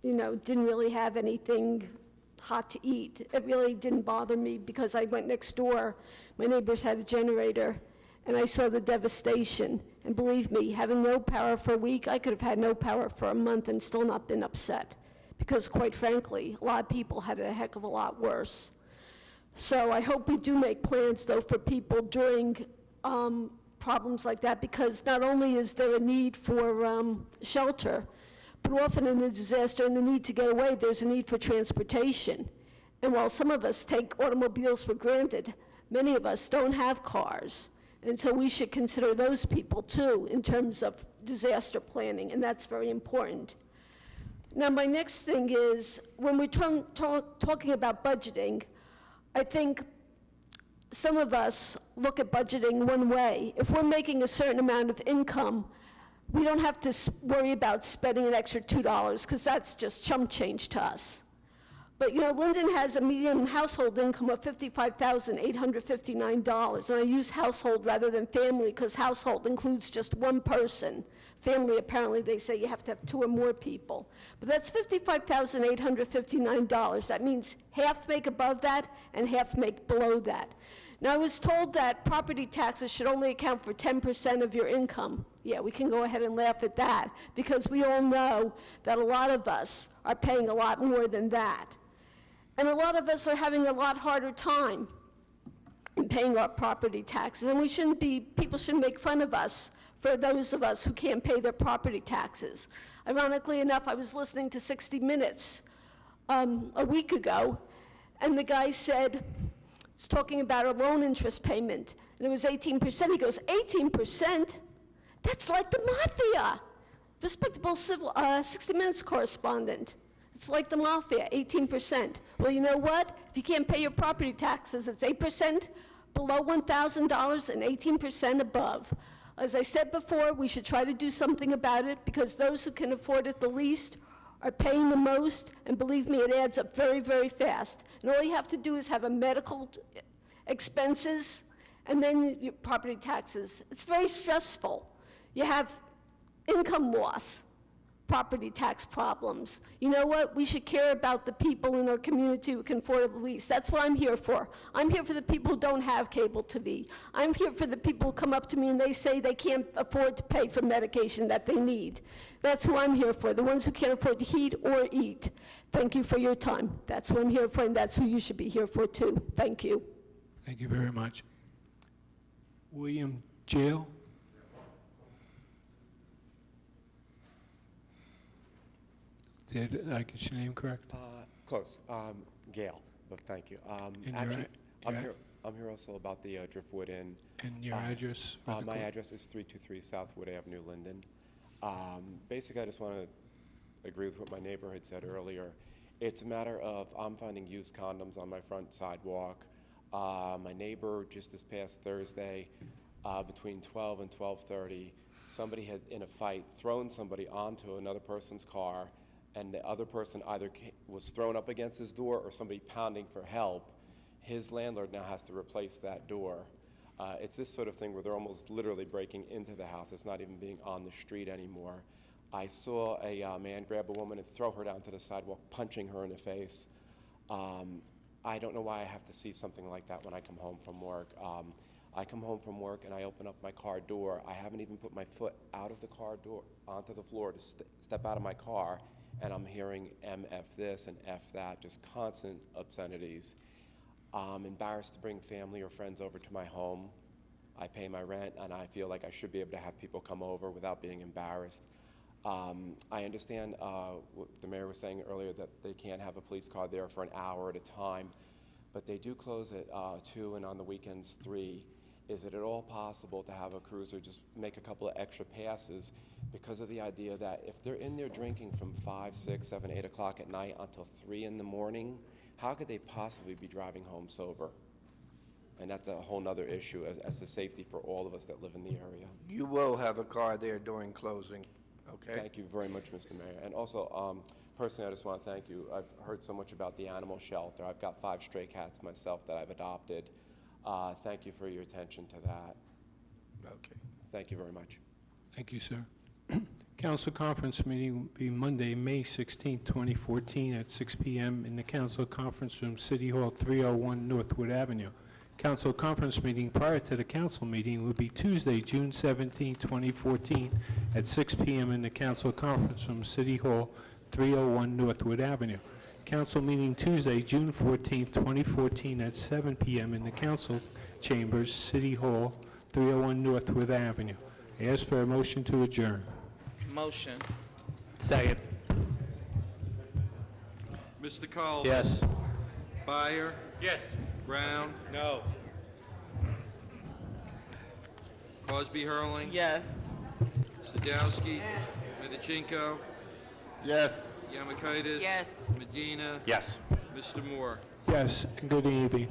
didn't really have anything hot to eat, it really didn't bother me because I went next door. My neighbors had a generator, and I saw the devastation. And believe me, having no power for a week, I could have had no power for a month and still not been upset. Because quite frankly, a lot of people had it a heck of a lot worse. So I hope we do make plans, though, for people during problems like that, because not only is there a need for shelter, but often in a disaster and the need to get away, there's a need for transportation. And while some of us take automobiles for granted, many of us don't have cars. And so we should consider those people too in terms of disaster planning, and that's very important. Now, my next thing is, when we're talking about budgeting, I think some of us look at budgeting one way. If we're making a certain amount of income, we don't have to worry about spending an extra $2 because that's just chump change to us. But Linden has a median household income of $55,859, and I use household rather than family because household includes just one person. Family, apparently, they say you have to have 2 or more people. But that's $55,859. That means half make above that and half make below that. Now, I was told that property taxes should only account for 10% of your income. Yeah, we can go ahead and laugh at that because we all know that a lot of us are paying a lot more than that. And a lot of us are having a lot harder time in paying our property taxes. And people shouldn't make fun of us for those of us who can't pay their property taxes. Ironically enough, I was listening to 60 Minutes a week ago, and the guy said, he's talking about a loan interest payment, and it was 18%. He goes, 18%? That's like the mafia. Respectable 60 Minutes correspondent. It's like the mafia, 18%. Well, you know what? If you can't pay your property taxes, it's 8% below $1,000 and 18% above. As I said before, we should try to do something about it because those who can afford it the least are paying the most, and believe me, it adds up very, very fast. And all you have to do is have a medical expenses and then your property taxes. It's very stressful. You have income loss, property tax problems. You know what? We should care about the people in our community who can afford it the least. That's what I'm here for. I'm here for the people who don't have cable TV. I'm here for the people who come up to me and they say they can't afford to pay for medication that they need. That's who I'm here for, the ones who can't afford to heat or eat. Thank you for your time. That's who I'm here for, and that's who you should be here for too. Thank you. Thank you very much. William Jail? Did I get your name correct? Close. Gail, but thank you. And Actually, your I'm here also about the Driftwood Inn. And your address for the My court? address is 323 Southwood Avenue, Linden. Basically, I just want to agree with what my neighbor had said earlier. It's a matter of I'm finding used condoms on my front sidewalk. My neighbor, just this past Thursday, between 12 and 12:30, somebody had, in a fight, thrown somebody onto another person's car, and the other person either was thrown up against his door or somebody pounding for help. His landlord now has to replace that door. It's this sort of thing where they're almost literally breaking into the house. It's not even being on the street anymore. I saw a man grab a woman and throw her down to the sidewalk, punching her in the face. I don't know why I have to see something like that when I come home from work. I come home from work and I open up my car door. I haven't even put my foot out of the car door onto the floor to step out of my car, and I'm hearing MF this and F that, just constant obscenities. I'm embarrassed to bring family or friends over to my home. I pay my rent, and I feel like I should be able to have people come over without being embarrassed. I understand what the mayor was saying earlier, that they can't have a police car there for an hour at a time, but they do close at 2 and on the weekends 3. Is it at all possible to have a cruiser just make a couple of extra passes because of the idea that if they're in there drinking from 5, 6, 7, 8 o'clock at night until 3 in the morning, how could they possibly be driving home sober? And that's a whole nother issue as the safety for all of us that live in the area. You will have a car there during closing, okay? Thank you very much, Mr. Mayor. And also, personally, I just want to thank you. I've heard so much about the animal shelter. I've got 5 stray cats myself that I've adopted. Thank you for your attention to that. Okay. Thank you very much. Thank you, sir. Council conference meeting will be Monday, May 16, 2014, at 6 p.m. in the council conference room, City Hall, 301 Northwood Avenue. Council conference meeting prior to the council meeting will be Tuesday, June 17, 2014, at 6 p.m. in the council conference room, City Hall, 301 Northwood Avenue. Council meeting Tuesday, June 14, 2014, at 7 p.m. in the council chambers, City Hall, 301 Northwood Avenue. I ask for a motion to adjourn. Motion. Second. Mr. Culver? Yes. Byer? Yes. Brown? No. Crosby Hurling? Yes. Sadowski? Medichenko? Yes. Yamakaitis? Yes. Medina? Yes. Mr. Moore? Yes, and good evening.